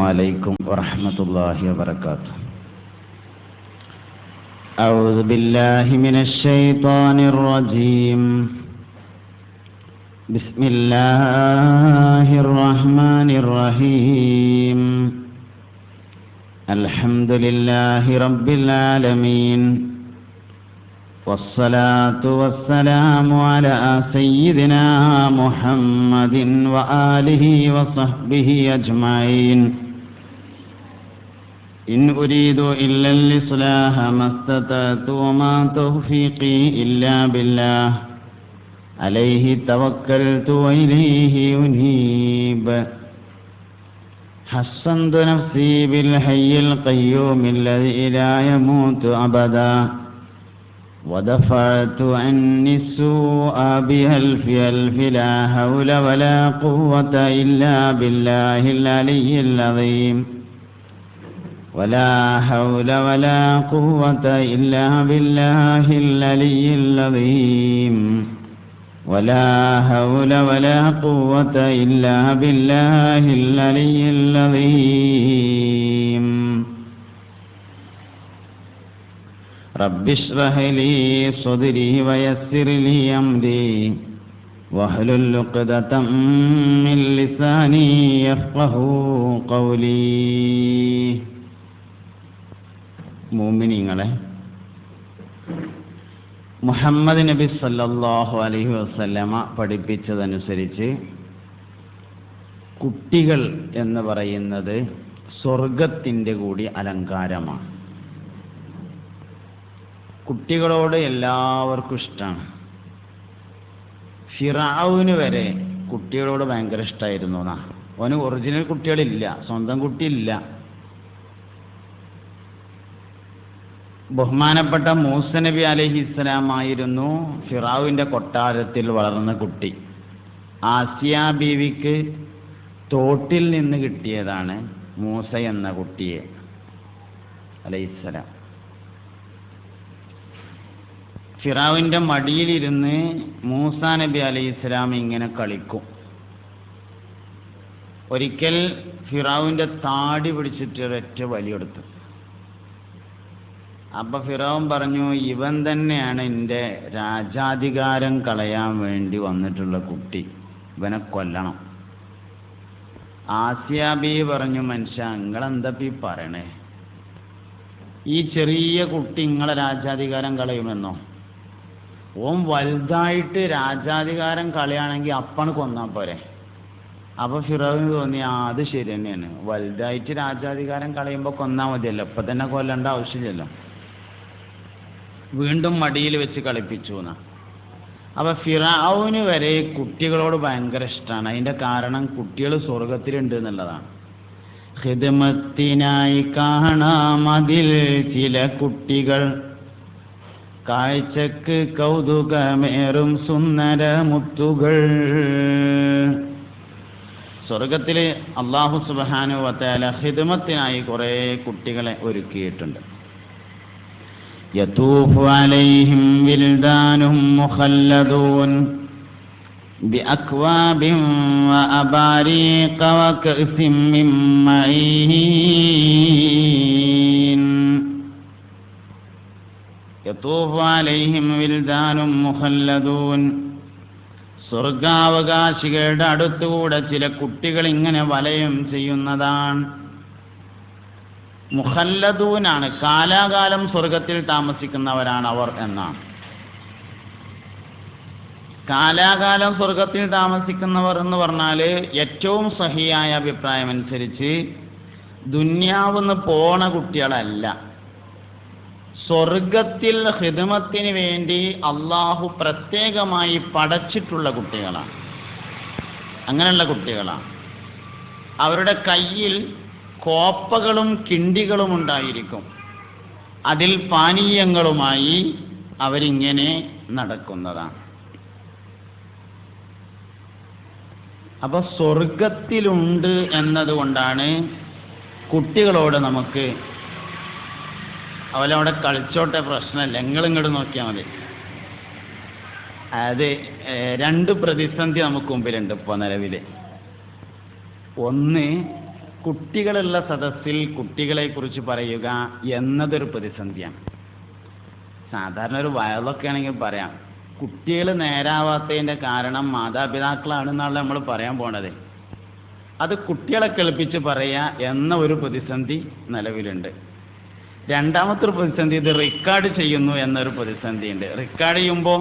عليكم ورحمة الله وبركاته. أعوذ بالله من الشيطان الرجيم. بسم الله الرحمن الرحيم. الحمد لله رب العالمين، والصلاة والسلام على سيدنا محمد وآله وصحبه أجمعين. إن أريد إلا الإصلاح ما استطعت وما توفيقي إلا بالله عليه توكلت وإليه أنيب. حصنت نفسي بالحي القيوم الذي لا يموت أبدا، ودفعت عني السوء بألف ألف لا حول ولا قوة إلا بالله العلي العظيم. ولا حول ولا قوة إلا بالله العلي العظيم. ولا حول ولا قوة إلا بالله العلي العظيم. رب اشرح لي صدري ويسر لي أمري واحلل عقدة من لساني يفقهوا قولي. മുഅ്മിനീങ്ങളെ, മുഹമ്മദ് നബി സല്ലല്ലാഹു അലൈഹി വസല്ലമ പഠിപ്പിച്ചതനുസരിച്ച് കുട്ടികൾ എന്ന് പറയുന്നത് സ്വർഗത്തിൻ്റെ കൂടി അലങ്കാരമാണ്. കുട്ടികളോട് എല്ലാവർക്കും ഇഷ്ടമാണ്. ഫിറഔന് വരെ കുട്ടികളോട് ഭയങ്കര ഇഷ്ടമായിരുന്നു എന്നാ. അവന് ഒറിജിനൽ കുട്ടികളില്ല, സ്വന്തം കുട്ടിയില്ല. ബഹുമാനപ്പെട്ട മൂസ നബി അലൈഹിസ്സലാം ആയിരുന്നു ഫിറഔവിൻ്റെ കൊട്ടാരത്തിൽ വളർന്ന കുട്ടി. ആസിയ ബീവിക്ക് തോട്ടിൽ നിന്ന് കിട്ടിയതാണ് മൂസ എന്ന കുട്ടിയെ അലൈഹിസ്സലാം. ഫിറഔവിൻ്റെ മടിയിലിരുന്ന് മൂസ നബി അലൈഹിസ്സലാം ഇങ്ങനെ കളിക്കും. ഒരിക്കൽ ഫിറഔവിൻ്റെ താടി പിടിച്ചിട്ട് ഒരൊറ്റ വലിയെടുത്തു. അപ്പൊ ഫിറഔൻ പറഞ്ഞു, ഇവൻ തന്നെയാണ് എൻ്റെ രാജാധികാരം കളയാൻ വേണ്ടി വന്നിട്ടുള്ള കുട്ടി, ഇവനെ കൊല്ലണം. ആസിയ ബീവി പറഞ്ഞു, മനുഷ്യ നിങ്ങളെന്തപ്പീ പറയണേ? ഈ ചെറിയ കുട്ടി നിങ്ങളെ രാജാധികാരം കളയുമെന്നോ? ഓൻ വലുതായിട്ട് രാജാധികാരം കളയാണെങ്കിൽ അപ്പാണ് കൊന്നാൽ പോരെ. അപ്പൊ ഫിറൗന് തോന്നി, അത് ശരി തന്നെയാണ്, വലുതായിട്ട് രാജാധികാരം കളയുമ്പോൾ കൊന്നാൽ മതിയല്ലോ, ഇപ്പൊ തന്നെ കൊല്ലേണ്ട ആവശ്യമില്ലല്ലോ. വീണ്ടും മടിയിൽ വെച്ച് കളിപ്പിച്ചു എന്നാ. അപ്പൊ ഫിറഔന് വരെ കുട്ടികളോട് ഭയങ്കര ഇഷ്ടമാണ്. അതിന്റെ കാരണം കുട്ടികൾ സ്വർഗത്തിലുണ്ട് എന്നുള്ളതാണ്. ഖിദ്മത്തിനായി കാണാം അതിൽ ചില കുട്ടികൾ, കാഴ്ചക്ക് കൗതുകമേറും സുന്ദര മുത്തുകൾ. സ്വർഗത്തില് അല്ലാഹു സുബ്ഹാനഹു വ തആല ഖിദ്മത്തിനായി കുറെ കുട്ടികളെ ഒരുക്കിയിട്ടുണ്ട്. യതൂഫു അലൈഹിം വിൽദാനും മുഖല്ലദൂൻ ബിഅക്വാബിൻ വഅബാരീഖ വകഅസിൻ മിൻ മഈൻ. യതൂഫു അലൈഹിം വിൽദാനും മുഖല്ലദൂൻ. സ്വർഗാവകാശികളുടെ അടുത്തുകൂടെ ചില കുട്ടികൾ ഇങ്ങനെ വലയം ചെയ്യുന്നതാണ്. മുഖല്ലദൂനാണ്, കാലാകാലം സ്വർഗത്തിൽ താമസിക്കുന്നവരാണ് അവർ എന്നാണ്. കാലാകാലം സ്വർഗത്തിൽ താമസിക്കുന്നവർ എന്ന് പറഞ്ഞാൽ ഏറ്റവും സഹിയായ അഭിപ്രായം അനുസരിച്ച് ദുന്യാവെന്ന് പോണ കുട്ടികളല്ല, സ്വർഗത്തിൽ ഖിദ്മത്തിന് വേണ്ടി അള്ളാഹു പ്രത്യേകമായി പടച്ചിട്ടുള്ള കുട്ടികളാണ്. അങ്ങനെയുള്ള കുട്ടികളാണ്. അവരുടെ കയ്യിൽ കോപ്പകളും കിണ്ടികളും ഉണ്ടായിരിക്കും. അതിൽ പാനീയങ്ങളുമായി അവരിങ്ങനെ നടക്കുന്നതാണ്. അപ്പൊ സ്വർഗത്തിലുണ്ട് എന്നതുകൊണ്ടാണ് കുട്ടികളോട് നമുക്ക് അവരവിടെ കളിച്ചോട്ടെ, പ്രശ്നമല്ല, ഇങ്ങോട്ട് നോക്കിയാൽ മതി. അത് രണ്ട് പ്രതിസന്ധി നമുക്ക് മുമ്പിലുണ്ട് ഇപ്പോൾ നിലവിൽ. ഒന്ന്, കുട്ടികളുള്ള സദസ്സിൽ കുട്ടികളെ കുറിച്ച് പറയുക എന്നതൊരു പ്രതിസന്ധിയാണ്. സാധാരണ ഒരു വയലൊക്കെ ആണെങ്കിൽ പറയാം, കുട്ടികൾ നേരാവാത്തതിൻ്റെ കാരണം മാതാപിതാക്കളാണെന്നാണ് നമ്മൾ പറയാൻ പോണത്. അത് കുട്ടികളെ കേൾപ്പിച്ച് പറയുക എന്ന ഒരു പ്രതിസന്ധി നിലവിലുണ്ട്. രണ്ടാമത്തെ ഒരു പ്രതിസന്ധി ഇത് റെക്കോർഡ് ചെയ്യുന്നു എന്നൊരു പ്രതിസന്ധി ഉണ്ട്. റെക്കോർഡ് ചെയ്യുമ്പോൾ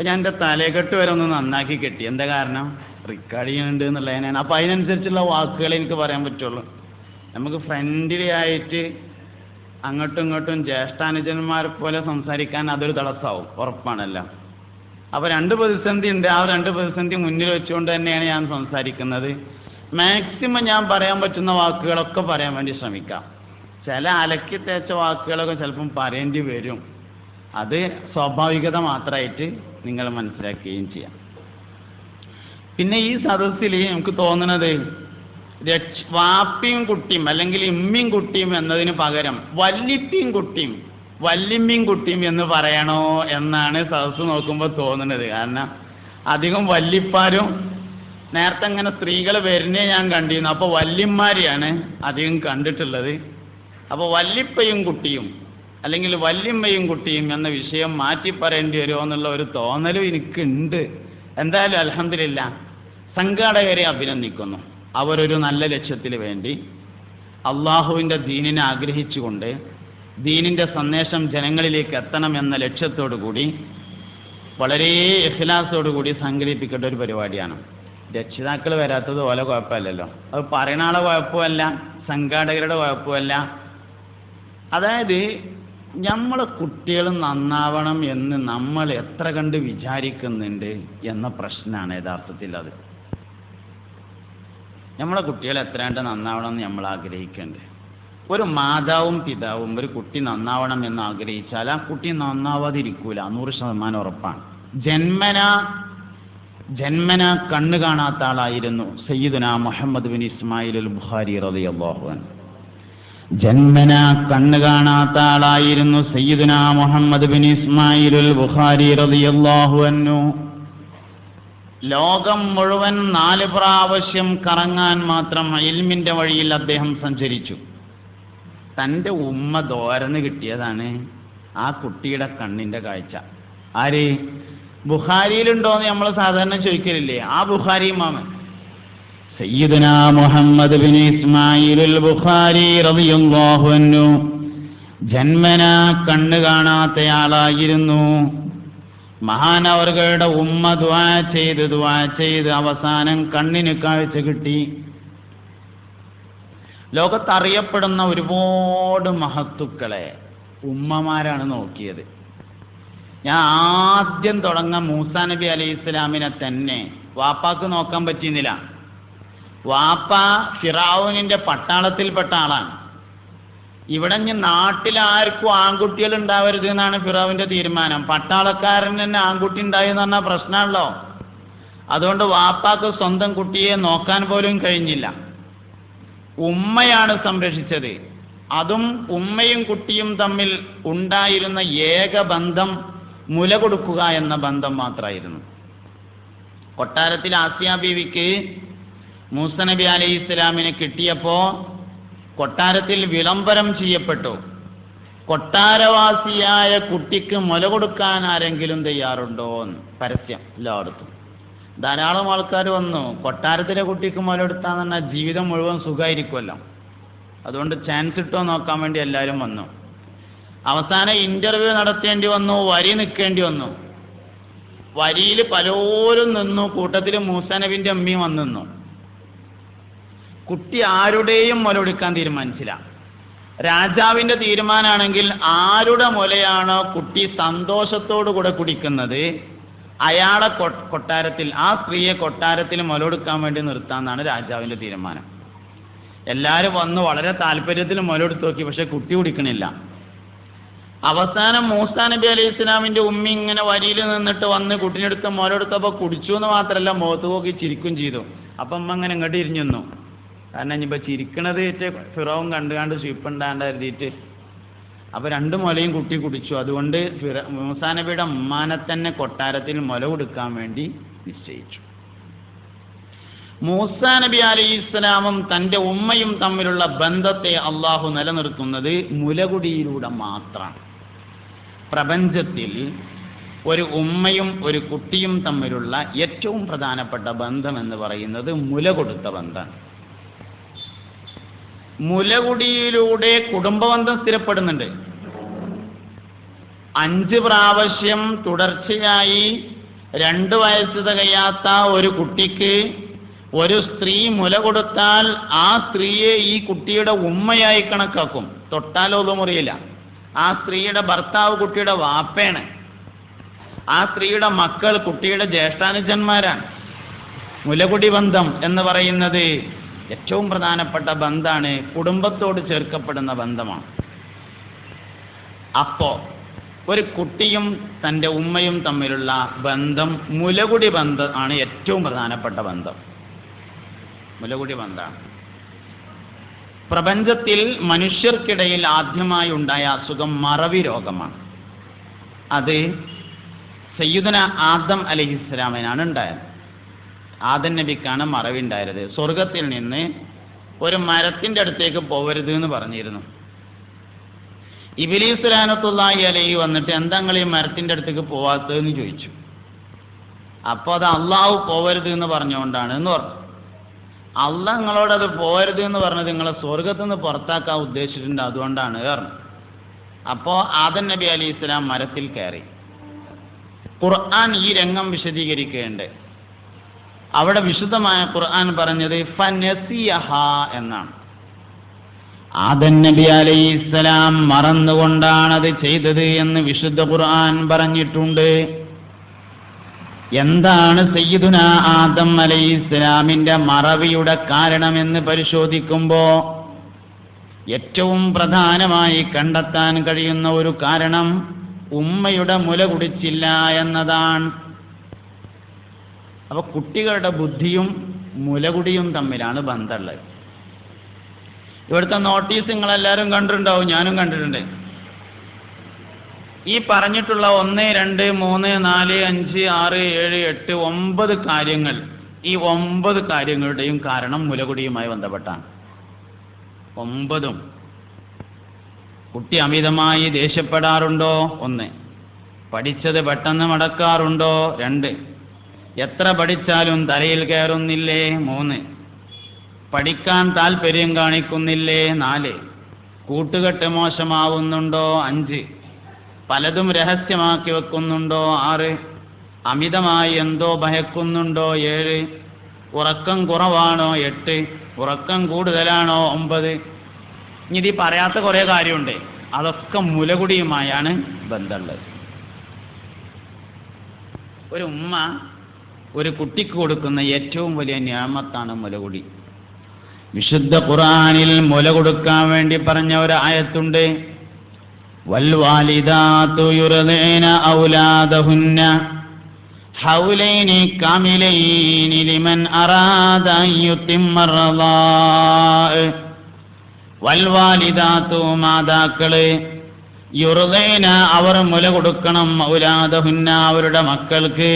ഞാൻ എൻ്റെ തലകെട്ട് വരെ ഒന്ന് നന്നാക്കി കെട്ടി. എന്താ കാരണം? റെക്കോർഡ് ചെയ്യുന്നുണ്ട് എന്നുള്ളതിനാണ്. അപ്പോൾ അതിനനുസരിച്ചുള്ള വാക്കുകൾ എനിക്ക് പറയാൻ പറ്റുള്ളൂ. നമുക്ക് ഫ്രണ്ട്ലി ആയിട്ട് അങ്ങോട്ടും ഇങ്ങോട്ടും ജ്യേഷ്ഠാനുജന്മാരെ പോലെ സംസാരിക്കാൻ അതൊരു തടസ്സമാവും, ഉറപ്പാണല്ലോ. അപ്പോൾ രണ്ട് പ്രതിസന്ധി ഉണ്ട്. ആ രണ്ട് പ്രതിസന്ധി മുന്നിൽ വെച്ചുകൊണ്ട് തന്നെയാണ് ഞാൻ സംസാരിക്കുന്നത്. മാക്സിമം ഞാൻ പറയാൻ പറ്റുന്ന വാക്കുകളൊക്കെ പറയാൻ വേണ്ടി ശ്രമിക്കാം. ചില അലക്കി തേച്ച വാക്കുകളൊക്കെ ചിലപ്പം പറയേണ്ടി വരും. അത് സ്വാഭാവികത മാത്രമായിട്ട് നിങ്ങൾ മനസ്സിലാക്കുകയും ചെയ്യാം. പിന്നെ ഈ സദസ്സിൽ നമുക്ക് തോന്നുന്നത് വാപ്പിയും കുട്ടിയും അല്ലെങ്കിൽ ഇമ്മിയും കുട്ടിയും എന്നതിന് പകരം വല്ലിപ്പിയും കുട്ടിയും വല്ലിമ്മിയും കുട്ടിയും എന്ന് പറയണോ എന്നാണ് സദസ്സ് നോക്കുമ്പോൾ തോന്നുന്നത്. കാരണം അധികം വല്ലിപ്പാരും നേരത്തെ അങ്ങനെ സ്ത്രീകൾ വരുന്നേ ഞാൻ കണ്ടിരുന്നു. അപ്പോൾ വല്യന്മാരെയാണ് അധികം കണ്ടിട്ടുള്ളത്. അപ്പോൾ വല്ലിപ്പയും കുട്ടിയും അല്ലെങ്കിൽ വല്യമ്മയും കുട്ടിയും എന്ന വിഷയം മാറ്റി പറയേണ്ടി വരുമോ എന്നുള്ള ഒരു തോന്നലും എനിക്കുണ്ട്. എന്തായാലും അൽഹംദുലില്ലാ സംഘാടകരെ അഭിനന്ദിക്കുന്നു. അവരൊരു നല്ല ലക്ഷ്യത്തിന് വേണ്ടി അള്ളാഹുവിൻ്റെ ദീനിനെ ആഗ്രഹിച്ചുകൊണ്ട് ദീനിൻ്റെ സന്ദേശം ജനങ്ങളിലേക്ക് എത്തണമെന്ന ലക്ഷ്യത്തോടു കൂടി വളരെ ഇഖ്ലാസോടു കൂടി സംഘടിപ്പിക്കേണ്ട ഒരു പരിപാടിയാണ്. രക്ഷിതാക്കൾ വരാത്തത് പോലെ കുഴപ്പമില്ലല്ലോ. അത് പറയുന്ന ആളെ കുഴപ്പമല്ല, സംഘാടകരുടെ കുഴപ്പമല്ല. അതായത് നമ്മളെ കുട്ടികൾ നന്നാവണം എന്ന് നമ്മൾ എത്ര കണ്ട് വിചാരിക്കുന്നുണ്ട് എന്ന പ്രശ്നമാണ് യഥാർത്ഥത്തിൽ. അത് നമ്മളെ കുട്ടികൾ എത്ര കണ്ട് നന്നാവണം എന്ന് നമ്മൾ ആഗ്രഹിക്കുന്നുണ്ട്. ഒരു മാതാവും പിതാവും ഒരു കുട്ടി നന്നാവണം എന്ന് ആഗ്രഹിച്ചാൽ ആ കുട്ടി നന്നാവാതിരിക്കൂല, 100% ഉറപ്പാണ്. ജന്മന കണ്ണു കാണാത്ത ആളായിരുന്നു സയ്യിദുന മുഹമ്മദ് ബിൻ ഇസ്മായിൽ അൽ ബുഖാരി റളിയല്ലാഹു അൻഹു. ജന്മന കണ്ണു കാണാത്ത ആളായിരുന്നു സയ്യിദുന മുഹമ്മദ് ബിൻ ഇസ്മായിൽ അൽ ബുഖാരി റളിയല്ലാഹു അൻഹു. ലോകം മുഴുവൻ 4 പ്രാവശ്യം കറങ്ങാൻ മാത്രം ഇൽമിന്റെ വഴിയിൽ അദ്ദേഹം സഞ്ചരിച്ചു. തൻ്റെ ഉമ്മ ദോരന്ന് കിട്ടിയതാണ് ആ കുട്ടിയുടെ കണ്ണിന്റെ കാഴ്ച. ആര്? ബുഖാരിയിലുണ്ടോന്ന് നമ്മൾ സാധാരണ ചോദിക്കലില്ലേ? ആ ബുഖാരി ഇമാമൻ സയ്യിദുന മുഹമ്മദ് ബിൻ ഇസ്മായിൽ അൽ ബുഖാരി റളിയല്ലാഹു അൻഹു ജന്മന കണ്ണ് കാണാത്തയാളായിരുന്നു. മഹാനവറുകളുടെ ഉമ്മ ദുആ ചെയ്ത് അവസാനം കണ്ണിന് കാഴ്ച കിട്ടി. ലോകത്തറിയപ്പെടുന്ന ഒരുപാട് മഹത്തുക്കളെ ഉമ്മമാരാണ് നോക്കിയത്. ഞാൻ ആദ്യം തുടങ്ങാൻ മൂസാ നബി അലൈഹി ഇസ്ലാമിനെ തന്നെ വാപ്പാക്ക് നോക്കാൻ പറ്റിയിരുന്നില്ല. വാപ്പ ഫിറഔനിന്റെ പട്ടാളത്തിൽപ്പെട്ട ആളാണ്. ഇവിടെ നാട്ടിലാർക്കും ആൺകുട്ടികൾ ഉണ്ടാവരുത് എന്നാണ് ഫിറഔന്റെ തീരുമാനം. പട്ടാളക്കാരൻ തന്നെ ആൺകുട്ടി ഉണ്ടായി എന്ന് പറഞ്ഞാൽ പ്രശ്നമാണല്ലോ. അതുകൊണ്ട് വാപ്പാക്ക് സ്വന്തം കുട്ടിയെ നോക്കാൻ പോലും കഴിഞ്ഞില്ല. ഉമ്മയാണ് സംരക്ഷിച്ചത്. അതും ഉമ്മയും കുട്ടിയും തമ്മിൽ ഉണ്ടായിരുന്ന ഏക ബന്ധം മുല കൊടുക്കുക എന്ന ബന്ധം മാത്രമായിരുന്നു. കൊട്ടാരത്തിൽ ആസിയ ബീവിക്ക് മൂസാ നബി അലൈഹി ഇസ്ലാമിനെ കിട്ടിയപ്പോ കൊട്ടാരത്തിൽ വിളംബരം ചെയ്യപ്പെട്ടു, കൊട്ടാരവാസിയായ കുട്ടിക്ക് മുല കൊടുക്കാൻ ആരെങ്കിലും തയ്യാറുണ്ടോ എന്ന് പരസ്യം എല്ലായിടത്തും. ധാരാളം ആൾക്കാർ വന്നു. കൊട്ടാരത്തിലെ കുട്ടിക്ക് മുല കൊടുത്താന്ന് പറഞ്ഞാൽ ജീവിതം മുഴുവൻ സുഖമായിരിക്കുമല്ലോ. അതുകൊണ്ട് ചാൻസ് കിട്ടുമോ നോക്കാൻ വേണ്ടി എല്ലാവരും വന്നു. അവസാനം ഇന്റർവ്യൂ നടത്തേണ്ടി വന്നു, വരി നിൽക്കേണ്ടി വന്നു. വരിയിൽ പലരും നിന്നു. കൂട്ടത്തിൽ മൂസാ നബിന്റെ അമ്മയും വന്നു. കുട്ടി ആരുടെയും മുല കൊടുക്കാൻ തീരുമാനിച്ചില്ല. രാജാവിന്റെ തീരുമാനമാണെങ്കിൽ ആരുടെ മുലയാണോ കുട്ടി സന്തോഷത്തോടു കൂടെ കുടിക്കുന്നത് അയാളെ കൊട്ടാരത്തിൽ, ആ സ്ത്രീയെ കൊട്ടാരത്തിൽ മുല കൊടുക്കാൻ വേണ്ടി നിർത്താന്നാണ് രാജാവിന്റെ തീരുമാനം. എല്ലാവരും വന്ന് വളരെ താല്പര്യത്തിൽ മുല കൊടുത്തു നോക്കി, പക്ഷെ കുട്ടി കുടിക്കണില്ല. അവസാനം മൂസാ നബി അലൈഹി ഇസ്ലാമിന്റെ ഉമ്മി ഇങ്ങനെ വരിയിൽ നിന്നിട്ട് വന്ന് കുട്ടിനെടുത്ത് മുല കൊടുത്തപ്പോൾ കുടിച്ചു എന്ന് മാത്രമല്ല മുഖത്ത് നോക്കി ചിരിക്കും ചെയ്തു. അപ്പം അമ്മ അങ്ങനെ ഇങ്ങോട്ട് ഇരിഞ്ഞു നിന്നു. കാരണം ഇനിയിപ്പോൾ ചിരിക്കണത് ഫിറൗൻ കണ്ടുകാണ്ട് സ്വീപ്പുണ്ടാണ്ട് കരുതിയിട്ട്. അപ്പോൾ 2 മുലയും കുട്ടി കുടിച്ചു. അതുകൊണ്ട് മൂസാ നബിയുടെ ഉമ്മാനെ തന്നെ കൊട്ടാരത്തിൽ മുല കൊടുക്കാൻ വേണ്ടി നിശ്ചയിച്ചു. മൂസാ നബി അലൈഹിസ്സലാമും തൻ്റെ ഉമ്മയും തമ്മിലുള്ള ബന്ധത്തെ അള്ളാഹു നിലനിർത്തുന്നത് മുലകുടിയിലൂടെ മാത്രമാണ്. പ്രപഞ്ചത്തിൽ ഒരു ഉമ്മയും ഒരു കുട്ടിയും തമ്മിലുള്ള ഏറ്റവും പ്രധാനപ്പെട്ട ബന്ധം എന്ന് പറയുന്നത് മുല കൊടുത്ത ബന്ധമാണ്. മുലകുടിയിലൂടെ കുടുംബബന്ധം സ്ഥിരപ്പെടുന്നുണ്ട്. 5 പ്രാവശ്യം തുടർച്ചയായി 2 വയസ്സ് തികയാത്ത ഒരു കുട്ടിക്ക് ഒരു സ്ത്രീ മുല കൊടുത്താൽ ആ സ്ത്രീയെ ഈ കുട്ടിയുടെ ഉമ്മയായി കണക്കാക്കും. തൊട്ടാലോ മുറിയില്ല. ആ സ്ത്രീയുടെ ഭർത്താവ് കുട്ടിയുടെ വാപ്പയാണ്. ആ സ്ത്രീയുടെ മക്കൾ കുട്ടിയുടെ ജ്യേഷ്ഠാനുജന്മാരാണ്. മുലകുടി ബന്ധം എന്ന് പറയുന്നത് ഏറ്റവും പ്രധാനപ്പെട്ട ബന്ധമാണ്, കുടുംബത്തോട് ചേർക്കപ്പെടുന്ന ബന്ധമാണ്. അപ്പോ ഒരു കുട്ടിയും തൻ്റെ ഉമ്മയും തമ്മിലുള്ള ബന്ധം മുലകുടി ബന്ധം ആണ് ഏറ്റവും പ്രധാനപ്പെട്ട ബന്ധം. മുലകുടി ബന്ധമാണ്. പ്രപഞ്ചത്തിൽ മനുഷ്യർക്കിടയിൽ ആദ്യമായി ഉണ്ടായ അസുഖം മറവി രോഗമാണ്. അത് സയ്യിദുന ആദം അലൈഹിസ്സലാമിനാണ് ഉണ്ടായത്. ആദം നബിക്കാണ് മറവി ഉണ്ടായത്. സ്വർഗത്തിൽ നിന്ന് ഒരു മരത്തിൻ്റെ അടുത്തേക്ക് പോകരുത് എന്ന് പറഞ്ഞിരുന്നു. ഇബ്ലീസ് ലഅനത്തുല്ലാഹി അലൈഹി വന്നിട്ട് എന്താ നിങ്ങൾ ഈ മരത്തിൻ്റെ അടുത്തേക്ക് പോവാത്തതെന്ന് ചോദിച്ചു. അപ്പോൾ അത് അള്ളാഹു പോകരുത് എന്ന് പറഞ്ഞുകൊണ്ടാണ് എന്ന് പറഞ്ഞു. അള്ളാഹ് നിങ്ങളോട് അത് പോകരുത് എന്ന് പറഞ്ഞത് നിങ്ങളെ സ്വർഗത്തു നിന്ന് പുറത്താക്കാൻ ഉദ്ദേശിച്ചിട്ടുണ്ട്, അതുകൊണ്ടാണ് പറഞ്ഞു. അപ്പോൾ ആദം നബി അലൈഹി ഇസ്ലാം മരത്തിൽ കയറി. ഖുർആൻ ഈ രംഗം വിശദീകരിക്കുകയുണ്ട്. അവിടെ വിശുദ്ധമായ ഖുർആൻ പറഞ്ഞത് ഫനസിയഹ എന്നാണ്. ആദം നബി അലൈഹിസ്സലാം മറന്നുകൊണ്ടാണത് ചെയ്തത് എന്ന് വിശുദ്ധ ഖുർആൻ പറഞ്ഞിട്ടുണ്ട്. എന്താണ് സയ്യിദുന ആദം അലൈഹിസ്സലാമിന്റെ മറവിയുടെ കാരണമെന്ന് പരിശോധിക്കുമ്പോൾ ഏറ്റവും പ്രധാനമായി കണ്ടെത്താൻ കഴിയുന്ന ഒരു കാരണം ഉമ്മയുടെ മുല കുടിച്ചില്ല എന്നതാണ്. അപ്പൊ കുട്ടികളുടെ ബുദ്ധിയും മുലകുടിയും തമ്മിലാണ് ബന്ധമുള്ളത്. ഇവിടുത്തെ നോട്ടീസ് നിങ്ങളെല്ലാവരും കണ്ടിട്ടുണ്ടാവും, ഞാനും കണ്ടിട്ടുണ്ട്. ഈ പറഞ്ഞിട്ടുള്ള 1, 2, 3, 4, 5, 6, 7, 8, 9 കാര്യങ്ങൾ, ഈ 9 കാര്യങ്ങളുടെയും കാരണം മുലകുടിയുമായി ബന്ധപ്പെട്ടാണ്. 9ഉം. കുട്ടി അമിതമായി ദേഷ്യപ്പെടാറുണ്ടോ? 1. പഠിച്ചത് പെട്ടെന്ന് മടക്കാറുണ്ടോ? 2. എത്ര പഠിച്ചാലും തലയിൽ കയറുന്നില്ലേ? 3. പഠിക്കാൻ താല്പര്യം കാണിക്കുന്നില്ലേ? 4. കൂട്ടുകെട്ട് മോശമാവുന്നുണ്ടോ? 5. പലതും രഹസ്യമാക്കി വെക്കുന്നുണ്ടോ? 6. അമിതമായി എന്തോ ഭയക്കുന്നുണ്ടോ? 7. ഉറക്കം കുറവാണോ? 8. ഉറക്കം കൂടുതലാണോ? 9. ഇനി പറയാത്ത കുറേ കാര്യമുണ്ട്. അതൊക്കെ മുലകുടിയുമായാണ് ബന്ധമുള്ളത്. ഒരു ഉമ്മ ഒരു കുട്ടിക്ക് കൊടുക്കുന്ന ഏറ്റവും വലിയ നിഅമത്താണ് മുലകുടി. വിശുദ്ധ ഖുർആനിൽ മുല കൊടുക്കാൻ വേണ്ടി പറഞ്ഞ ഒരു ആയത്തുണ്ട്. വൽവാലിദാതു യുർദിന ഔലാദഹുന്ന ഹൗലൈനി കാമിലൈനി ലിമൻ അറാദ അൻ യുതിമ്മ റളാഅ. വൽവാലിദാതു മാതാക്കള് യുർദിന അവർ മുല കൊടുക്കണം, ഔലാദഹുന്ന അവരുടെ മക്കൾക്ക്,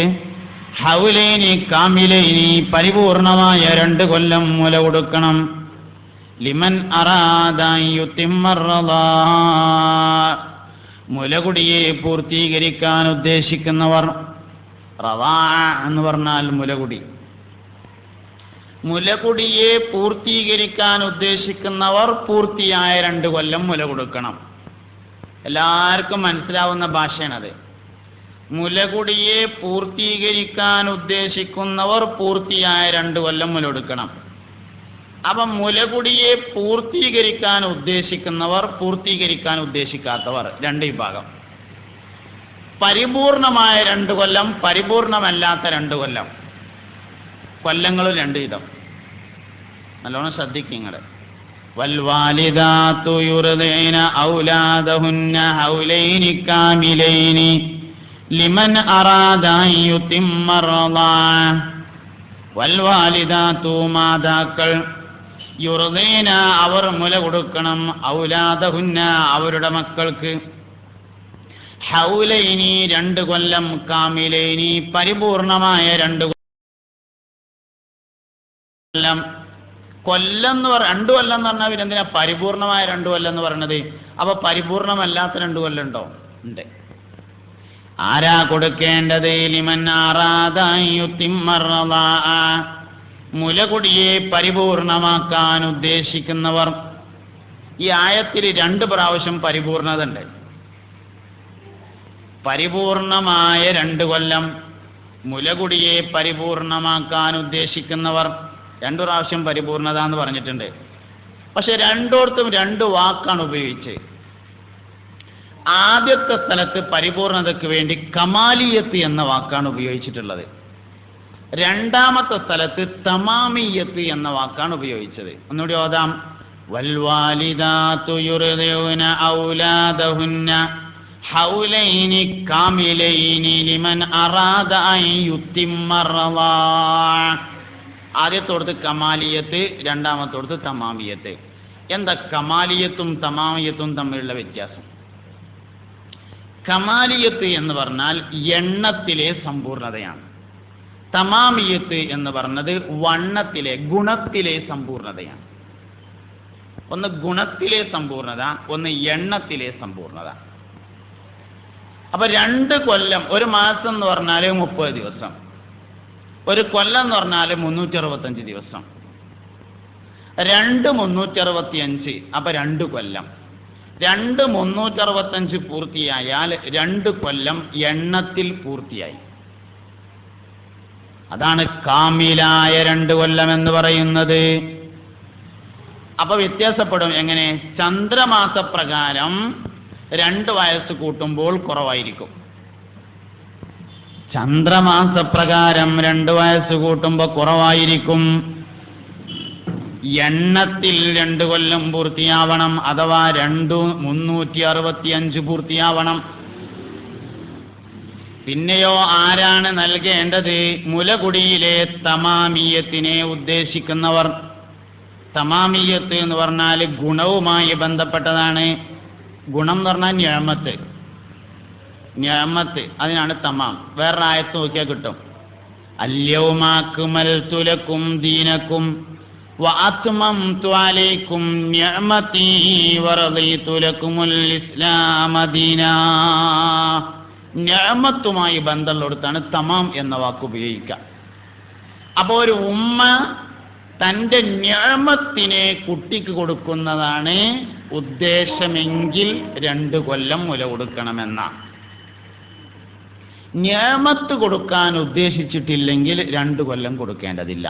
ഹൗലൈനി കാമിലൈനി പരിപൂർണമായ 2 കൊല്ലം മുല കൊടുക്കണം. ലിമൻ അറാദ അൻ യുതിമ്മ റളാഅ മുലകുടിയെ പൂർത്തീകരിക്കാൻ ഉദ്ദേശിക്കുന്നവർ. റളാഅ എന്ന് പറഞ്ഞാൽ മുലകുടി. മുലകുടിയെ പൂർത്തീകരിക്കാൻ ഉദ്ദേശിക്കുന്നവർ പൂർത്തിയായ 2 കൊല്ലം മുല കൊടുക്കണം. എല്ലാവർക്കും മനസ്സിലാവുന്ന ഭാഷയാണത്. മുലകുടിയെ പൂർത്തീകരിക്കാൻ ഉദ്ദേശിക്കുന്നവർ പൂർത്തിയായ 2 കൊല്ലം മുല കൊടുക്കണം. അപ്പം മുലകുടിയെ പൂർത്തീകരിക്കാൻ ഉദ്ദേശിക്കുന്നവർ, പൂർത്തീകരിക്കാൻ ഉദ്ദേശിക്കാത്തവർ, 2 വിഭാഗം. പരിപൂർണമായ 2 കൊല്ലം, പരിപൂർണമല്ലാത്ത 2 കൊല്ലം. കൊല്ലങ്ങളും 2 വിധം. നല്ലോണം ശ്രദ്ധിക്കുക. വൽവാലിദാതു യുർദിന ഔലാദഹുന്ന ഹൗലൈനി കാമിലൈനി ലിമൻ അറാദ അൻ യുതിമ്മ റളാഅ. വൽവാലിദാതു മാതാക്കൾ യുർദിന അവർ മുല കൊടുക്കണം, ഔലാദഹുന്ന അവരുടെ മക്കൾക്ക്, ഹൗലൈനി 2 കൊല്ലം, കാമിലൈനി പരിപൂർണമായ 2 കൊല്ലം. കൊല്ലം എന്ന് 2 കൊല്ലം എന്ന് പറഞ്ഞാൽ പിന്നെ എന്തിനാ പരിപൂർണമായ 2 കൊല്ലം എന്ന് പറഞ്ഞത്? അപ്പൊ പരിപൂർണമല്ലാത്ത 2 കൊല്ലം ഉണ്ടോ? ഉണ്ട്. ആരാ കൊടുക്കേണ്ടത്? ലിമൻ അറാദ യുതിമ്മ റളാഅ, മുലകുടിയെ പരിപൂർണമാക്കാൻ ഉദ്ദേശിക്കുന്നവർ. ഈ ആയത്തിൽ 2 പ്രാവശ്യം പരിപൂർണത ഉണ്ട്. പരിപൂർണമായ 2 കൊല്ലം, മുലകുടിയെ പരിപൂർണമാക്കാൻ ഉദ്ദേശിക്കുന്നവർ. 2 പ്രാവശ്യം പരിപൂർണത എന്ന് പറഞ്ഞിട്ടുണ്ട്. പക്ഷെ രണ്ടോടത്തും 2 വാക്കാണ് ഉപയോഗിച്ച്. ആദ്യത്തെ സ്ഥലത്ത് പരിപൂർണതയ്ക്ക് വേണ്ടി കമാലിയത്ത് എന്ന വാക്കാണ് ഉപയോഗിച്ചിട്ടുള്ളത്. രണ്ടാമത്തെ സ്ഥലത്ത് തമാമിയത്ത് എന്ന വാക്കാണ് ഉപയോഗിച്ചത്. ഒന്നുകൂടി ഓതാം. വൽവാലിദാതു യുർദിഉന ഔലാദഹുന്ന ഹൗലൈനി കാമിലൈനി ലിമൻ അറാദ അൻ യുതിമ്മ റളാഅ. ആദ്യത്തോടത്ത് കമാലിയത്ത്, രണ്ടാമത്തോടത്ത് തമാമിയത്ത്. എന്താ കമാലിയത്തും തമാമിയത്തും തമ്മിലുള്ള വ്യത്യാസം? കമാലിയത്ത് എന്ന് പറഞ്ഞാൽ എണ്ണത്തിലെ സമ്പൂർണതയാണ്. തമാമിയത്ത് എന്ന് പറഞ്ഞത് വണ്ണത്തിലെ, ഗുണത്തിലെ സമ്പൂർണതയാണ്. ഒന്ന് ഗുണത്തിലെ സമ്പൂർണത, ഒന്ന് എണ്ണത്തിലെ സമ്പൂർണത. അപ്പൊ 2 കൊല്ലം, 1 മാസം എന്ന് പറഞ്ഞാൽ 30 ദിവസം, 1 കൊല്ലം എന്ന് പറഞ്ഞാൽ 365 ദിവസം. 2 365, അപ്പൊ 2 കൊല്ലം. 2 365 പൂർത്തിയായാൽ 2 കൊല്ലം എണ്ണത്തിൽ പൂർത്തിയായി. അതാണ് കാമിലായ 2 കൊല്ലം എന്ന് പറയുന്നത്. അപ്പൊ വ്യത്യാസപ്പെടും. എങ്ങനെ? ചന്ദ്രമാസപ്രകാരം 2 വയസ്സ് കൂട്ടുമ്പോൾ കുറവായിരിക്കും. ചന്ദ്രമാസപ്രകാരം 2 വയസ്സ് കൂട്ടുമ്പോൾ കുറവായിരിക്കും. എണ്ണത്തിൽ 2 കൊല്ലം പൂർത്തിയാവണം, അഥവാ 2 365 പൂർത്തിയാവണം. പിന്നെയോ ആരാണ് നൽകേണ്ടത്? മുലകുടിയിലെ തമാമിയത്തിനെ ഉദ്ദേശിക്കുന്നവർ. തമാമിയത്ത് എന്ന് പറഞ്ഞാൽ ഗുണവുമായി ബന്ധപ്പെട്ടതാണ്. ഗുണം എന്ന് പറഞ്ഞാൽ നിഅമത്ത്, നിഅമത്ത്, അതിനാണ് തമാം. വേറൊരു ആയത്ത് നോക്കിയാൽ കിട്ടും. അൽയൗമ അക്മൽതു ലക്കും ദീനക്കും വഅത്മംതു അലൈക്കും നിഅമതി വറദീതു ലക്കുമുൽ ഇസ്ലാമ ദീനാ. നിഅമത്തുമായി ബന്ധമുള്ളിടത്താണ് തമാം എന്ന വാക്ക് ഉപയോഗിക്കുക. അപ്പോൾ ഒരു ഉമ്മ തൻ്റെ നിഅമത്തിനെ കുട്ടിക്ക് കൊടുക്കുന്നതാണ് ഉദ്ദേശമെങ്കിൽ 2 കൊല്ലം മുല കൊടുക്കണമെന്നാണ്. നിഅമത്ത് കൊടുക്കാൻ ഉദ്ദേശിച്ചിട്ടില്ലെങ്കിൽ 2 കൊല്ലം കൊടുക്കേണ്ടതില്ല.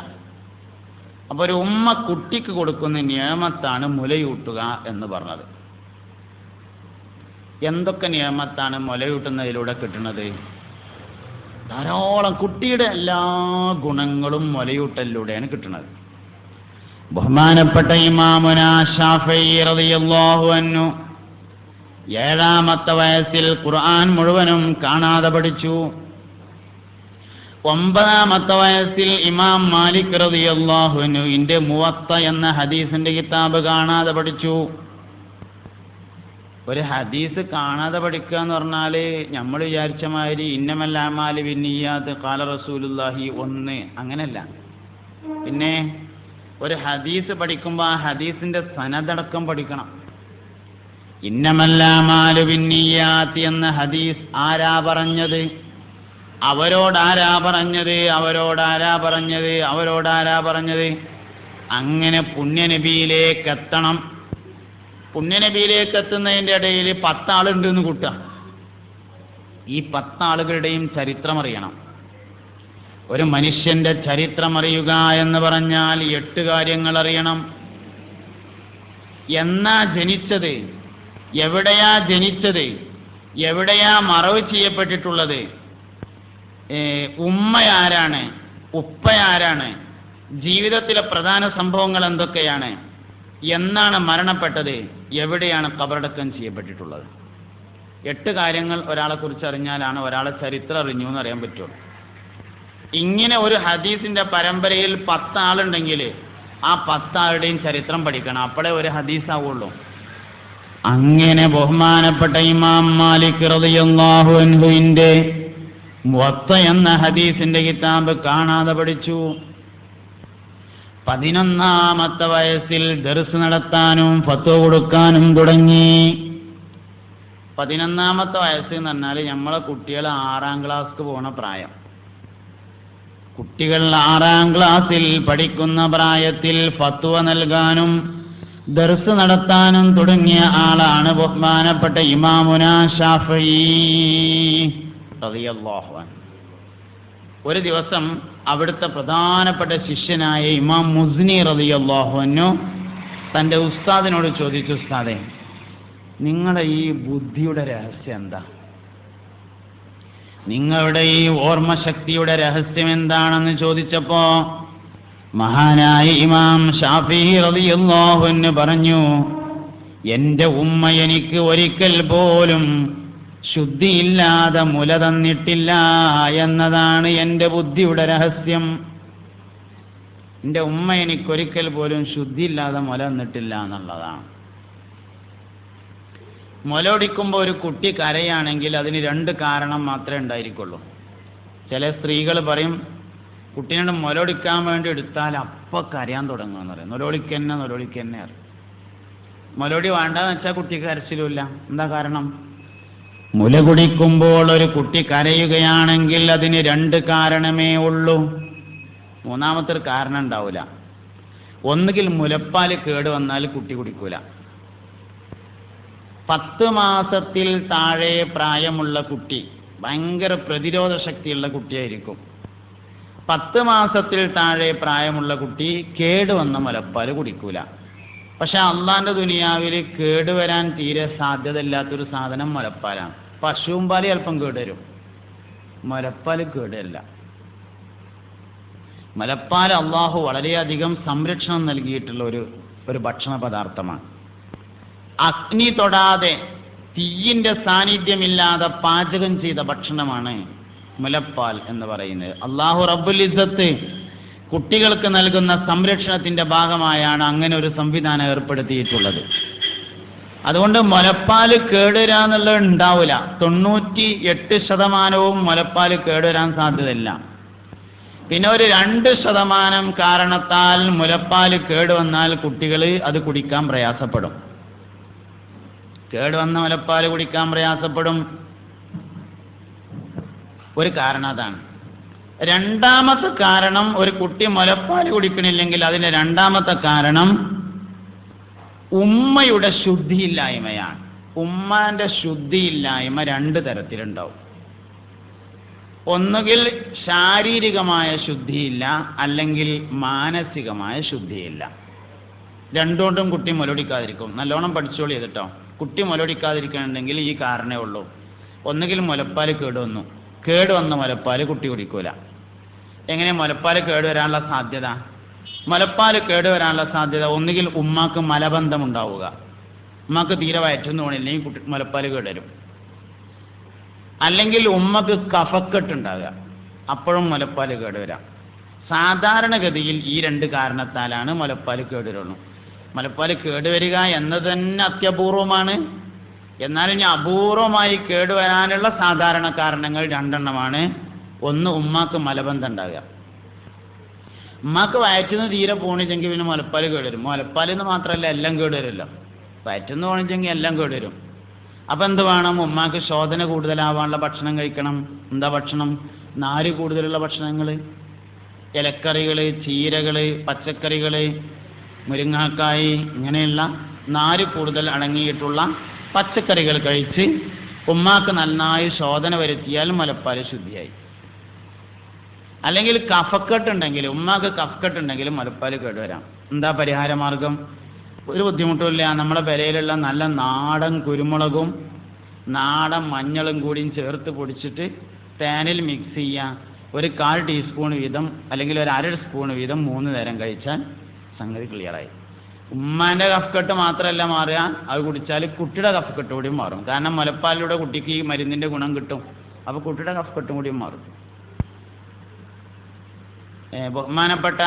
അപ്പൊ ഒരു ഉമ്മ കുട്ടിക്ക് കൊടുക്കുന്ന നിയമത്താണ് മുലയൂട്ടുക എന്ന് പറഞ്ഞത്. എന്തൊക്കെ നിയമത്താണ് മുലയൂട്ടുന്നതിലൂടെ കിട്ടുന്നത്? ധാരാളം. കുട്ടിയുടെ എല്ലാ ഗുണങ്ങളും മുലയൂട്ടലിലൂടെയാണ് കിട്ടുന്നത്. ബഹുമാനപ്പെട്ട ഇമാമുന ശാഫഈ റളിയല്ലാഹു അൻഹു 7ാമത്തെ വയസ്സിൽ ഖുർആൻ മുഴുവനും കാണാതെ പഠിച്ചു. 9ാമത്തെ വയസ്സിൽ ഇമാം മാലിക് റളിയല്ലാഹു അൻഹുവിന്റെ മുവത്ത എന്ന ഹദീസിന്റെ കിതാബ് കാണാതെ പഠിച്ചു. ഒരു ഹദീസ് കാണാതെ പഠിക്കുക എന്ന് പറഞ്ഞാൽ നമ്മൾ വിചാരിച്ച മാതിരി ഇന്നമൽ അഅ്മാലു ബിന്നിയ്യാത്ത് ഖാല റസൂലുള്ളാഹി 1 അങ്ങനെയല്ല. പിന്നെ ഒരു ഹദീസ് പഠിക്കുമ്പോൾ ആ ഹദീസിന്റെ സനദടക്കം പഠിക്കണം. ഇന്നമൽ അഅ്മാലു ബിന്നിയ്യാത്ത് എന്ന ഹദീസ് ആരാ പറഞ്ഞത്? അവരോടാരാ പറഞ്ഞത്? അവരോടാരാ പറഞ്ഞത്? അവരോടാരാ പറഞ്ഞത്? അങ്ങനെ പുണ്യനബിയിലേക്ക് എത്തണം. പുണ്യനബിയിലേക്ക് എത്തുന്നതിൻ്റെ ഇടയിൽ 10 ആളുണ്ട് എന്ന് കൂട്ടുക. ഈ 10 ആളുകളുടെയും ചരിത്രം അറിയണം. ഒരു മനുഷ്യന്റെ ചരിത്രം അറിയുക എന്ന് പറഞ്ഞാൽ 8 കാര്യങ്ങൾ അറിയണം. എന്നാ ജനിച്ചത്? എവിടെയാ ജനിച്ചത്? എവിടെയാ മറവ് ചെയ്യപ്പെട്ടിട്ടുള്ളത്? ഉമ്മയാരാണ്? ഉപ്പയാരാണ്? ജീവിതത്തിലെ പ്രധാന സംഭവങ്ങൾ എന്തൊക്കെയാണ്? എന്നാണ് മരണപ്പെട്ടത്? എവിടെയാണ് ഖബറടക്കം ചെയ്യപ്പെട്ടിട്ടുള്ളത്? 8 കാര്യങ്ങൾ ഒരാളെ കുറിച്ച് അറിഞ്ഞാലാണ് ഒരാളെ ചരിത്രം അറിഞ്ഞു എന്ന് അറിയാൻ പറ്റുള്ളൂ. ഇങ്ങനെ ഒരു ഹദീസിന്റെ പരമ്പരയിൽ 10 ആളുണ്ടെങ്കിൽ ആ 10 ആളുടെയും ചരിത്രം പഠിക്കണം. അപ്പോഴേ ഒരു ഹദീസ് ആവുള്ളൂ. അങ്ങനെ ബഹുമാനപ്പെട്ട ഇമാം മാലിക് റളിയല്ലാഹു അൻഹുവിന്റെ മുവത്ത എന്ന ഹദീസിന്റെ കിതാബ് കാണാതെ പഠിച്ചു. 11-ാമത്തെ വയസ്സിൽ ദർസ് നടത്താനും ഫത്വ കൊടുക്കാനും തുടങ്ങി. 11-ാമത്തെ വയസ്സ് എന്ന് പറഞ്ഞാൽ നമ്മളെ കുട്ടികൾ 6-ാം ക്ലാസ്സിക്ക് പോണ പ്രായം. കുട്ടികൾ 6-ാം ക്ലാസ്സിൽ പഠിക്കുന്ന പ്രായത്തിൽ ഫത്വ നൽകാനും ദർസ് നടത്താനും തുടങ്ങിയ ആളാണ് ബഹുമാനപ്പെട്ട ഇമാമുന ശാഫഈ റളിയല്ലാഹു അൻഹു. ഒരു ദിവസം അവിടുത്തെ പ്രധാനപ്പെട്ട ശിഷ്യനായ ഇമാം മുസ്നി റളിയല്ലാഹു അൻഹു തൻ്റെ ഉസ്താദിനോട് ചോദിച്ചു, ഉസ്താദേ, നിങ്ങളുടെ ഈ ബുദ്ധിയുടെ രഹസ്യം എന്താ? നിങ്ങളുടെ ഈ ഓർമ്മശക്തിയുടെ രഹസ്യം എന്താണെന്ന് ചോദിച്ചപ്പോ മഹാനായ ഇമാം ശാഫിഈ റളിയല്ലാഹു അൻഹു പറഞ്ഞു, എൻ്റെ ഉമ്മ എനിക്ക് ഒരിക്കൽ പോലും ശുദ്ധിയില്ലാതെ മുല തന്നിട്ടില്ല എന്നതാണ് എൻ്റെ ബുദ്ധിയുടെ രഹസ്യം. എൻ്റെ ഉമ്മ എനിക്കൊരിക്കൽ പോലും ശുദ്ധിയില്ലാതെ മുല തന്നിട്ടില്ല എന്നുള്ളതാണ്. മുലൊടിക്കുമ്പോൾ ഒരു കുട്ടി കരയാണെങ്കിൽ അതിന് 2 കാരണം മാത്രമേ ഉണ്ടായിരിക്കുള്ളൂ. ചില സ്ത്രീകൾ പറയും, കുട്ടീനോട് മുലൊടിക്കാൻ വേണ്ടി എടുത്താൽ അപ്പം കരയാൻ തുടങ്ങുമെന്ന് പറയും. നൊലോളിക്കന്നെ അറിയും. മുലൊടി വേണ്ടെന്ന് വെച്ചാൽ കുട്ടിക്ക് കരച്ചിലുമില്ല. എന്താ കാരണം? മുല കുടിക്കുമ്പോൾ ഒരു കുട്ടി കരയുകയാണെങ്കിൽ അതിന് 2 കാരണമേ ഉള്ളൂ. 3ാമത്തെ കാരണം ഉണ്ടാവില്ല. ഒന്നുകിൽ മുലപ്പാല് കേടുവന്നാൽ കുട്ടി കുടിക്കൂല. 10 മാസത്തിൽ താഴെ പ്രായമുള്ള കുട്ടി ഭയങ്കര പ്രതിരോധ ശക്തിയുള്ള കുട്ടിയായിരിക്കും. 10 മാസത്തിൽ താഴെ പ്രായമുള്ള കുട്ടി കേടുവന്ന മുലപ്പാല് കുടിക്കൂല. പക്ഷെ അള്ളാന്റെ ദുനിയാവിൽ കേടുവരാൻ തീരെ സാധ്യതയില്ലാത്തൊരു സാധനം മുലപ്പാലാണ്. പശുവും പാല് ചിലപ്പം കേടുവരും, മുലപ്പാല് കേടുവരില്ല. മുലപ്പാൽ അള്ളാഹു വളരെയധികം സംരക്ഷണം നൽകിയിട്ടുള്ള ഒരു ഭക്ഷണ പദാർത്ഥമാണ്. അഗ്നി തൊടാതെ, തീയിന്റെ സാന്നിധ്യമില്ലാതെ പാചകം ചെയ്ത ഭക്ഷണമാണ് മുലപ്പാൽ എന്ന് പറയുന്നത്. അള്ളാഹു റബ്ബുൽ ഇസ്സത്ത് കുട്ടികൾക്ക് നൽകുന്ന സംരക്ഷണത്തിന്റെ ഭാഗമായാണ് അങ്ങനെ ഒരു സംവിധാനം ഏർപ്പെടുത്തിയിട്ടുള്ളത്. അതുകൊണ്ട് മുലപ്പാല് കേടുവരാന്നുള്ളത് ഉണ്ടാവില്ല. 98% മുലപ്പാല് കേടുവരാൻ സാധ്യതയില്ല. പിന്നെ ഒരു 2% കാരണത്താൽ മുലപ്പാല് കേടുവന്നാൽ കുട്ടികൾ അത് കുടിക്കാൻ പ്രയാസപ്പെടും. കേടുവന്ന മുലപ്പാല് കുടിക്കാൻ പ്രയാസപ്പെടും. ഒരു കാരണം അതാണ്. 2ാമത്തെ കാരണം, ഒരു കുട്ടി മുലപ്പാല് കുടിക്കണില്ലെങ്കിൽ അതിന്റെ 2ാമത്തെ കാരണം ഉമ്മയുടെ ശുദ്ധിയില്ലായ്മയാണ്. ഉമ്മാന്റെ ശുദ്ധിയില്ലായ്മ 2 തരത്തിലുണ്ടാവും. ഒന്നുകിൽ ശാരീരികമായ ശുദ്ധിയില്ല, അല്ലെങ്കിൽ മാനസികമായ ശുദ്ധിയില്ല. 2 കൊണ്ടും കുട്ടി മുലടിക്കാതിരിക്കും. നല്ലോണം പഠിച്ചോളി ചെയ്തിട്ടോ. കുട്ടി മുലടിക്കാതിരിക്കണമെങ്കിൽ ഈ കാരണമേ ഉള്ളൂ. ഒന്നുകിൽ മുലപ്പാല് കേടുവന്ന മുലപ്പാല് കുട്ടി കുടിക്കൂല. എങ്ങനെ മുലപ്പാല് കേടുവരാനുള്ള സാധ്യത? മുലപ്പാല് കേടുവരാനുള്ള സാധ്യത ഒന്നുകിൽ ഉമ്മാക്ക് മലബന്ധം ഉണ്ടാവുക, ഉമ്മാക്ക് തീരെ വയറ്റുന്ന പോണില്ലെങ്കിൽ കുട്ടി മുലപ്പാല് കേടുവരും. അല്ലെങ്കിൽ ഉമ്മക്ക് കഫക്കെട്ടുണ്ടാകുക, അപ്പോഴും മുലപ്പാല് കേടുവരാം. സാധാരണഗതിയിൽ ഈ 2 കാരണത്താലാണ് മുലപ്പാല് കേടുവരുള്ളൂ. മുലപ്പാല് കേടുവരിക എന്നത് തന്നെ അത്യപൂർവമാണ്. എന്നാൽ ഇനി അപൂർവമായി കേടുവരാനുള്ള സാധാരണ കാരണങ്ങൾ 2 എണ്ണമാണ്. ഒന്ന്, ഉമ്മാക്ക് മലബന്ധം ഉണ്ടാകുക. ഉമ്മാക്ക് വയറ്റുന്ന തീരെ പോണിച്ചെങ്കിൽ പിന്നെ മുലപ്പാല് കേടുവരും. മുലപ്പാൽ എന്ന് മാത്രമല്ല, എല്ലാം കേടുവരുമല്ലോ. വയറ്റുന്ന പോണിച്ചെങ്കിൽ എല്ലാം കേടുവരും. അപ്പം എന്ത് വേണം? ഉമ്മാക്ക് ശോധന കൂടുതലാവാനുള്ള ഭക്ഷണം കഴിക്കണം. എന്താ ഭക്ഷണം? നാര് കൂടുതലുള്ള ഭക്ഷണങ്ങൾ, ഇലക്കറികൾ, ചീരകൾ, പച്ചക്കറികൾ, മുരിങ്ങാക്കായി, ഇങ്ങനെയുള്ള നാര് കൂടുതൽ അടങ്ങിയിട്ടുള്ള പച്ചക്കറികൾ കഴിച്ച് ഉമ്മാക്ക് നന്നായി ശോധന വരുത്തിയാൽ മുലപ്പാല് ശുദ്ധിയായി. അല്ലെങ്കിൽ കഫക്കെട്ടുണ്ടെങ്കിൽ, ഉമ്മാക്ക് കഫക്കെട്ടുണ്ടെങ്കിൽ മുലപ്പാല് കേടുവരാം. എന്താ പരിഹാരമാർഗം? ഒരു ബുദ്ധിമുട്ടുമില്ല. നമ്മളെ പെരയിലുള്ള നല്ല നാടൻ കുരുമുളകും നാടൻ മഞ്ഞളും കൂടിയും ചേർത്ത് പൊടിച്ചിട്ട് പാനിൽ മിക്സ് ചെയ്യുക. ഒരു 1/4 ടീസ്പൂൺ വീതം അല്ലെങ്കിൽ ഒരു 1/2 സ്പൂൺ വീതം 3 നേരം കഴിച്ചാൽ സംഗതി ക്ലിയറായി. ഉമ്മാന്റെ കഫക്കെട്ട് മാത്രമല്ല മാറുക, അത് കുടിച്ചാൽ കുട്ടിയുടെ കഫക്കെട്ട് കൂടിയും മാറും. കാരണം മുലപ്പാലിലൂടെ കുട്ടിക്ക് ഈ മരുന്നിന്റെ ഗുണം കിട്ടും. അപ്പോൾ കുട്ടിയുടെ കഫക്കെട്ടും കൂടിയും മാറും. ബഹുമാനപ്പെട്ട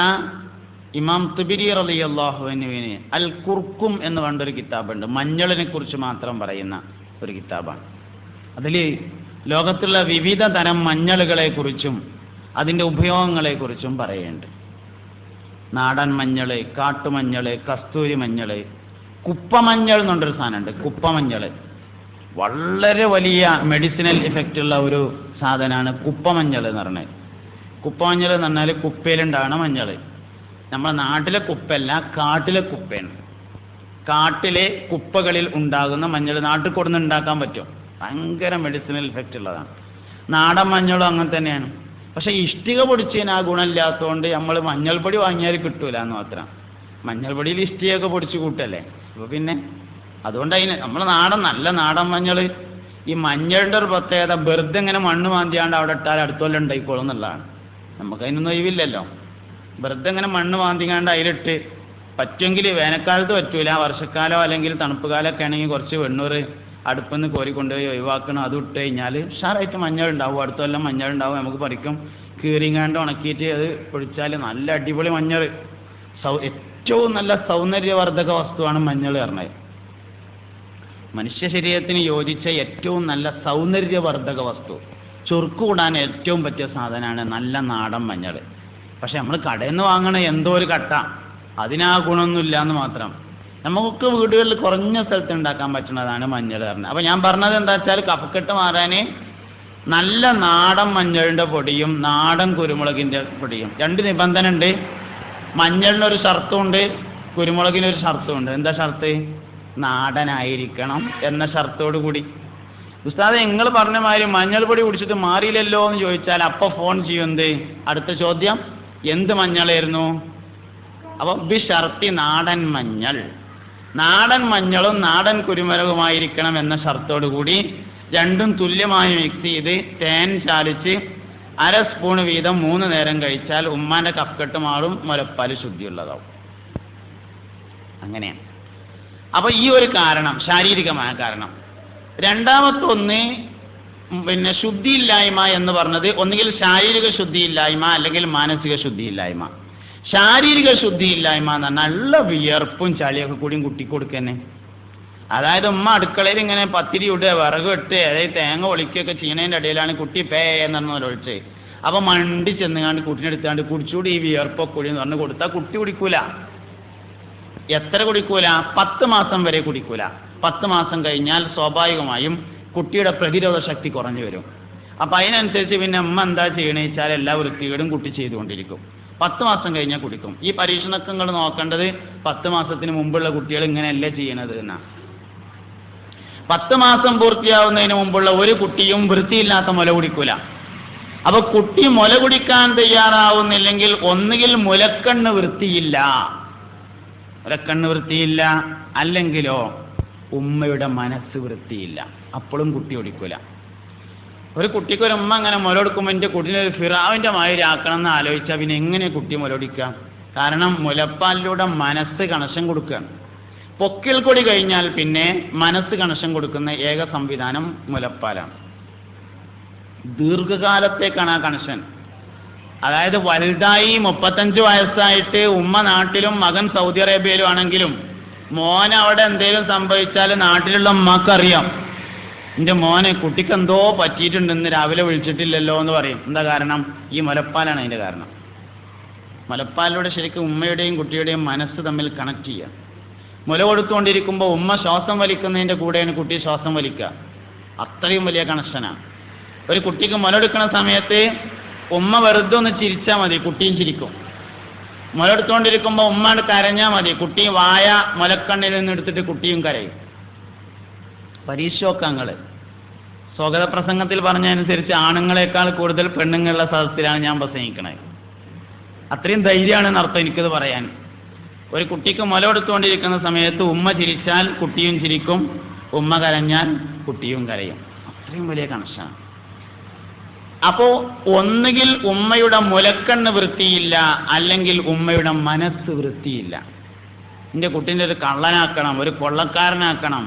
ഇമാം തുബിരി റളിയല്ലാഹു അൻഹുവിന് അൽ കുർക്കും എന്ന് പറഞ്ഞൊരു കിതാബുണ്ട്. മഞ്ഞളിനെ കുറിച്ച് മാത്രം പറയുന്ന ഒരു കിതാബാണ്. അതിൽ ലോകത്തുള്ള വിവിധ തരം മഞ്ഞളുകളെ കുറിച്ചും അതിൻ്റെ ഉപയോഗങ്ങളെ കുറിച്ചും പറയുന്നുണ്ട്. നാടൻ മഞ്ഞൾ, കാട്ടുമഞ്ഞൾ, കസ്തൂരി മഞ്ഞൾ, കുപ്പമഞ്ഞൾ എന്നുള്ളൊരു സാധനമുണ്ട്. കുപ്പമഞ്ഞൾ വളരെ വലിയ മെഡിസിനൽ ഇഫക്റ്റ് ഉള്ള ഒരു സാധനമാണ് കുപ്പമഞ്ഞൾ എന്ന് പറഞ്ഞത്. കുപ്പമഞ്ഞൾ എന്ന് പറഞ്ഞാൽ കുപ്പയിലുണ്ടാകണ മഞ്ഞൾ. നമ്മുടെ നാട്ടിലെ കുപ്പയല്ല, കാട്ടിലെ കുപ്പയാണ്. കാട്ടിലെ കുപ്പകളിൽ ഉണ്ടാകുന്ന മഞ്ഞൾ നാട്ടിൽ കൊടുന്ന് ഉണ്ടാക്കാൻ പറ്റും. ഭയങ്കര മെഡിസിനൽ ഇഫക്റ്റ് ഉള്ളതാണ്. നാടൻ മഞ്ഞളും അങ്ങനെ തന്നെയാണ്. പക്ഷെ ഇഷ്ടിക പൊടിച്ചതിന് ആ ഗുണമില്ലാത്തതുകൊണ്ട് നമ്മൾ മഞ്ഞൾപ്പൊടി വാങ്ങിയാൽ കിട്ടൂല എന്ന് മാത്രം. മഞ്ഞൾപ്പൊടിയിൽ ഇഷ്ടികയൊക്കെ പൊടിച്ച് കൂട്ടല്ലേ. അപ്പോൾ പിന്നെ അതുകൊണ്ട് അതിന് നമ്മൾ നല്ല നാടൻ മഞ്ഞൾ, ഈ മഞ്ഞളുടെ ഒരു പ്രത്യേകത വെറുതെ ഇങ്ങനെ മണ്ണ് മാന്തിയാണ്ട് അവിടെ ഇട്ടാൽ അടുത്തോളം ഉണ്ടായിക്കോളും എന്നുള്ളതാണ്. നമുക്കതിനൊന്നും ഒഴിവില്ലല്ലോ. വെറുതെ ഇങ്ങനെ മണ്ണ് മാന്തിക്കാണ്ട് അതിലിട്ട് പറ്റുമെങ്കിൽ വേനൽക്കാലത്ത് പറ്റൂല, വർഷക്കാലോ അല്ലെങ്കിൽ തണുപ്പ് കാലമൊക്കെ ആണെങ്കിൽ കുറച്ച് വെണ്ണൂറ് അടുപ്പിന്ന് കോരിക്കൊണ്ടുപോയി ഒഴിവാക്കണം. അത് ഇട്ട് കഴിഞ്ഞാൽ ഉഷാറായിട്ട് മഞ്ഞൾ ഉണ്ടാവും. അടുത്തെല്ലാം മഞ്ഞൾ ഉണ്ടാവും. നമുക്ക് പറിക്കും, കീറിങ്ങാണ്ട് ഉണക്കിയിട്ട് അത് പൊടിച്ചാൽ നല്ല അടിപൊളി മഞ്ഞൾ. ഏറ്റവും നല്ല സൗന്ദര്യവർദ്ധക വസ്തുവാണ് മഞ്ഞൾ പറഞ്ഞത്. മനുഷ്യ ശരീരത്തിന് യോജിച്ച ഏറ്റവും നല്ല സൗന്ദര്യവർദ്ധക വസ്തു, ചുർക്ക് കൂടാൻ ഏറ്റവും പറ്റിയ സാധനമാണ് നല്ല നാടൻ മഞ്ഞൾ. പക്ഷെ നമ്മൾ കടയിൽ നിന്ന് വാങ്ങണ എന്തോ ഒരു കട്ട, അതിനാ ഗുണമൊന്നുമില്ല എന്ന് മാത്രം. നമുക്ക് വീടുകളിൽ കുറഞ്ഞ സ്ഥലത്ത് ഉണ്ടാക്കാൻ പറ്റുന്നതാണ് മഞ്ഞൾ പറഞ്ഞത്. അപ്പം ഞാൻ പറഞ്ഞത് എന്താ വെച്ചാൽ കഫക്കെട്ട് മാറാൻ നല്ല നാടൻ മഞ്ഞളിൻ്റെ പൊടിയും നാടൻ കുരുമുളകിൻ്റെ പൊടിയും, രണ്ട് നിബന്ധന ഉണ്ട്. മഞ്ഞളിനൊരു ഷർത്തുണ്ട്, കുരുമുളകിനൊരു ഷർത്തുണ്ട്. എന്താ ഷർത്ത്? നാടനായിരിക്കണം എന്ന ഷർത്തോടു കൂടി. ഉസ്താദ് നിങ്ങൾ പറഞ്ഞ മാതിരി മഞ്ഞൾ പൊടി കുടിച്ചിട്ട് മാറിയില്ലല്ലോ എന്ന് ചോദിച്ചാൽ അപ്പോൾ ഫോൺ ചെയ്യുന്നത് അടുത്ത ചോദ്യം എന്ത് മഞ്ഞളായിരുന്നു? അപ്പം ഷർത്തി നാടൻ മഞ്ഞൾ, നാടൻ മഞ്ഞളും നാടൻ കുരുമുളകുമായിരിക്കണം എന്ന ഷർത്തോടു കൂടി രണ്ടും തുല്യമായി മിക്സ് ചെയ്ത് തേൻ ചാലിച്ച് 1/2 സ്പൂൺ വീതം 3 നേരം കഴിച്ചാൽ ഉമ്മാന്റെ കഫക്കെട്ട് മാറും, മുലപ്പാൽ ശുദ്ധിയുള്ളതാവും. അങ്ങനെയാണ്. അപ്പൊ ഈ ഒരു കാരണം ശാരീരികമായ കാരണം. രണ്ടാമത്തെ ഒന്ന് പിന്നെ ശുദ്ധിയില്ലായ്മ എന്ന് പറഞ്ഞത് ഒന്നുകിൽ ശാരീരിക ശുദ്ധിയില്ലായ്മ അല്ലെങ്കിൽ മാനസിക ശുദ്ധിയില്ലായ്മ. ശാരീരിക ശുദ്ധിയില്ലായ്മ എന്ന് പറഞ്ഞാൽ നല്ല വിയർപ്പും ചളിയൊക്കെ കൂടിയും കുട്ടിക്ക് കൊടുക്കന്നെ. അതായത് ഉമ്മ അടുക്കളയിൽ ഇങ്ങനെ പത്തിരി ഇടുക, വിറക് ഇട്ട്, അതായത് തേങ്ങ ഒളിക്കുകയൊക്കെ ചെയ്യുന്നതിൻ്റെ ഇടയിലാണ് കുട്ടി പേ എന്ന് ഒളിച്ച്. അപ്പൊ മണ്ടി ചെന്നുകാണ്ട് കുട്ടിനെടുത്താണ്ട് കുടിച്ചുകൂടി ഈ വിയർപ്പൊക്കെ കൂടി എന്ന് പറഞ്ഞ് കൊടുത്താൽ കുട്ടി കുടിക്കൂല. എത്ര കുടിക്കൂല? 10 മാസം വരെ കുടിക്കൂല. 10 മാസം കഴിഞ്ഞാൽ സ്വാഭാവികമായും കുട്ടിയുടെ പ്രതിരോധ ശക്തി കുറഞ്ഞു വരും. അപ്പൊ അതിനനുസരിച്ച് പിന്നെ അമ്മ എന്താ ചെയ്യണമെന്ന് വെച്ചാൽ എല്ലാ വൃത്തികേടും കുട്ടി ചെയ്തുകൊണ്ടിരിക്കും. 10 മാസം കഴിഞ്ഞാൽ കുടിക്കും. ഈ പരീക്ഷണമൊക്കെ നിങ്ങൾ നോക്കേണ്ടത് 10 മാസത്തിന് മുമ്പുള്ള കുട്ടികൾ ഇങ്ങനെയല്ലേ ചെയ്യണത് എന്നാ. 10 മാസം പൂർത്തിയാവുന്നതിന് മുമ്പുള്ള ഒരു കുട്ടിയും വൃത്തിയില്ലാത്ത മുല കുടിക്കൂല. അപ്പൊ കുട്ടി മുല കുടിക്കാൻ തയ്യാറാവുന്നില്ലെങ്കിൽ ഒന്നുകിൽ മുലക്കണ്ണ് വൃത്തിയില്ല, അല്ലെങ്കിലോ ഉമ്മയുടെ മനസ്സ് വൃത്തിയില്ല, അപ്പോഴും കുട്ടി കുടിക്കൂല. ഒരു കുട്ടിക്ക് ഒരു ഉമ്മ അങ്ങനെ മുലകൊടുക്കുമ്പോൾ എൻ്റെ കുട്ടീനെ ഒരു ഫിറാവിൻ്റെ മാതിരി ആക്കണം എന്ന് ആലോചിച്ചാൽ പിന്നെ എങ്ങനെ കുട്ടി മുലകൊടിക്കുക? കാരണം മുലപ്പാലിലൂടെ മനസ്സ് കണക്ഷൻ കൊടുക്കുകയാണ്. പൊക്കിൽ കൊടി കഴിഞ്ഞാൽ പിന്നെ മനസ്സ് കണക്ഷൻ കൊടുക്കുന്ന ഏക സംവിധാനം മുലപ്പാലാണ്. ദീർഘകാലത്തേക്കാണ് ആ കണക്ഷൻ. അതായത് വലുതായി 35 വയസ്സായിട്ട് ഉമ്മ നാട്ടിലും മകൻ സൗദി അറേബ്യയിലും ആണെങ്കിലും മോൻ അവിടെ എന്തെങ്കിലും സംഭവിച്ചാൽ നാട്ടിലുള്ള ഉമ്മക്കറിയാം, എൻ്റെ മോനെ കുട്ടിക്ക് എന്തോ പറ്റിയിട്ടുണ്ടെന്ന് രാവിലെ വിളിച്ചിട്ടില്ലല്ലോ എന്ന് പറയും. എന്താ കാരണം? ഈ മുലപ്പാലാണ് അതിൻ്റെ കാരണം. മുലപ്പാലിലൂടെ ശരിക്കും ഉമ്മയുടെയും കുട്ടിയുടെയും മനസ്സ് തമ്മിൽ കണക്ട് ചെയ്യുക. മുല കൊടുത്തുകൊണ്ടിരിക്കുമ്പോൾ ഉമ്മ ശ്വാസം വലിക്കുന്നതിൻ്റെ കൂടെയാണ് കുട്ടി ശ്വാസം വലിക്കുക. അത്രയും വലിയ കണക്ഷനാണ്. ഒരു കുട്ടിക്ക് മുലയെടുക്കുന്ന സമയത്ത് ഉമ്മ വെറുതെ ഒന്ന് ചിരിച്ചാൽ മതി, കുട്ടിയും ചിരിക്കും. മുലയെടുത്തുകൊണ്ടിരിക്കുമ്പോൾ ഉമ്മ കരഞ്ഞാൽ മതി, കുട്ടി വായ മുലക്കണ്ണിൽ നിന്ന് എടുത്തിട്ട് കുട്ടിയും കരയും. പരീക്ഷോക്കങ്ങൾ സ്വാഗത പ്രസംഗത്തിൽ പറഞ്ഞതനുസരിച്ച് ആണുങ്ങളെക്കാൾ കൂടുതൽ പെണ്ണുങ്ങളുടെ സദസ്സിലാണ് ഞാൻ പ്രസംഗിക്കണത്. അത്രയും ധൈര്യമാണെന്ന് അർത്ഥം എനിക്കത് പറയാൻ. ഒരു കുട്ടിക്ക് മുല കൊടുത്തുകൊണ്ടിരിക്കുന്ന സമയത്ത് ഉമ്മ ചിരിച്ചാൽ കുട്ടിയും ചിരിക്കും, ഉമ്മ കരഞ്ഞാൽ കുട്ടിയും കരയും. അത്രയും വലിയ കണക്ഷനാണ്. അപ്പോ ഒന്നുകിൽ ഉമ്മയുടെ മുലക്കണ്ണ് വൃത്തിയില്ല, അല്ലെങ്കിൽ ഉമ്മയുടെ മനസ്സ് വൃത്തിയില്ല. എൻ്റെ കുട്ടീൻ്റെ ഒരു കള്ളനാക്കണം, ഒരു കൊള്ളക്കാരനാക്കണം,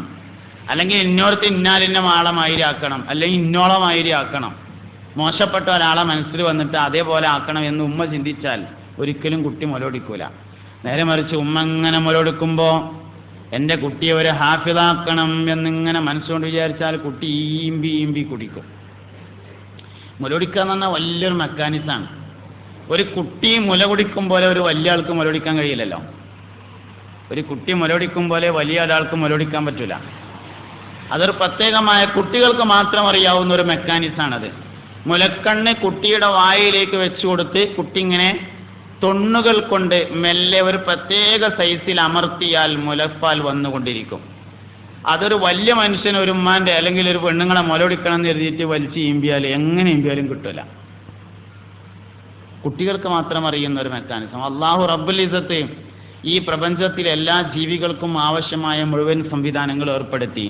അല്ലെങ്കിൽ ഇന്നോടത്ത് ഇന്നാലിന്ന ആളമാതിരി ആക്കണം, അല്ലെങ്കിൽ ഇന്നോളമാതിരി ആക്കണം, മോശപ്പെട്ട ഒരാളെ മനസ്സിൽ വന്നിട്ട് അതേപോലെ ആക്കണം എന്ന് ഉമ്മ ചിന്തിച്ചാൽ ഒരിക്കലും കുട്ടി മുലകൊടിക്കൂല. നേരെ മറിച്ച് ഉമ്മ ഇങ്ങനെ മുലകൊടുക്കുമ്പോൾ എൻ്റെ കുട്ടിയെ ഒരു ഹാഫിളാക്കണം എന്നിങ്ങനെ മനസ്സുകൊണ്ട് വിചാരിച്ചാൽ കുട്ടി ഈമ്പി കുടിക്കും. മുലകൊടിക്കുക എന്ന് പറഞ്ഞാൽ വലിയൊരു മെക്കാനിസമാണ്. ഒരു കുട്ടി മുല കുടിക്കും പോലെ ഒരു വലിയ ആൾക്ക് മുല കുടിക്കാൻ കഴിയില്ലല്ലോ. ഒരു കുട്ടി മുല കുടിക്കും പോലെ വലിയ ഒരാൾക്ക് മുല കുടിക്കാൻ പറ്റൂല. അതൊരു പ്രത്യേകമായ കുട്ടികൾക്ക് മാത്രം അറിയാവുന്ന ഒരു മെക്കാനിസമാണത്. മുലക്കണ്ണ് കുട്ടിയുടെ വായിലേക്ക് വെച്ചു കൊടുത്ത് കുട്ടി ഇങ്ങനെ തൊണ്ണുകൾ കൊണ്ട് മെല്ലെ ഒരു പ്രത്യേക സൈസിൽ അമർത്തിയാൽ മുലപ്പാൽ വന്നുകൊണ്ടിരിക്കും. അതൊരു വലിയ മനുഷ്യൻ ഒരു ഉമ്മാന്റെ അല്ലെങ്കിൽ ഒരു പെണ്ണുങ്ങളെ മുല കുടിക്കണം എന്ന് എഴുതിയിട്ട് വലിച്ച് ഈമ്പിയാൽ എങ്ങനെ ഈമ്പിയാലും കിട്ടില്ല. കുട്ടികൾക്ക് മാത്രം അറിയുന്ന ഒരു മെക്കാനിസം. അല്ലാഹു റബ്ബുൽ ഇസ്സത്ത് ഈ പ്രപഞ്ചത്തിലെ എല്ലാ ജീവികൾക്കും ആവശ്യമായ മുഴുവൻ സംവിധാനങ്ങൾ ഏർപ്പെടുത്തി.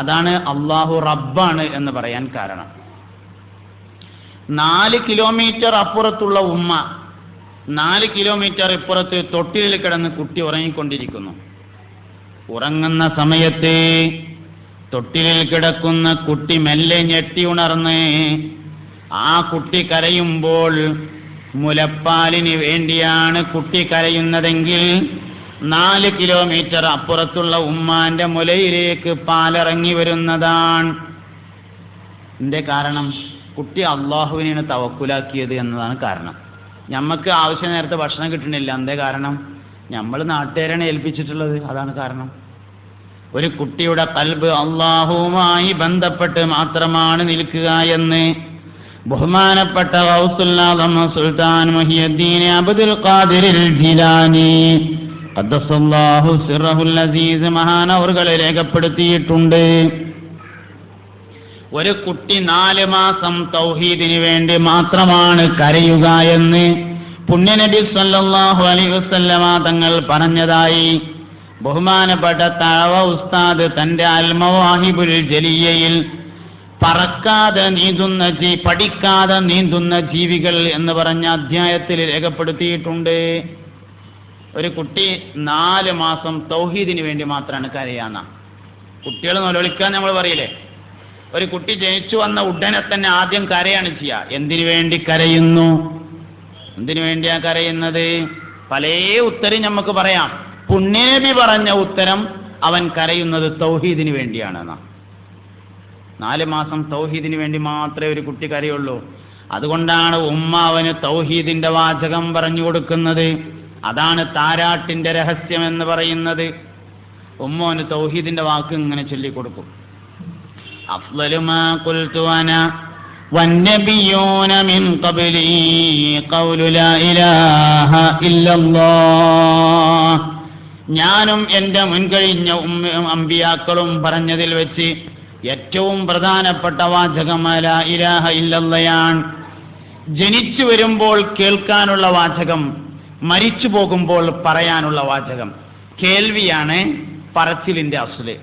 അതാണ് അല്ലാഹു റബ്ബാണ് എന്ന് പറയാൻ കാരണം. 4 കിലോമീറ്റർ അപ്പുറത്തുള്ള ഉമ്മ 4 കിലോമീറ്റർ ഇപ്പുറത്ത് തൊട്ടിലിൽ കിടന്ന് കുട്ടി ഉറങ്ങിക്കൊണ്ടിരിക്കുന്നു. ഉറങ്ങുന്ന സമയത്ത് തൊട്ടിലിൽ കിടക്കുന്ന കുട്ടി മെല്ലെ ഞെട്ടി ഉണർന്ന് ആ കുട്ടി കരയുമ്പോൾ മുലപ്പാലിന് വേണ്ടിയാണ് കുട്ടി കരയുന്നതെങ്കിൽ 4 കിലോമീറ്റർ അപ്പുറത്തുള്ള ഉമ്മാന്റെ മുലയിലേക്ക് പാലിറങ്ങി വരുന്നതാണ്. എന്റെ കാരണം കുട്ടി അള്ളാഹുവിനെയാണ് തവക്കുലാക്കിയത് എന്നതാണ് കാരണം. നമുക്ക് ആവശ്യ നേരത്തെ ഭക്ഷണം കിട്ടണില്ല. എന്തേ കാരണം? നമ്മൾ നാട്ടുകാരാണ് ഏൽപ്പിച്ചിട്ടുള്ളത്. അതാണ് കാരണം. ഒരു കുട്ടിയുടെ ഖൽബ് അള്ളാഹുവുമായി ബന്ധപ്പെട്ട് മാത്രമാണ് നിൽക്കുക എന്ന് ബഹുമാനപ്പെട്ട ഗൗസുൽ ആദം സുൽത്താൻ മുഹിയുദ്ദീൻ അബ്ദുൽ ഖാദിർ ജിലാനി ഖദ്ദസല്ലാഹു സിർറഹുൽ അസീസ് മഹാനവർകൾ രേഖപ്പെടുത്തിയിട്ടുണ്ട്. ഒരു കുട്ടി 4 മാസം തൗഹീദിന് വേണ്ടി മാത്രമാണ് കരയുക എന്ന് പുണ്യനബി സല്ലല്ലാഹു അലൈഹി വസല്ലമ തങ്ങൾ പറഞ്ഞതായി ബഹുമാനപ്പെട്ട തഅവ ഉസ്താദ് തന്റെ അൽ മവാഹിബുൽ ജലിയയിൽ പറക്കാതെ നീന്തുന്ന പഠിക്കാതെ നീന്തുന്ന ജീവികൾ എന്ന് പറഞ്ഞ അധ്യായത്തിൽ രേഖപ്പെടുത്തിയിട്ടുണ്ട്. ഒരു കുട്ടി 4 മാസം തൗഹീദിന് വേണ്ടി മാത്രമാണ് കരയാന്ന. കുട്ടികൾ നിലവിളിക്കാൻ നമ്മൾ പറയില്ലേ, ഒരു കുട്ടി ജനിച്ചു വന്ന ഉടനെ തന്നെ ആദ്യം കരയാണ് ചെയ്യുക. എന്തിനു വേണ്ടി കരയുന്നു? എന്തിനു വേണ്ടിയാ കരയുന്നത്? പല ഉത്തരം നമുക്ക് പറയാം. പുണ്യനബി പറഞ്ഞ ഉത്തരം അവൻ കരയുന്നത് തൗഹീദിന് വേണ്ടിയാണെന്നാ. 4 മാസം തൗഹീദിന് വേണ്ടി മാത്രമേ ഒരു കുട്ടി കരയുള്ളൂ. അതുകൊണ്ടാണ് ഉമ്മ അവന് തൗഹീദിന്റെ വാചകം പറഞ്ഞു കൊടുക്കുന്നത്. അതാണ് താരാട്ടിന്റെ രഹസ്യം എന്ന് പറയുന്നത്. ഉമ്മ അവന് തൗഹീദിന്റെ വാക്ക് ഇങ്ങനെ ചൊല്ലിക്കൊടുക്കും. അഫ്ളലു മാ ഖുൽതു അന വന്നബിയൂന മിൻ ഖബ്ലി ഖൗലു ലാ ഇലാഹ ഇല്ലല്ലാഹ്. ഞാനും എൻ്റെ മുൻകഴിഞ്ഞ അമ്പിയാക്കളും പറഞ്ഞതിൽ വെച്ച് ഏറ്റവും പ്രധാനപ്പെട്ട വാചകം ലാ ഇലാഹ ഇല്ലല്ലാഹ്. ജനിച്ചു വരുമ്പോൾ കേൾക്കാനുള്ള വാചകം, മരിച്ചു പോകുമ്പോൾ പറയാനുള്ള വാചകം. കേൾവിയാണ് പറച്ചിലിന്റെ അസ്ല്.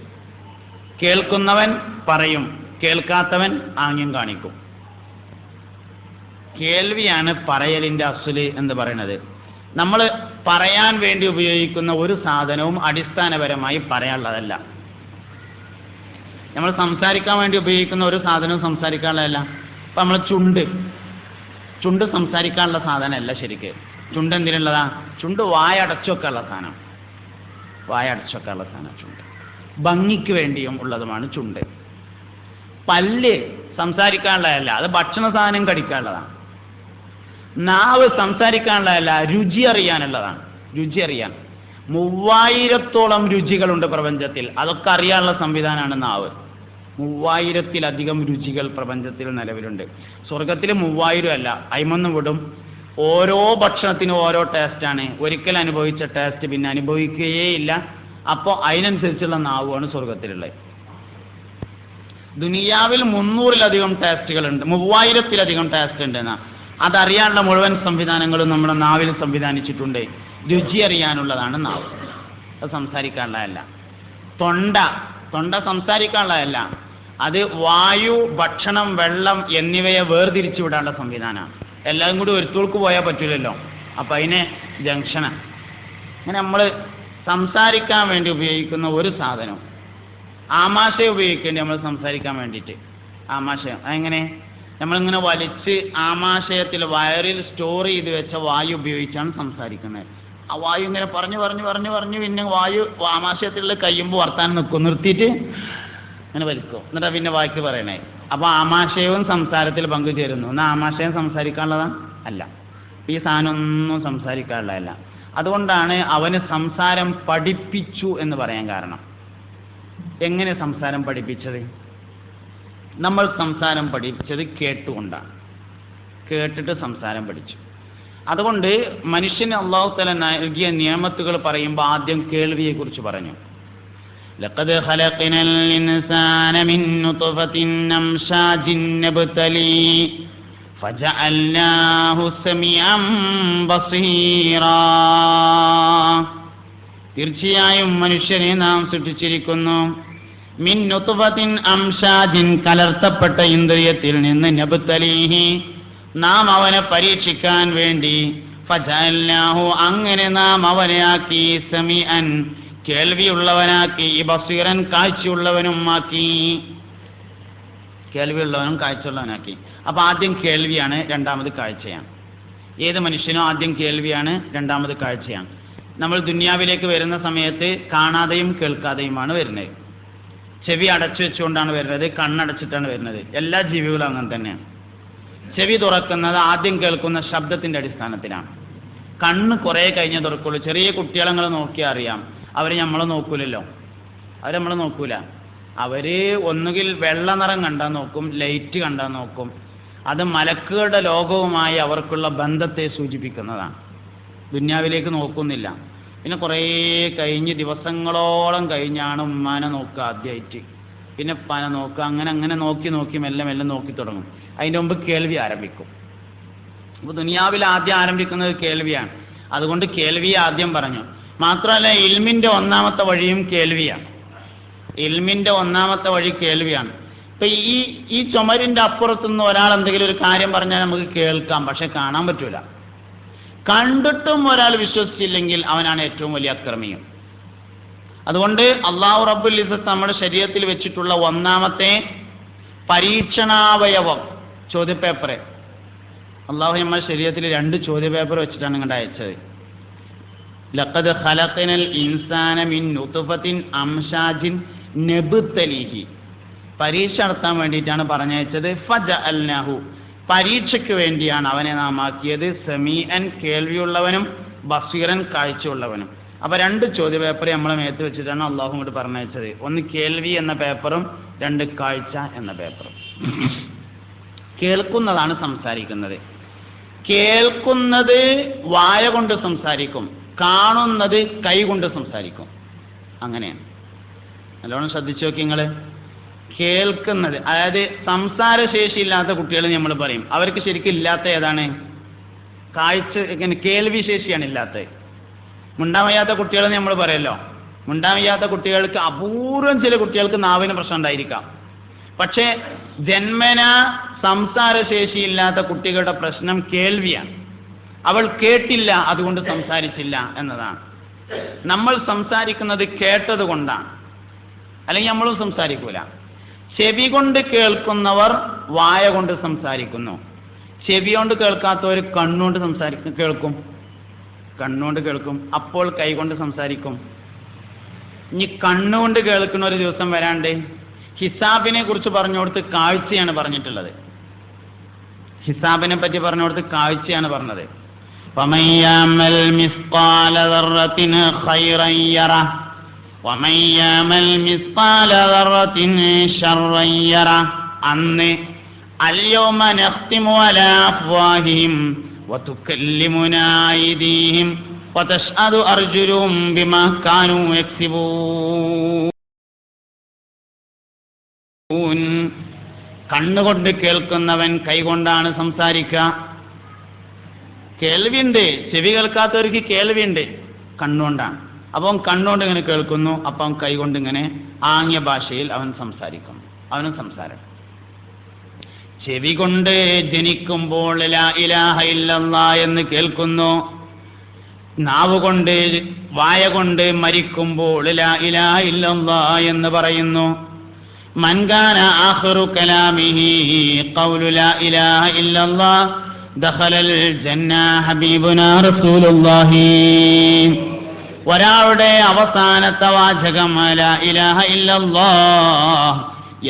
കേൾക്കുന്നവൻ പറയും, കേൾക്കാത്തവൻ ആംഗ്യം കാണിക്കും. കേൾവിയാണ് പറയലിന്റെ അസ്ല് എന്ന് പറയുന്നത്. നമ്മൾ പറയാൻ വേണ്ടി ഉപയോഗിക്കുന്ന ഒരു സാധനവും അടിസ്ഥാനപരമായി പറയാനുള്ളതല്ല. നമ്മൾ സംസാരിക്കാൻ വേണ്ടി ഉപയോഗിക്കുന്ന ഒരു സാധനവും സംസാരിക്കാനുള്ളതല്ല. ഇപ്പൊ നമ്മൾ ചുണ്ട് സംസാരിക്കാനുള്ള സാധനമല്ല. ശരിക്ക് ചുണ്ട് എന്തിനുള്ളതാ? ചുണ്ട് വായടച്ചൊക്കെ ഉള്ള സാധനം. വായടച്ചൊക്കെ ഉള്ള സാധനം ചുണ്ട്. ഭംഗിക്ക് വേണ്ടിയും ഉള്ളതുമാണ് ചുണ്ട്. പല്ല് സംസാരിക്കാനുള്ളതല്ല, അത് ഭക്ഷണ സാധനം കടിക്കാനുള്ളതാണ്. നാവ് സംസാരിക്കാനുള്ളതല്ല, രുചി അറിയാനുള്ളതാണ്. രുചി അറിയാൻ 3000-ഓളം രുചികളുണ്ട് പ്രപഞ്ചത്തിൽ. അതൊക്കെ അറിയാനുള്ള സംവിധാനമാണ് നാവ്. 3000-ത്തിലധികം രുചികൾ പ്രപഞ്ചത്തിൽ നിലവിലുണ്ട്. സ്വർഗത്തിൽ 3000 അല്ല, അയിമൊന്നും വിടും. ഓരോ ഭക്ഷണത്തിനും ഓരോ ടേസ്റ്റാണ്. ഒരിക്കൽ അനുഭവിച്ച ടേസ്റ്റ് പിന്നെ അനുഭവിക്കുകയേയില്ല. അപ്പോൾ അതിനനുസരിച്ചുള്ള നാവുമാണ് സ്വർഗത്തിലുള്ളത്. ദുനിയാവിൽ 300-ലധികം ടേസ്റ്റുകളുണ്ട്, 3000-ത്തിലധികം ടേസ്റ്റ് ഉണ്ട്. എന്നാ അതറിയാനുള്ള മുഴുവൻ സംവിധാനങ്ങളും നമ്മുടെ നാവിൽ സംവിധാനിച്ചിട്ടുണ്ട്. രുചി അറിയാനുള്ളതാണ് നാവ്, അത് സംസാരിക്കാനുള്ളതല്ല. തൊണ്ട സംസാരിക്കാനുള്ളതല്ല, അത് വായു, ഭക്ഷണം, വെള്ളം എന്നിവയെ വേർതിരിച്ചു വിടാനുള്ള സംവിധാനമാണ്. എല്ലാം കൂടി ഒരുത്തോൾക്ക് പോയാൽ പറ്റില്ലല്ലോ. അപ്പം അതിനെ ജംഗ്ഷനാണ്. അങ്ങനെ നമ്മൾ സംസാരിക്കാൻ വേണ്ടി ഉപയോഗിക്കുന്ന ഒരു സാധനം, ആമാശയം ഉപയോഗിക്കേണ്ടി നമ്മൾ സംസാരിക്കാൻ വേണ്ടിയിട്ട്. ആമാശയം അതെങ്ങനെ? നമ്മളിങ്ങനെ വലിച്ച് ആമാശയത്തിൽ വയറിൽ സ്റ്റോർ ചെയ്ത് വെച്ച വായു ഉപയോഗിച്ചാണ് സംസാരിക്കുന്നത്. ആ വായു ഇങ്ങനെ പറഞ്ഞു പിന്നെ വായു ആമാശയത്തിൽ കഴിയുമ്പോൾ വർത്താനം നിൽക്കും, നിർത്തിയിട്ട് അങ്ങനെ വലിക്കും, എന്നിട്ടാ പിന്നെ വായിക്ക് പറയണേ. അപ്പോൾ ആമാശയവും സംസാരത്തിൽ പങ്കുചേരുന്നു. എന്നാൽ ആമാശയം സംസാരിക്കാനുള്ളതാണ് അല്ല. ഈ സാധനമൊന്നും സംസാരിക്കാനുള്ളതല്ല. അതുകൊണ്ടാണ് അവന് സംസാരം പഠിപ്പിച്ചു എന്ന് പറയാൻ കാരണം. എങ്ങനെ സംസാരം പഠിപ്പിച്ചത്? നമ്മൾ സംസാരം പഠിപ്പിച്ചത് കേട്ടുകൊണ്ടാണ്. കേട്ടിട്ട് സംസാരം പഠിച്ചു. അതുകൊണ്ട് മനുഷ്യന് അല്ലാഹു തആല നൽകിയ നിയമത്തുകൾ പറയുമ്പോൾ ആദ്യം കേൾവിയെ കുറിച്ച് പറഞ്ഞു. ലഖദ് ഖലഖനൽ ഇൻസാന മിൻ നുത്ഫത്തിൻ അംശാജിൻ നബ്തലി ഫജഅൽനാഹു സമീഅൻ ബസീറാ. തീർച്ചയായും മനുഷ്യനെ നാം സൃഷ്ടിച്ചിരിക്കുന്നു മിൻ നുത്ഫത്തിൻ അംശാജിൻ കലർത്തപ്പെട്ട ഇന്ദ്രിയത്തിൽ നിന്ന് നബ്തലീഹി നാം അവനെ പരീക്ഷിക്കാൻ വേണ്ടി ഫജഅൽനാഹു അങ്ങനെ നാം അവനെ ആക്കി സമീഅൻ കേൾവിയുള്ളവനാക്കി ബസീറൻ കാഴ്ചയുള്ളവനുമാക്കി. കേൾവിയുള്ളവനും കാഴ്ചയുള്ളവനാക്കി. അപ്പൊ ആദ്യം കേൾവിയാണ്, രണ്ടാമത് കാഴ്ചയാണ്. ഏത് മനുഷ്യനോ ആദ്യം കേൾവിയാണ്, രണ്ടാമത് കാഴ്ചയാണ്. നമ്മൾ ദുനിയാവിലേക്ക് വരുന്ന സമയത്ത് കാണാതെയും കേൾക്കാതെയുമാണ് വരുന്നത്. ചെവി അടച്ചു വെച്ചുകൊണ്ടാണ് വരുന്നത്, കണ്ണടച്ചിട്ടാണ് വരുന്നത്. എല്ലാ ജീവികളും അങ്ങനെ തന്നെയാണ്. ചെവി തുറക്കുന്നത് ആദ്യം കേൾക്കുന്ന ശബ്ദത്തിന്റെ അടിസ്ഥാനത്തിലാണ്. കണ്ണ് കുറെ കഴിഞ്ഞേ തുറക്കുള്ളൂ. ചെറിയ കുട്ടികളെ നിങ്ങൾ നോക്കിയാൽ അറിയാം, അവര് നമ്മളെ നോക്കൂലല്ലോ. അവർ നമ്മളെ നോക്കൂല. അവര് ഒന്നുകിൽ വെള്ള നിറം കണ്ടാൽ നോക്കും, ലൈറ്റ് കണ്ടാൽ നോക്കും. അത് മലക്കുകളുടെ ലോകവുമായി അവർക്കുള്ള ബന്ധത്തെ സൂചിപ്പിക്കുന്നതാണ്. ദുന്യാവിലേക്ക് നോക്കുന്നില്ല. പിന്നെ കുറേ കഴിഞ്ഞ് ദിവസങ്ങളോളം കഴിഞ്ഞാണ് ഉമ്മാനെ നോക്കുക ആദ്യമായിട്ട്, പിന്നെ ഉപ്പാനെ നോക്കുക. അങ്ങനെ അങ്ങനെ നോക്കി നോക്കി മെല്ലെ മെല്ലെ നോക്കി തുടങ്ങും. അതിൻ്റെ മുമ്പ് കേൾവി ആരംഭിക്കും. അപ്പോൾ ദുനിയാവിൽ ആദ്യം ആരംഭിക്കുന്നത് കേൾവിയാണ്. അതുകൊണ്ട് കേൾവിയെ ആദ്യം പറഞ്ഞു. മാത്രമല്ല ഇൽമിന്റെ ഒന്നാമത്തെ വഴിയും കേൾവിയാണ്. ഇൽമിന്റെ ഒന്നാമത്തെ വഴി കേൾവിയാണ്. ഇപ്പൊ ഈ ചുമരിന്റെ അപ്പുറത്തുനിന്ന് ഒരാൾ എന്തെങ്കിലും ഒരു കാര്യം പറഞ്ഞാൽ നമുക്ക് കേൾക്കാം, പക്ഷെ കാണാൻ പറ്റൂല. കണ്ടിട്ടും ഒരാൾ വിശ്വസിച്ചില്ലെങ്കിൽ അവനാണ് ഏറ്റവും വലിയ അക്രമിയും. അതുകൊണ്ട് അല്ലാഹു റബ്ബുൽ ഇസ്സത്ത് നമ്മുടെ ശരീരത്തിൽ വെച്ചിട്ടുള്ള ഒന്നാമത്തെ പരീക്ഷണാവയവം ചോദ്യപേപ്പർ. അള്ളാഹു നമ്മുടെ ശരീരത്തിൽ 2 ചോദ്യപേപ്പർ വെച്ചിട്ടാണ് ഇങ്ങോട്ട് അയച്ചത്. ലഖദ് ഖലഖനൽ ഇൻസാന മിൻ നുത്ഫത്തിൻ അംശാജിൻ നബ്തലിഹി. പരീക്ഷ നടത്താൻ വേണ്ടിയിട്ടാണ് പറഞ്ഞയച്ചത്. ഫജഅൽനാഹു പരീക്ഷയ്ക്ക് വേണ്ടിയാണ് അവനെ നാം ആക്കിയത്. സമീഅൻ കേൾവിയുള്ളവനും ബസീറൻ കാഴ്ചയുള്ളവനും. അപ്പൊ 2 ചോദ്യപേപ്പർ നമ്മളെ മേത്ത് വെച്ചിട്ടാണ് അള്ളാഹു ഇങ്ങോട്ട് പറഞ്ഞയച്ചത്. ഒന്ന് കേൾവി എന്ന പേപ്പറും 2 കാഴ്ച എന്ന പേപ്പറും. കേൾക്കുന്നതാണ് സംസാരിക്കുന്നത്. കേൾക്കുന്നത് വായ കൊണ്ട് സംസാരിക്കും, കാണുന്നത് കൈ കൊണ്ട് സംസാരിക്കും. അങ്ങനെയാണ്. നല്ലോണം ശ്രദ്ധിച്ചു നോക്കി നിങ്ങൾ. കേൾക്കുന്നത്, അതായത് സംസാരശേഷി ഇല്ലാത്ത കുട്ടികൾ നമ്മൾ പറയും, അവർക്ക് ശരിക്കും ഇല്ലാത്ത ഏതാണ്? കാഴ്ച, കേൾവി ശേഷിയാണ് ഇല്ലാത്തത്. മുണ്ടാൻ വയ്യാത്ത കുട്ടികൾ നമ്മൾ പറയല്ലോ. മുണ്ടാൻ വയ്യാത്ത കുട്ടികൾക്ക് അപൂർവം ചില കുട്ടികൾക്ക് നാവിന് പ്രശ്നം ഉണ്ടായിരിക്കാം. പക്ഷേ ജന്മന സംസാരശേഷിയില്ലാത്ത കുട്ടികളുടെ പ്രശ്നം കേൾവിയാണ്. അവൾ കേട്ടില്ല, അതുകൊണ്ട് സംസാരിച്ചില്ല എന്നതാണ്. നമ്മൾ സംസാരിക്കുന്നത് കേട്ടത് കൊണ്ടാണ്, അല്ലെങ്കിൽ നമ്മളും സംസാരിക്കൂല. ചെവി കൊണ്ട് കേൾക്കുന്നവർ വായ കൊണ്ട് സംസാരിക്കുന്നു. ചെവി കൊണ്ട് കേൾക്കാത്തവർ കണ്ണുകൊണ്ട് കേൾക്കും. കണ്ണുകൊണ്ട് കേൾക്കും, അപ്പോൾ കൈ കൊണ്ട് സംസാരിക്കും. ഇനി കണ്ണുകൊണ്ട് കേൾക്കുന്ന ഒരു ദിവസം വരാണ്ട്. ഹിസാബിനെ കുറിച്ച് പറഞ്ഞുകൊടുത്ത് കാഴ്ചയാണ് പറഞ്ഞിട്ടുള്ളത്. ഹിസാബിനെ പറ്റി പറഞ്ഞുകൊടുത്ത് കാഴ്ചയാണ് പറഞ്ഞത്. وَمَن يَعْمَلْ مِثْقَالَ ذَرَّةٍ خَيْرًا يَرَهُ وَمَن يَعْمَلْ مِثْقَالَ ذَرَّةٍ شَرًّا يَرَهُ. അന്ന് اليوم نختم على أفواههم وتكلمنا أيديهم وتشهد أرجلهم بما كانوا يكسبون. കണ്ണുകൊണ്ട് കേൾക്കുന്നവൻ കൈകൊണ്ടാണ് സംസാരിക്കുക. കേൾവിയുണ്ട്, ചെവി കേൾക്കാത്തവർക്ക് കേൾവിയുണ്ട്, കണ്ണുകൊണ്ടാണ്. അപ്പം കണ്ണുകൊണ്ട് ഇങ്ങനെ കേൾക്കുന്നു, അപ്പം കൈകൊണ്ട് ഇങ്ങനെ ആംഗ്യ ഭാഷയിൽ അവൻ സംസാരിക്കുന്നു. അവനും സംസാരം. ചെവി കൊണ്ട് ജനിക്കുമ്പോൾ ലാ ഇലാഹ ഇല്ലല്ലാഹ് എന്ന് കേൾക്കുന്നു. നാവ് കൊണ്ട്, വായ കൊണ്ട് മരിക്കുമ്പോൾ ലാ ഇലാഹ ഇല്ലല്ലാഹ് എന്ന് പറയുന്നു. മൻ കാന ആഖിറു കലാമിഹി ഖൗലു ലാ ഇലാഹ ഇല്ലല്ലാഹ് ദഖലൽ ജന്ന ഹബീബുനാ റസൂലുള്ളാഹി. ഒരാളുടെ അവസാനത്തെ വാചകം ലാ ഇലാഹ ഇല്ലല്ലാഹ്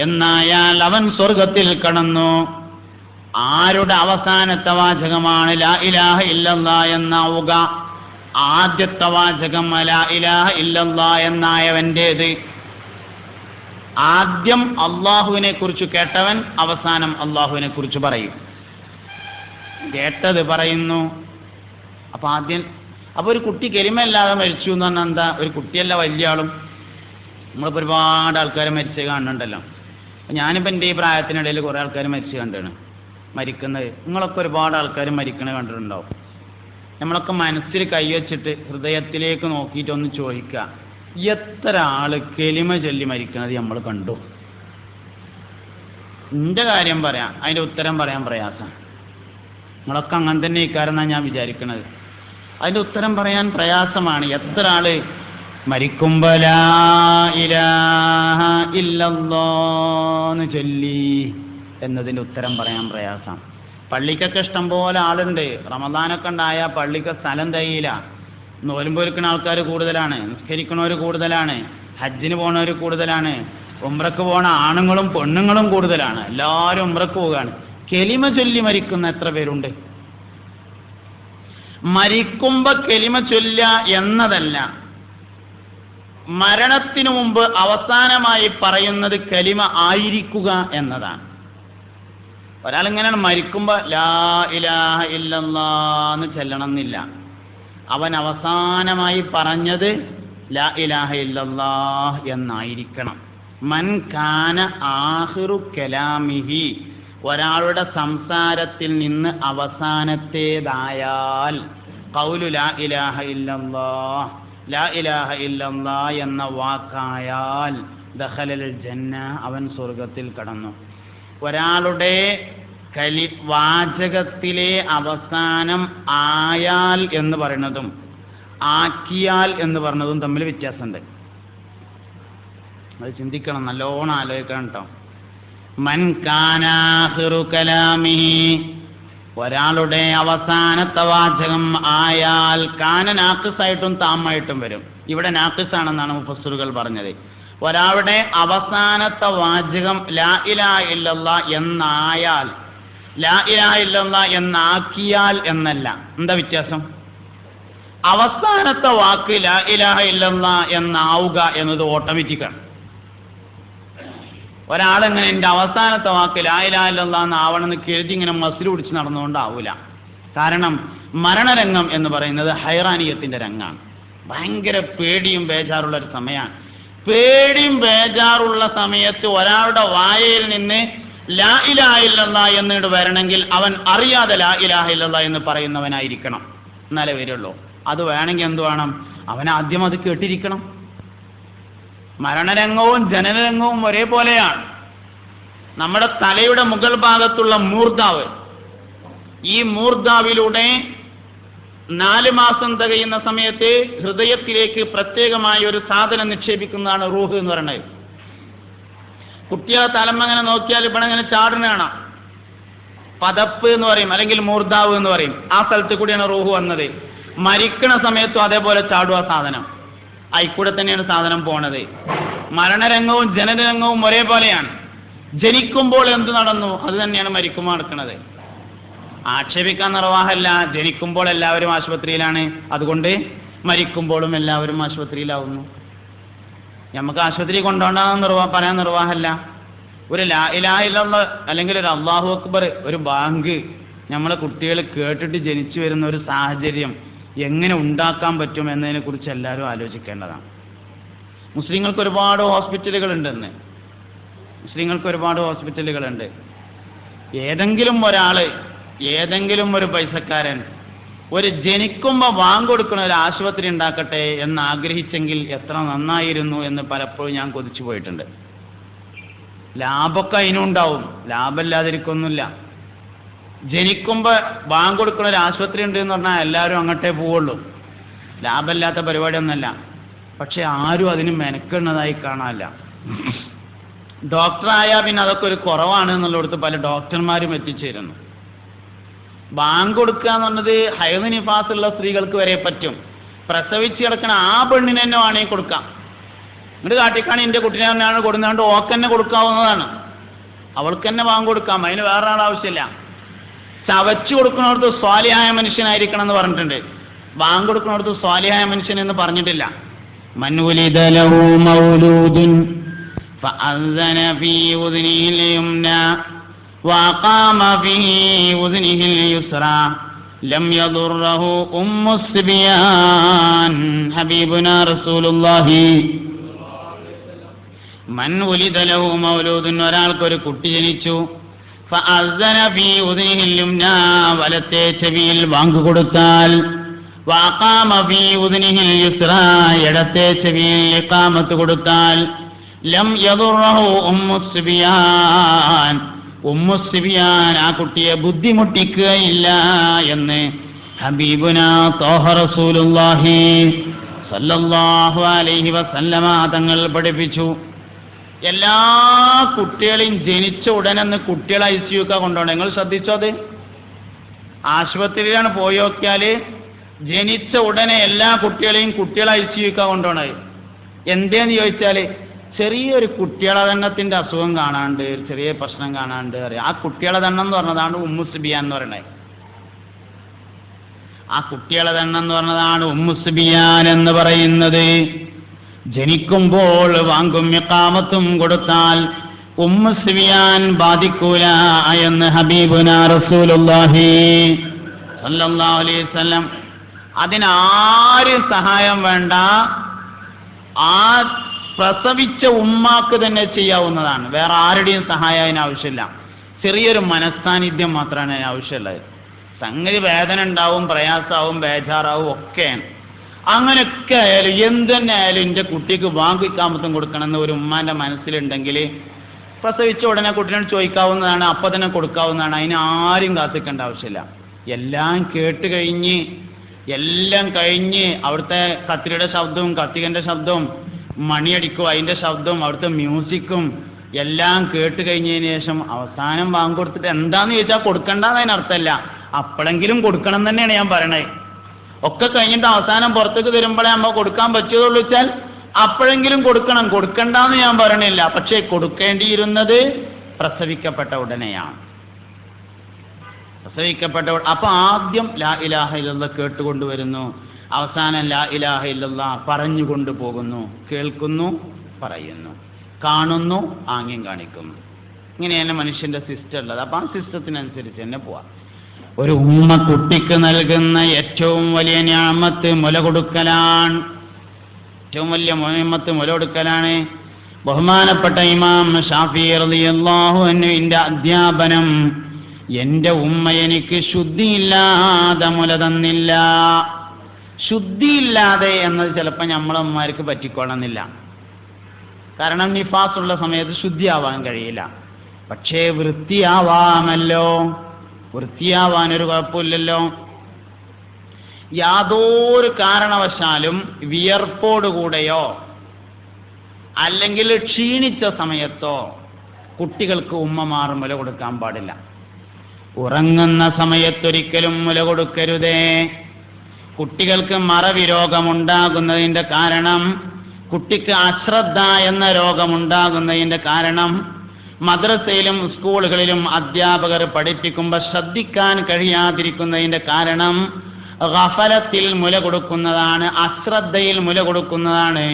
എന്നായാൽ അവൻ സ്വർഗത്തിൽ കടന്നു. ആരുടെ അവസാനത്തെ വാചകമാണ് ലാ ഇലാഹ ഇല്ലല്ലാഹ് എന്നാവുക? ആദ്യത്തെ വാചകം ലാ ഇലാഹ ഇല്ലല്ലാഹ് എന്നായവൻ്റേത്. ആദ്യം അള്ളാഹുവിനെ കുറിച്ച് കേട്ടവൻ അവസാനം അള്ളാഹുവിനെ കുറിച്ച് പറയും. കേട്ടത് പറയുന്നു. അപ്പൊ ഒരു കുട്ടി കെലിമല്ലാതെ മരിച്ചു എന്ന് പറഞ്ഞാൽ എന്താ? ഒരു കുട്ടിയല്ല, വലിയ ആളും. നമ്മളിപ്പോൾ ഒരുപാട് ആൾക്കാർ മരിച്ച് കാണുന്നുണ്ടല്ലോ. ഞാനിപ്പോൾ എൻ്റെ ഈ പ്രായത്തിനിടയിൽ കുറേ ആൾക്കാർ മരിച്ച് കണ്ടാണ് മരിക്കുന്നത്. നിങ്ങളൊക്കെ ഒരുപാട് ആൾക്കാർ മരിക്കണ കണ്ടിട്ടുണ്ടാവും. നമ്മളൊക്കെ മനസ്സിൽ കൈവച്ചിട്ട് ഹൃദയത്തിലേക്ക് നോക്കിയിട്ടൊന്ന് ചോദിക്കുക, എത്ര ആള് കെലിമ ചൊല്ലി മരിക്കുന്നത് നമ്മൾ കണ്ടു? എൻ്റെ കാര്യം പറയാം, അതിൻ്റെ ഉത്തരം പറയാൻ പ്രയാസം. നിങ്ങളൊക്കെ അങ്ങനെ തന്നെ ഇക്കാരെന്നാണ് ഞാൻ വിചാരിക്കുന്നത്. അതിൻ്റെ ഉത്തരം പറയാൻ പ്രയാസമാണ്. എത്ര ആള് മരിക്കുമ്പോ ലാ ഇലാഹ ഇല്ലല്ലാഹ് ചൊല്ലി എന്നതിൻ്റെ ഉത്തരം പറയാൻ പ്രയാസം. പള്ളിക്കൊക്കെ ഇഷ്ടം പോലെ ആളുണ്ട്. റമദാനൊക്കെ ഉണ്ടായ പള്ളിക്ക് സ്ഥലം തികയില്ല. നോലുമ്പ് വെക്കുന്ന ആൾക്കാർ കൂടുതലാണ്, നിസ്കരിക്കണവർ കൂടുതലാണ്, ഹജ്ജിന് പോണവർ കൂടുതലാണ്, ഉംറക്ക് പോണ ആണുങ്ങളും പെണ്ണുങ്ങളും കൂടുതലാണ്. എല്ലാവരും ഉംറക്ക് പോവുകയാണ്. കെലിമ ചൊല്ലി മരിക്കുന്ന എത്ര പേരുണ്ട്? മരിക്കുമ്പോ കെലിമ ചൊല്ല എന്നതല്ല, മരണത്തിനു മുമ്പ് അവസാനമായി പറയുന്നത് കലിമ ആയിരിക്കുക എന്നതാണ്. ഒരാളിങ്ങനെയാണ് മരിക്കുമ്പോ ലാ ഇലാഹ ഇല്ലല്ലാഹ് എന്ന് ചെല്ലണം എന്നില്ല. അവൻ അവസാനമായി പറഞ്ഞത് ലാ ഇലാഹ ഇല്ലല്ലാഹ് എന്നായിരിക്കണം. മൻ കാന ആഖിറു കലാമിഹി, ഒരാളുടെ സംസാരത്തിൽ നിന്ന് അവസാനത്തേതായാൽ ഖൗലു ലാ ഇലാഹ ഇല്ലല്ലാഹ്, ലാ ഇലാഹ ഇല്ലല്ലാഹ് എന്ന വാക്കായാൽ ദഖലൽ ജന്ന, അവൻ സ്വർഗത്തിൽ കടന്നു. ഒരാളുടെ വാചകത്തിലെ അവസാനം ആയാൽ എന്ന് പറയുന്നതും ആക്കിയാൽ എന്ന് പറഞ്ഞതും തമ്മിൽ വ്യത്യാസമുണ്ട്. അത് ചിന്തിക്കണം, നല്ലോണം ആലോചിക്കണം കേട്ടോ. മൻ കാന ആഖിറു കലാമിഹി, ഒരാളുടെ അവസാനത്തെ വാചകം ആയാൽ, കാന നാഖിസായിട്ടും താമായിട്ടും വരും. ഇവിടെ നാഖിസാണെന്നാണ് മുഫസ്സിറുകൾ പറഞ്ഞത്. ഒരാളുടെ അവസാനത്തെ വാചകം ലാ ഇലാഹ ഇല്ലല്ലാഹ് എന്നായാൽ, ലാ ഇലാഹ ഇല്ലല്ലാഹ് എന്നാക്കിയാൽ എന്നല്ല. എന്താ വ്യത്യാസം? അവസാനത്തെ വാക്ക് ലാ ഇലാഹ ഇല്ലല്ലാഹ് എന്നാവുക എന്നത് ഓട്ടോമാറ്റിക്കാണ്. ഒരാളെങ്ങനെ എൻ്റെ അവസാനത്തെ വാക്ക് ലാ ഇലാഹ ഇല്ലല്ലാഹ് എന്നാവണമെന്ന് കരുതി ഇങ്ങനെ മസിൽ പിടിച്ച് നടന്നുകൊണ്ടാവൂല. കാരണം മരണരംഗം എന്ന് പറയുന്നത് ഹൈറാനിയത്തിന്റെ രംഗാണ്. ഭയങ്കര പേടിയും ബേജാറുള്ള ഒരു സമയമാണ്. പേടിയും ബേജാറുള്ള സമയത്ത് ഒരാളുടെ വായയിൽ നിന്ന് ലാ ഇലാഹ ഇല്ലല്ലാഹ് എന്നിട്ട് വരണമെങ്കിൽ അവൻ അറിയാതെ ലാ ഇലാഹ ഇല്ലല്ലാഹ് എന്ന് പറയുന്നവനായിരിക്കണം, എന്നാലേ വരുള്ളൂ. അത് വേണമെങ്കിൽ എന്ത് വേണം? അവൻ ആദ്യം അത് കേട്ടിരിക്കണം. മരണരംഗവും ജനനരംഗവും ഒരേപോലെയാണ്. നമ്മുടെ തലയുടെ മുകൾ ഭാഗത്തുള്ള മൂർധാവ്, ഈ മൂർധാവിലൂടെ 4 മാസം തികയുന്ന സമയത്ത് ഹൃദയത്തിലേക്ക് പ്രത്യേകമായ ഒരു സാധനം നിക്ഷേപിക്കുന്നതാണ് റൂഹ് എന്ന് പറയുന്നത്. കുട്ടികളെ തലമങ്ങനെ നോക്കിയാൽ ഇവിടെ അങ്ങനെ ചാടുന്ന കാണാം. പതപ്പ് എന്ന് പറയും, അല്ലെങ്കിൽ മൂർധാവ് എന്ന് പറയും. ആ സ്ഥലത്ത് കൂടിയാണ് റൂഹ് വന്നത്. മരിക്കണ സമയത്തും അതേപോലെ ചാടുക സാധനം. ആയിക്കൂടെ തന്നെയാണ് സാധനം പോണത്. മരണരംഗവും ജനനരംഗവും ഒരേപോലെയാണ്. ജനിക്കുമ്പോൾ എന്ത് നടന്നു അത് തന്നെയാണ് മരിക്കുമ്പോൾ നടക്കുന്നത്. ആക്ഷേപിക്കാൻ നിർവാഹമല്ല. ജനിക്കുമ്പോൾ എല്ലാവരും ആശുപത്രിയിലാണ്, അതുകൊണ്ട് മരിക്കുമ്പോഴും എല്ലാവരും ആശുപത്രിയിലാവുന്നു. നമുക്ക് ആശുപത്രി കൊണ്ടുപോകണമെന്ന് പറയാൻ നിർവാഹമല്ല. ഒരു ലാ ഇലാഹ ഇല്ലല്ലാഹ് അല്ലെങ്കിൽ ഒരു അല്ലാഹു അക്ബർ, ഒരു ബാങ്ക് നമ്മളെ കുട്ടികൾ കേട്ടിട്ട് ജനിച്ചു വരുന്ന ഒരു സാഹചര്യം എങ്ങനെ ഉണ്ടാക്കാൻ പറ്റും എന്നതിനെ കുറിച്ച് എല്ലാവരും ആലോചിക്കേണ്ടതാണ്. മുസ്ലിങ്ങൾക്ക് ഒരുപാട് ഹോസ്പിറ്റലുകളുണ്ടെന്ന്. മുസ്ലിങ്ങൾക്ക് ഒരുപാട് ഹോസ്പിറ്റലുകളുണ്ട്. ഏതെങ്കിലും ഒരാള്, ഏതെങ്കിലും ഒരു പൈസക്കാരൻ ഒരു ജനിക്കുമ്പോൾ വാങ്ങിക്കൊടുക്കുന്ന ഒരു ആശുപത്രി ഉണ്ടാക്കട്ടെ എന്ന് ആഗ്രഹിച്ചെങ്കിൽ എത്ര നന്നായിരുന്നു എന്ന് പലപ്പോഴും ഞാൻ കൊതിച്ചു പോയിട്ടുണ്ട്. ലാഭമൊക്കെ അതിനുണ്ടാവും, ലാഭമില്ലാതിരിക്കൊന്നുമില്ല. ജനിക്കുമ്പോൾ വാങ്ങിക്കൊടുക്കുന്ന ഒരു ആശുപത്രി ഉണ്ട് എന്ന് പറഞ്ഞാൽ എല്ലാവരും അങ്ങോട്ടേ പോവുള്ളൂ. ലാഭമില്ലാത്ത പരിപാടിയൊന്നുമല്ല. പക്ഷെ ആരും അതിന് മെനക്കുന്നതായി കാണാനില്ല. ഡോക്ടറായാൽ പിന്നെ അതൊക്കെ ഒരു കുറവാണ് എന്നുള്ളിടത്ത് പല ഡോക്ടർമാരും എത്തിച്ചേരുന്നു. ബാങ്ക് കൊടുക്കുക എന്ന് പറഞ്ഞത് ഹൈദ് നിഫാസുള്ള സ്ത്രീകൾക്ക് വരെ പറ്റും. പ്രസവിച്ച് കിടക്കണ ആ പെണ്ണിന് തന്നെ വേണമെങ്കിൽ കൊടുക്കാം. ഇങ്ങോട്ട് കാട്ടിക്കാണ് എൻ്റെ കുട്ടീനെ തന്നെയാണ് കൊടുക്കാണ്ട് ഓക്ക് തന്നെ കൊടുക്കാവുന്നതാണ്. അവൾക്ക് തന്നെ ബാങ്ക് കൊടുക്കാം, അതിന് വേറെ ആൾ ആവശ്യമില്ല. ചവച്ചു കൊടുക്കുന്നിടത്ത് സ്വാലിഹായ മനുഷ്യനായിരിക്കണം എന്ന് പറഞ്ഞിട്ടുണ്ട്. ബാങ്ക് കൊടുക്കുന്നിടത്ത് സ്വാലിഹായ മനുഷ്യൻ എന്ന് പറഞ്ഞിട്ടില്ല. മൻ ഉലിദ ലഹു മൗലൂദുൻ ഫഅذന ഫീ ഉദ്നിഹിൽ യുംനാ വഅഖാമ ഫീ ഉദ്നിഹിൽ യുസ്റാ ലം യദുർറഹു ഉമ്മുസ് സിബിയാൻ. ഹബീബുനാ റസൂലുള്ളാഹി മൻ ഉലിദ ലഹു മൗലൂദുൻ, ഒരാൾക്കൊരു കുട്ടി ജനിച്ചു, ഫഅذന ഫീ ഉദ്നിഹിൽ യുംനാ, വലത്തെ ചെവിയിൽ ബാങ്ക് കൊടുത്താൽ, വഅഖാമ ഫീ ഉദ്നിഹിൽ യുസ്റാ, ഇടത്തെ ചെവിയിൽ ഇഖാമത്ത് കൊടുത്താൽ, ലം യദുർറഹു ഉമ്മുസ് സിബിയാൻ, ഉമ്മുസ് സിബിയാൻ ആ കുട്ടിയെ ബുദ്ധിമുട്ടിക്കുകയില്ല എന്ന് ഹബീബുനാ ത്വാഹ റസൂലുള്ളാഹി സല്ലല്ലാഹു അലൈഹി വസല്ലമ തങ്ങൾ പഠിപ്പിച്ചു. എല്ലാ കുട്ടികളെയും ജനിച്ച ഉടനെ കുട്ടികളെ ICU കൊണ്ടുപോകണം. നിങ്ങൾ ശ്രദ്ധിച്ചോ? അത് ആശുപത്രിയിലാണ് പോയി നോക്കിയാൽ ജനിച്ച ഉടനെ എല്ലാ കുട്ടികളെയും കുട്ടികളെ ICU കൊണ്ടുപോകണത്. എന്തേന്ന് ചോദിച്ചാൽ ചെറിയൊരു കുട്ടികളെ ദണ്ണത്തിന്റെ അസുഖം കാണാണ്ട്, ചെറിയ പ്രശ്നം കാണാണ്ട് അറിയാം. ആ കുട്ടികളെ ദണ്ണം എന്ന് പറഞ്ഞതാണ് ഉമ്മുസ് സിബിയാൻ എന്ന് പറയുന്നത്. ആ കുട്ടികളെ ദണ്ണം എന്ന് പറഞ്ഞതാണ് ഉമ്മുസ് സിബിയാൻ എന്ന് പറയുന്നത്. ജനിക്കുമ്പോൾ വാങ്കും ഇഖാമത്തും കൊടുത്താൽ ഉമ്മുസ് സിബിയാൻ ബാധിക്കൂല എന്ന് ഹബീബുനാ റസൂലുള്ളാഹി സല്ലല്ലാഹു അലൈഹി വസല്ലം. അതിനാരും സഹായം വേണ്ട, ആ പ്രസവിച്ച ഉമ്മാക്ക് തന്നെ ചെയ്യാവുന്നതാണ്. വേറെ ആരുടെയും സഹായം അതിന് ആവശ്യമില്ല. ചെറിയൊരു മനസ്സാന്നിധ്യം മാത്രമാണ് അതിന് ആവശ്യമുള്ളത്. സംഗതി വേദന ഉണ്ടാവും, പ്രയാസമാവും, ബേജാറാവും, ഒക്കെയാണ്. അങ്ങനെയൊക്കെ ആയാലും എന്തെന്നെ ആയാലും എൻ്റെ കുട്ടിക്ക് വാങ്ങിക്കാമത്തും കൊടുക്കണമെന്ന് ഒരു ഉമ്മാൻ്റെ മനസ്സിലുണ്ടെങ്കിൽ പ്രസവിച്ച ഉടനെ കുട്ടീനോട് ചോദിക്കാവുന്നതാണ്, അപ്പം തന്നെ കൊടുക്കാവുന്നതാണ്. അതിന് ആരും കാത്തിക്കേണ്ട ആവശ്യമില്ല. എല്ലാം കേട്ട് കഴിഞ്ഞ്, എല്ലാം കഴിഞ്ഞ്, അവിടുത്തെ കത്തിരിയുടെ ശബ്ദവും കത്തികൻ്റെ ശബ്ദവും മണിയടിക്കും അതിൻ്റെ ശബ്ദവും അവിടുത്തെ മ്യൂസിക്കും എല്ലാം കേട്ട് കഴിഞ്ഞതിന് ശേഷം അവസാനം വാങ്ങി കൊടുത്തിട്ട് എന്താന്ന് ചോദിച്ചാൽ കൊടുക്കണ്ടെന്ന് അതിനർത്ഥമല്ല, അപ്പോഴെങ്കിലും കൊടുക്കണം തന്നെയാണ് ഞാൻ പറയണത്. ഒക്കെ കഴിഞ്ഞിട്ട് അവസാനം പുറത്തേക്ക് തരുമ്പോഴേ നമ്മൾ കൊടുക്കാൻ പറ്റുകയുള്ളൂ വെച്ചാൽ അപ്പോഴെങ്കിലും കൊടുക്കണം, കൊടുക്കണ്ടെന്ന് ഞാൻ പറയണില്ല. പക്ഷേ കൊടുക്കേണ്ടിയിരുന്നത് പ്രസവിക്കപ്പെട്ട ഉടനെയാണ്. പ്രസവിക്കപ്പെട്ട അപ്പൊ ആദ്യം ലാ ഇലാഹ ഇല്ലല്ലാഹ് കേട്ടുകൊണ്ടുവരുന്നു, അവസാനം ലാ ഇലാഹ ഇല്ലല്ലാഹ് പറഞ്ഞുകൊണ്ട് പോകുന്നു, കേൾക്കുന്നു, പറയുന്നു, കാണുന്നു, ആംഗ്യം കാണിക്കുന്നു. ഇങ്ങനെയാണ് മനുഷ്യന്റെ സിസ്റ്റം ഉള്ളത്. അപ്പൊ ആ സിസ്റ്റത്തിനനുസരിച്ച് തന്നെ പോവാം. ഒരു ഉമ്മ കുട്ടിക്ക് നൽകുന്ന ഏറ്റവും വലിയ നിഅമത്ത് മുല കൊടുക്കലാണ്. ഏറ്റവും വലിയ നിഅമത്ത് മുല കൊടുക്കലാണ്. ബഹുമാനപ്പെട്ട ഇമാം ഷാഫി റളിയല്ലാഹു അൻഹുവിന്റെ അധ്യാപനം, എന്റെ ഉമ്മ എനിക്ക് ശുദ്ധിയില്ലാതെ മുല തന്നില്ല. ശുദ്ധിയില്ലാതെ എന്നത് ചിലപ്പോൾ നമ്മളമ്മമാർക്ക് പറ്റിക്കൊള്ളുന്നില്ല. കാരണം നിഫാസുള്ള സമയത്ത് ശുദ്ധിയാവാൻ കഴിയില്ല. പക്ഷേ വൃത്തിയാവാമല്ലോ, വൃത്തിയാവാനൊരു കുഴപ്പമില്ലല്ലോ. യാതൊരു കാരണവശാലും വിയർപ്പോടുകൂടെയോ അല്ലെങ്കിൽ ക്ഷീണിച്ച സമയത്തോ കുട്ടികൾക്ക് ഉമ്മമാർ മുല കൊടുക്കാൻ പാടില്ല. ഉറങ്ങുന്ന സമയത്തൊരിക്കലും മുല കൊടുക്കരുതേ. കുട്ടികൾക്ക് മറവി രോഗമുണ്ടാകുന്നതിൻ്റെ കാരണം, കുട്ടിക്ക് അശ്രദ്ധ എന്ന രോഗമുണ്ടാകുന്നതിൻ്റെ കാരണം, മദ്രസയിലും സ്കൂളുകളിലും അധ്യാപകർ പഠിപ്പിക്കുമ്പോൾ ശ്രദ്ധിക്കാൻ കഴിയാതിരിക്കുന്നതിൻ്റെ കാരണം ഗഫലത്തിൽ മുല കൊടുക്കുന്നതാണ്, അശ്രദ്ധയിൽ മുല കൊടുക്കുന്നതാണ്.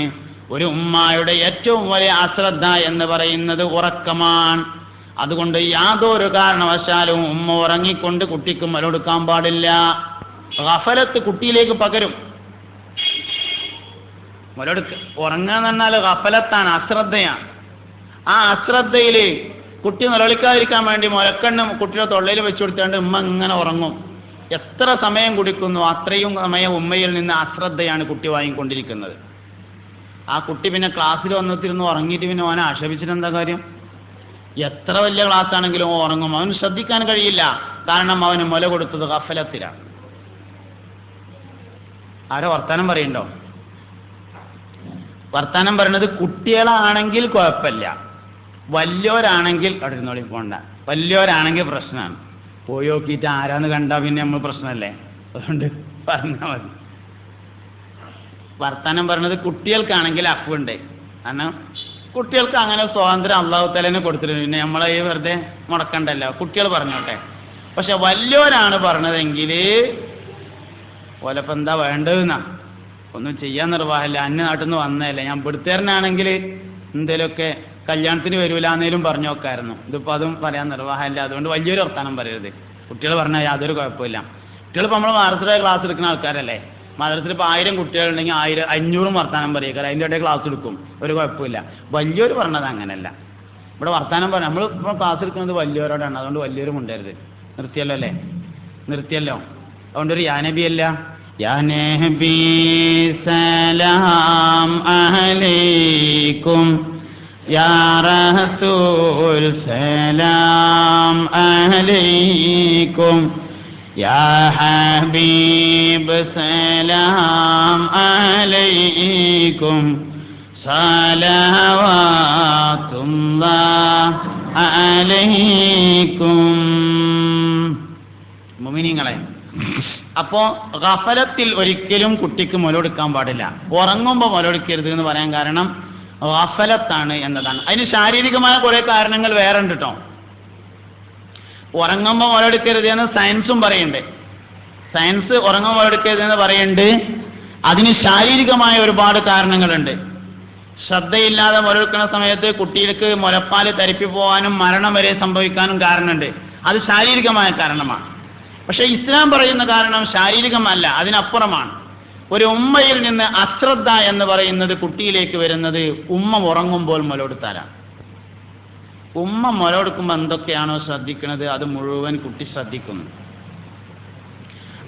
ഒരു ഉമ്മായുടെ ഏറ്റവും വലിയ അശ്രദ്ധ എന്ന് പറയുന്നത് ഉറക്കമാണ്. അതുകൊണ്ട് യാതൊരു കാരണവശാലും ഉമ്മ ഉറങ്ങിക്കൊണ്ട് കുട്ടിക്ക് മുല കൊടുക്കാൻ പാടില്ല. ഗഫലത്ത് കുട്ടിയിലേക്ക് പകരും. ഉറങ്ങാന്ന് പറഞ്ഞാൽ ഗഫലത്താണ്, അശ്രദ്ധയാണ്. ആ അശ്രദ്ധയിൽ കുട്ടി നിലവിളിക്കാതിരിക്കാൻ വേണ്ടി മുലക്കണ്ണ് കുട്ടിയുടെ തൊള്ളയിൽ വെച്ചു കൊടുത്തുകൊണ്ട് ഉമ്മ ഇങ്ങനെ ഉറങ്ങും. എത്ര സമയം കുടിക്കുന്നു അത്രയും സമയം ഉമ്മയിൽ നിന്ന് അശ്രദ്ധയാണ് കുട്ടി വാങ്ങിക്കൊണ്ടിരിക്കുന്നത്. ആ കുട്ടി പിന്നെ ക്ലാസ്സിൽ വന്നിരുന്ന് ഉറങ്ങിയിട്ട് പിന്നെ അവനെ ആക്ഷേപിച്ചിട്ട് എന്താ കാര്യം? എത്ര വലിയ ക്ലാസ് ആണെങ്കിലും ഉറങ്ങും. അവന് ശ്രദ്ധിക്കാൻ കഴിയില്ല, കാരണം അവന് മുല കൊടുത്തത് ഗഫലത്തിലാണ്. ആരോ വർത്താനം പറയണ്ടോ? വർത്താനം പറയണത് കുട്ടികളാണെങ്കിൽ കുഴപ്പമില്ല, വലിയവരാണെങ്കിൽ അവിടെ ഇരുന്നോളി പോണ്ട. വലിയവരാണെങ്കിൽ പ്രശ്നമാണ്. പോയി നോക്കിയിട്ട് ആരാന്ന് കണ്ടാൽ പിന്നെ നമ്മൾ പ്രശ്നമല്ലേ, അതുകൊണ്ട് പറഞ്ഞാൽ മതി. വർത്താനം പറഞ്ഞത് കുട്ടികൾക്കാണെങ്കിൽ അഫുണ്ട്. കാരണം കുട്ടികൾക്ക് അങ്ങനെ സ്വാതന്ത്ര്യം അള്ളാഹു തആല കൊടുത്തിട്ടുണ്ട്. പിന്നെ നമ്മളെ വെറുതെ മുടക്കണ്ടല്ലോ, കുട്ടികൾ പറഞ്ഞോട്ടെ. പക്ഷെ വലിയോരാണ് പറഞ്ഞതെങ്കിൽ ഓലപ്പം എന്താ വേണ്ടതെന്നാ, ഒന്നും ചെയ്യാൻ നിർവാഹമില്ല, അന്യ നാട്ടിൽ നിന്ന് വന്നതല്ലേ, ഞാൻ ഇവിടുത്തേരനാണെങ്കിൽ എന്തേലുമൊക്കെ കല്യാണത്തിന് വരൂല എന്നേലും പറഞ്ഞു നോക്കായിരുന്നു. ഇതിപ്പോൾ അതും പറയാൻ നിർവാഹമില്ല, അതുകൊണ്ട് വലിയൊരു വർത്താനം പറയരുത്. കുട്ടികൾ പറഞ്ഞാൽ യാതൊരു കുഴപ്പമില്ല. കുട്ടികളിപ്പോൾ നമ്മൾ മദ്രസയിൽ ക്ലാസ് എടുക്കുന്ന ആൾക്കാരല്ലേ, മദ്രസയിൽ ഇപ്പോൾ 1000 കുട്ടികളുണ്ടെങ്കിൽ 500 വർത്താനം പറയുക, അതിൻ്റെ ഇടയിൽ ക്ലാസ് എടുക്കും, ഒരു കുഴപ്പമില്ല. വലിയൊരു പറഞ്ഞത് അങ്ങനെയല്ല. ഇവിടെ വർത്താനം പറയാം, നമ്മൾ ഇപ്പോൾ ക്ലാസ് എടുക്കുന്നത് വലിയവരോടാണ്, അതുകൊണ്ട് വലിയൊരു കൊണ്ടുവരുത്. നിർത്തിയല്ലോ അല്ലേ, നിർത്തിയല്ലോ. അതുകൊണ്ടൊരു യാനബി അല്ല, യാനബി സലാം അലൈക്കും, യാ റസൂൽ സലാം അലൈക്കും, യാ ഹബീബ് സലാം അലൈക്കും, സലവാത്തുല്ലാഹ് അലൈക്കും. മുഅ്മിനീങ്ങളെ, അപ്പോ ഗഫലത്തിൽ ഒരിക്കലും കുട്ടിക്ക് മുലകൊടുക്കാൻ പാടില്ല. ഉറങ്ങുമ്പോൾ മുലകൊടുക്കരുത് എന്ന് പറയാൻ കാരണം ഗഫലത്താണ് എന്നതാണ്. അതിന് ശാരീരികമായ കുറെ കാരണങ്ങൾ വേറെ ഉണ്ട് കേട്ടോ. ഉറങ്ങുമ്പോൾ മുലകൊടുക്കരുത് എന്ന് സയൻസും പറയുന്നുണ്ട്. സയൻസ് ഉറങ്ങുമ്പോൾ മുലകൊടുക്കരുത് എന്ന് പറയുന്നുണ്ട്. അതിന് ശാരീരികമായ ഒരുപാട് കാരണങ്ങളുണ്ട്. ശ്രദ്ധയില്ലാതെ മുലകൊടുക്കുന്ന സമയത്ത് കുട്ടികൾക്ക് മുലപ്പാൽ തരിപ്പി പോകാനും മരണം വരെ സംഭവിക്കാനും കാരണമുണ്ട്. അത് ശാരീരികമായ കാരണമാണ്. പക്ഷെ ഇസ്ലാം പറയുന്ന കാരണം ശാരീരികമല്ല, അതിനപ്പുറമാണ്. ഒരു ഉമ്മയിൽ നിന്ന് അശ്രദ്ധ എന്ന് പറയുന്നത് കുട്ടിയിലേക്ക് വരുന്നത് ഉമ്മ ഉറങ്ങുമ്പോൾ മുലകൊടുത്താലാണ്. ഉമ്മ മുലകൊടുക്കുമ്പോൾ എന്തൊക്കെയാണോ ശ്രദ്ധിക്കുന്നത് അത് മുഴുവൻ കുട്ടി ശ്രദ്ധിക്കുന്നു.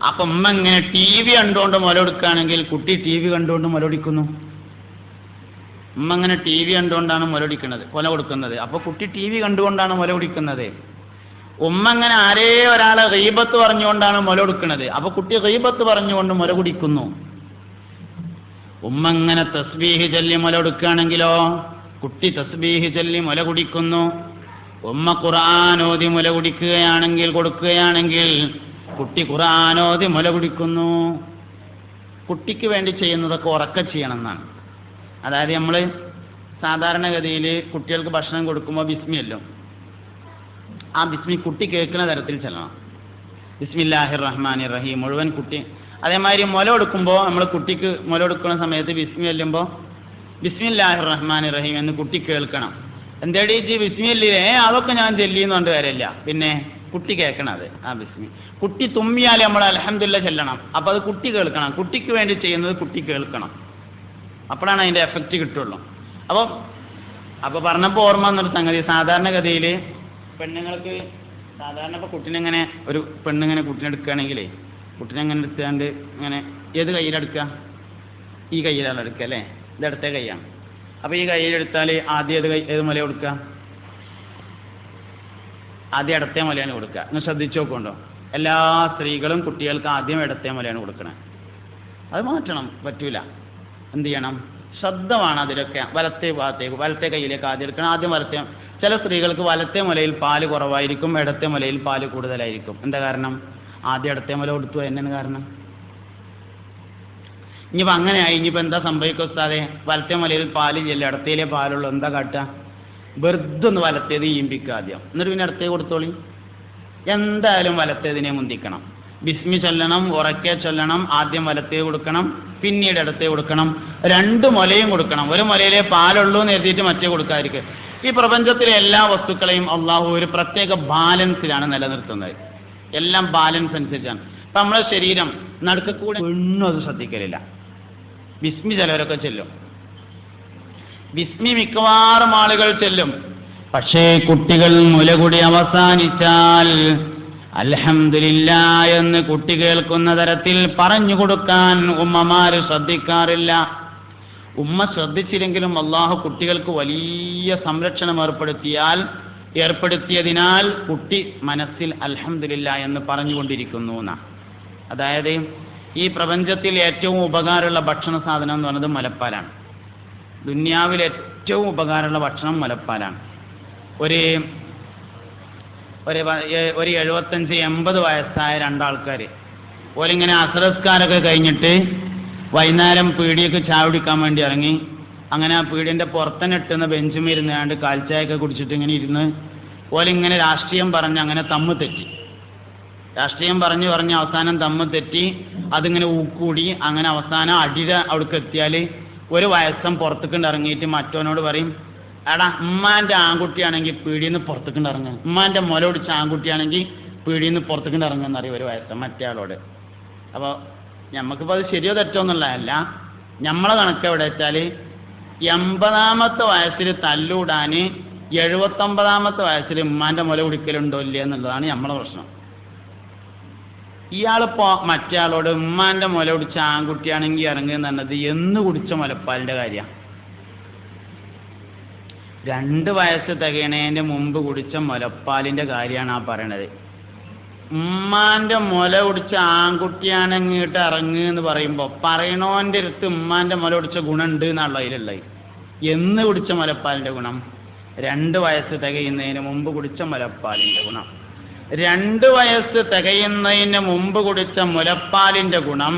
അപ്പൊ ഉമ്മ ഇങ്ങനെ TV കണ്ടുകൊണ്ട് മുലകൊടുക്കുകയാണെങ്കിൽ കുട്ടി TV കണ്ടുകൊണ്ട് മുലകൊടുക്കുന്നു. ഉമ്മ ഇങ്ങനെ TV കണ്ടുകൊണ്ടാണ് മുല കൊടുക്കുന്നത്, അപ്പൊ കുട്ടി TV കണ്ടുകൊണ്ടാണ് മുല കുടിക്കുന്നത്. ഉമ്മ ഇങ്ങനെ ആരേ ഒരാളെ ഗീബത്ത് പറഞ്ഞുകൊണ്ടാണ് മുല കൊടുക്കുന്നത്, അപ്പൊ കുട്ടി ഗീബത്ത് പറഞ്ഞുകൊണ്ട് മുല കുടിക്കുന്നു. ഉമ്മ ഇങ്ങനെ തസ്ബീഹ് ചൊല്ലി മുല കൊടുക്കുകയാണെങ്കിലോ കുട്ടി തസ്ബീഹ് ചൊല്ലി മുല കുടിക്കുന്നു. ഉമ്മ ഖുർആനോദി മുല കൊടുക്കുകയാണെങ്കിൽ കുട്ടി ഖുർആനോദി മുല കുടിക്കുന്നു. കുട്ടിക്ക് വേണ്ടി ചെയ്യുന്നതൊക്കെ ഉറക്കെ ചെയ്യണം എന്നാണ്. അതായത് നമ്മൾ സാധാരണഗതിയിൽ കുട്ടികൾക്ക് ഭക്ഷണം കൊടുക്കുമ്പോൾ ബിസ്മിയല്ലോ, ആ ബിസ്മി കുട്ടി കേൾക്കുന്ന തരത്തിൽ ചെല്ലണം. ബിസ്മില്ലാഹിർ റഹ്മാനിർ റഹീം മുഴുവൻ കുട്ടി. അതേമാതിരി മുല കൊടുക്കുമ്പോൾ നമ്മൾ കുട്ടിക്ക് മുല കൊടുക്കുന്ന സമയത്ത് ബിസ്മി ചെല്ലുമ്പോൾ ബിസ്മില്ലാഹിർ റഹ്മാനിർ റഹീം എന്ന് കുട്ടി കേൾക്കണം. എന്തേടി ബിസ്മില്ലേ, അതൊക്കെ ഞാൻ ചെല്ലിന്ന് കൊണ്ട് വരില്ല, പിന്നെ കുട്ടി കേൾക്കണം അത് ആ ബിസ്മി. കുട്ടി തുമ്മിയാൽ നമ്മൾ അൽഹംദുലില്ലാഹ് ചെല്ലണം. അപ്പോൾ അത് കുട്ടി കേൾക്കണം. കുട്ടിക്ക് വേണ്ടി ചെയ്യുന്നത് കുട്ടി കേൾക്കണം, അപ്പോഴാണ് അതിൻ്റെ എഫക്റ്റ് കിട്ടുള്ളൂ. അപ്പോൾ പറഞ്ഞപ്പോൾ ഓർമ്മ വന്നൊരു സംഗതി, സാധാരണഗതിയിൽ പെണ്ണുങ്ങൾക്ക് സാധാരണ ഇപ്പോൾ കുട്ടീനെങ്ങനെ ഒരു പെണ്ണിങ്ങനെ കുട്ടീനെ എടുക്കുകയാണെങ്കിലേ കുട്ടീനെങ്ങനെ എടുത്താണ്ട് ഇങ്ങനെ ഏത് കയ്യിലെടുക്കുക, ഈ കയ്യിലാണ് എടുക്കുക അല്ലേ, ഇത് ഇടത്തെ കൈയാണ്. അപ്പോൾ ഈ കയ്യിലെടുത്താൽ ആദ്യം ഏത് മുല കൊടുക്കുക, ആദ്യം ഇടത്തെ മുലയാണ് കൊടുക്കുക. ഒന്ന് ശ്രദ്ധിച്ചു നോക്കുന്നുണ്ടോ, എല്ലാ സ്ത്രീകളും കുട്ടികൾക്ക് ആദ്യം ഇടത്തെ മുലയാണ് കൊടുക്കണത്. അത് മാറ്റണം, പറ്റൂല. എന്ത് ചെയ്യണം, ശ്രദ്ധമാണ് അതിലൊക്കെ. വലത്തെ കയ്യിലേക്ക് ആദ്യം എടുക്കണം, ആദ്യം വലത്തെ. ചില സ്ത്രീകൾക്ക് വലത്തെ മുലയിൽ പാല് കുറവായിരിക്കും, ഇടത്തെ മുലയിൽ പാല് കൂടുതലായിരിക്കും. എന്താ കാരണം? ആദ്യം ഇടത്തെ മുല കൊടുത്തു എന്നാണ് കാരണം. ഇനിയിപ്പോൾ അങ്ങനെയായി, ഇനിയിപ്പോൾ എന്താ സംഭവിക്കുക ഉസ്താദേ, വലത്തെ മുലയിൽ പാല് ചെല്ലും, ഇടത്തേലേ പാലുള്ളൂ, എന്താ കാട്ടുക? വെറുതെ ഒന്ന് വലത്തേത് ഈമ്പിക്കുക ആദ്യം, എന്നിട്ട് പിന്നെ ഇടത്തേ കൊടുത്തോളി. എന്തായാലും വലത്തേതിനെ മുന്തിക്കണം. ബിസ്മി ചൊല്ലണം, ഉറക്കെ ചൊല്ലണം. ആദ്യം വലത്തേ കൊടുക്കണം, പിന്നീട് ഇടത്തേ കൊടുക്കണം. 2 മുലയും കൊടുക്കണം. ഒരു മുലയിലെ പാലുള്ളൂ എന്ന് എഴുതിയിട്ട് മറ്റേ കൊടുക്കാതിരിക്കുക. ഈ പ്രപഞ്ചത്തിലെ എല്ലാ വസ്തുക്കളെയും അള്ളാഹു ഒരു പ്രത്യേക ബാലൻസിലാണ് നിലനിർത്തുന്നത്. എല്ലാം ബാലൻസ് അനുസരിച്ചാണ്. അപ്പം നമ്മളെ ശരീരം നടുക്കൂടെ ഒന്നും അത് ശ്രദ്ധിക്കലില്ല. ബിസ്മി ചിലവരൊക്കെ ചെല്ലും, ബിസ്മി മിക്കവാറും ആളുകൾ ചെല്ലും. പക്ഷേ കുട്ടികൾ മുലകുടി അവസാനിച്ചാൽ അൽഹംദുലില്ലാ എന്ന് കുട്ടി കേൾക്കുന്ന തരത്തിൽ പറഞ്ഞു കൊടുക്കാൻ ഉമ്മമാര് ശ്രദ്ധിക്കാറില്ല. ഉമ്മ ശ്രദ്ധിച്ചില്ലെങ്കിലും അള്ളാഹു കുട്ടികൾക്ക് വലിയ സംരക്ഷണം ഏർപ്പെടുത്തിയതിനാൽ കുട്ടി മനസ്സിൽ അൽഹംദുലില്ലാ എന്ന് പറഞ്ഞുകൊണ്ടിരിക്കുന്നു എന്നാണ്. അതായത് ഈ പ്രപഞ്ചത്തിൽ ഏറ്റവും ഉപകാരമുള്ള ഭക്ഷണ സാധനം എന്ന് പറയുന്നത് മുലപ്പാലാണ്. ദുന്യാവിൽ ഏറ്റവും ഉപകാരമുള്ള ഭക്ഷണം മുലപ്പാലാണ്. ഒരു 75-80 വയസ്സായ 2 ആൾക്കാർ ഓരിങ്ങനെ അസ്രസ്കാരൊക്കെ കഴിഞ്ഞിട്ട് വൈകുന്നേരം പീടിയൊക്കെ ചായ കുടിക്കാൻ വേണ്ടി ഇറങ്ങി. അങ്ങനെ ആ പീടിയൻ്റെ പുറത്തന്നെ ഇട്ടുന്ന ബെഞ്ചും ഇരുന്നാണ്ട് കാൽച്ചായൊക്കെ കുടിച്ചിട്ട് ഇങ്ങനെ ഇരുന്ന് ഓലിങ്ങനെ രാഷ്ട്രീയം പറഞ്ഞ് അങ്ങനെ തമ്മ് തെറ്റി. രാഷ്ട്രീയം പറഞ്ഞ് അവസാനം തമ്മ് തെറ്റി അതിങ്ങനെ ഊക്കൂടി അങ്ങനെ അവസാനം അടിയുടെ അവിടേക്ക് എത്തിയാൽ ഒരു വയസ്സം പുറത്തേക്കൊണ്ട് ഇറങ്ങിയിട്ട് മറ്റവനോട് പറയും, എടാ ഉമ്മാൻ്റെ ആൺകുട്ടിയാണെങ്കിൽ പീടിയിൽ പുറത്തേക്കൊണ്ട് ഇറങ്ങുക, ഉമ്മാൻ്റെ മുല പിടിച്ച ആൺകുട്ടിയാണെങ്കിൽ പീടിയിൽ നിന്ന് പുറത്തേക്കൊണ്ട് ഇറങ്ങുമെന്ന് അറിയും ഒരു വയസ്സം മറ്റേ ആളോട്. അപ്പോൾ നമുക്കിപ്പോൾ അത് ശരിയോ തെറ്റോ എന്നുള്ളതല്ല, നമ്മളെ കണക്ക് എവിടെ വെച്ചാൽ 80ാമത്തെ വയസ്സിൽ തല്ലൂടാൻ 79ാമത്തെ വയസ്സിൽ ഉമ്മാൻ്റെ മുല കുടിക്കലുണ്ടോ ഇല്ല എന്നുള്ളതാണ് നമ്മളെ പ്രശ്നം. ഇയാളിപ്പോൾ മറ്റേ ആളോട് ഉമ്മാൻ്റെ മുല കുടിച്ച ആൺകുട്ടിയാണെങ്കിൽ ഇറങ്ങുക എന്ന് പറഞ്ഞത് എന്ന് കുടിച്ച മുലപ്പാലിൻ്റെ കാര്യമാണ്. 2 വയസ്സ് തികയണേൻ്റെ മുമ്പ് കുടിച്ച മുലപ്പാലിൻ്റെ കാര്യമാണ് ആ പറയണത്. ഉമ്മാൻ്റെ മുല കുടിച്ച ആൺകുട്ടിയാണെങ്കിട്ട് ഇറങ്ങുക എന്ന് പറയുമ്പോൾ പറയണോൻ്റെ അടുത്ത് ഉമ്മാൻ്റെ മുല കുടിച്ച ഗുണമുണ്ട് എന്നുള്ള അതിലുള്ളത്. എന്ന് കുടിച്ച മുലപ്പാലിൻ്റെ ഗുണം 2 വയസ്സ് തികയുന്നതിന് മുമ്പ് കുടിച്ച മുലപ്പാലിൻ്റെ ഗുണം. 2 വയസ്സ് തികയുന്നതിന് മുമ്പ് കുടിച്ച മുലപ്പാലിൻ്റെ ഗുണം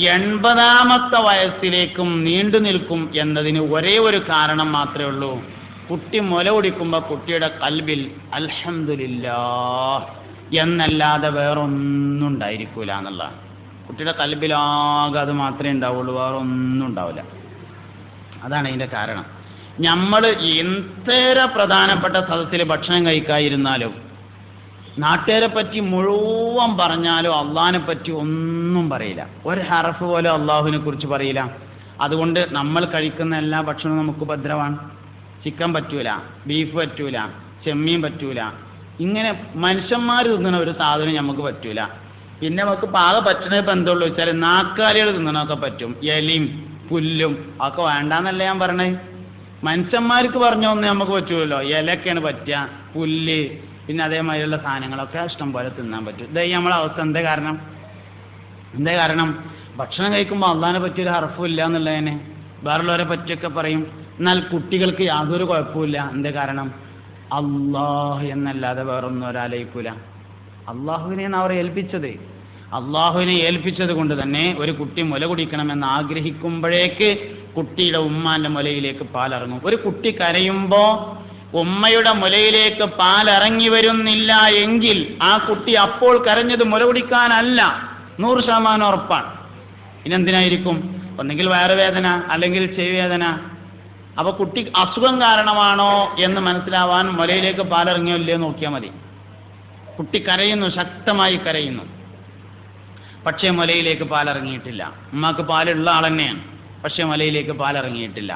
80ാമത്തെ വയസ്സിലേക്കും നീണ്ടു നിൽക്കും എന്നതിന് ഒരേ ഒരു കാരണം മാത്രമേ ഉള്ളൂ. കുട്ടി മുല കുടിക്കുമ്പോൾ കുട്ടിയുടെ കൽബിൽ അൽഹംദുലില്ലാഹ് എന്നല്ലാതെ വേറൊന്നും ഉണ്ടായിരിക്കൂല എന്നുള്ളതാണ്. കുട്ടിയുടെ കൽബിലാകെ അത് മാത്രമേ ഉണ്ടാവുള്ളൂ, വേറൊന്നും ഉണ്ടാവില്ല. അതാണ് അതിൻ്റെ കാരണം. നമ്മൾ എന്തേറെ പ്രധാനപ്പെട്ട സദസ്സിൽ ഭക്ഷണം കഴിക്കാതിരുന്നാലും നാട്ടുകാരെ പറ്റി മുഴുവൻ പറഞ്ഞാലും അള്ളാഹിനെ പറ്റി ഒന്നും പറയില്ല, ഒരു ഹറഫ് പോലും അള്ളാഹുവിനെ കുറിച്ച് പറയില്ല. അതുകൊണ്ട് നമ്മൾ കഴിക്കുന്ന എല്ലാ ഭക്ഷണവും നമുക്ക് ഭദ്രമാണ്. ചിക്കൻ പറ്റൂല, ബീഫ് പറ്റൂല, ചെമ്മീൻ പറ്റൂല, ഇങ്ങനെ മനുഷ്യന്മാർ തിന്നണ ഒരു സാധനം നമുക്ക് പറ്റൂല. പിന്നെ നമുക്ക് പാകം പറ്റണേ ഇപ്പം എന്തുള്ളൂ വെച്ചാൽ നാക്കാലികൾ തിന്നണമൊക്കെ പറ്റും, എലിയും പുല്ലും ഒക്കെ വേണ്ടാന്നല്ല ഞാൻ പറഞ്ഞത്. മനുഷ്യന്മാർക്ക് പറഞ്ഞൊന്നും നമുക്ക് പറ്റൂലല്ലോ, ഇലയൊക്കെയാണ് പറ്റുക, പുല്ല് പിന്നെ അതേമാതിരിയുള്ള സാധനങ്ങളൊക്കെ ഇഷ്ടം പോലെ തിന്നാൻ പറ്റും. ഇതായി നമ്മളെ അവസ്ഥ. എന്തേ കാരണം ഭക്ഷണം കഴിക്കുമ്പോൾ അള്ളാഹിനെ പറ്റിയൊരു ഹർഫും ഇല്ല എന്നുള്ളതിനെ വേറുള്ളവരെ പറ്റിയൊക്കെ പറയും. എന്നാൽ കുട്ടികൾക്ക് യാതൊരു കുഴപ്പമില്ല. എന്തേ കാരണം? അള്ളാഹ് എന്നല്ലാതെ വേറൊന്നും ഒരാലയിക്കൂല. അള്ളാഹുവിനെയാണ് അവർ ഏൽപ്പിച്ചത്. അള്ളാഹുവിനെ ഏൽപ്പിച്ചത് കൊണ്ട് തന്നെ ഒരു കുട്ടി മുല കുടിക്കണമെന്ന് ആഗ്രഹിക്കുമ്പോഴേക്ക് കുട്ടിയുടെ ഉമ്മാന്റെ മുലയിലേക്ക് പാലിറങ്ങും. ഒരു കുട്ടി കരയുമ്പോൾ ഉമ്മയുടെ മുലയിലേക്ക് പാലിറങ്ങി വരുന്നില്ല എങ്കിൽ ആ കുട്ടി അപ്പോൾ കരഞ്ഞത് മുല കുടിക്കാനല്ല, 100% ഉറപ്പാണ്. ഇനെന്തിനായിരിക്കും? ഒന്നെങ്കിൽ വയറുവേദന അല്ലെങ്കിൽ ചെവിവേദന. അപ്പൊ കുട്ടി അസുഖം കാരണമാണോ എന്ന് മനസ്സിലാവാൻ മുലയിലേക്ക് പാലിറങ്ങിയോ ഇല്ലയോ നോക്കിയാൽ മതി. കുട്ടി കരയുന്നു, ശക്തമായി കരയുന്നു, പക്ഷേ മുലയിലേക്ക് പാലിറങ്ങിയിട്ടില്ല. ഉമ്മക്ക് പാലുള്ള ആൾ തന്നെയാണ്, പക്ഷെ മുലയിലേക്ക് പാലിറങ്ങിയിട്ടില്ല.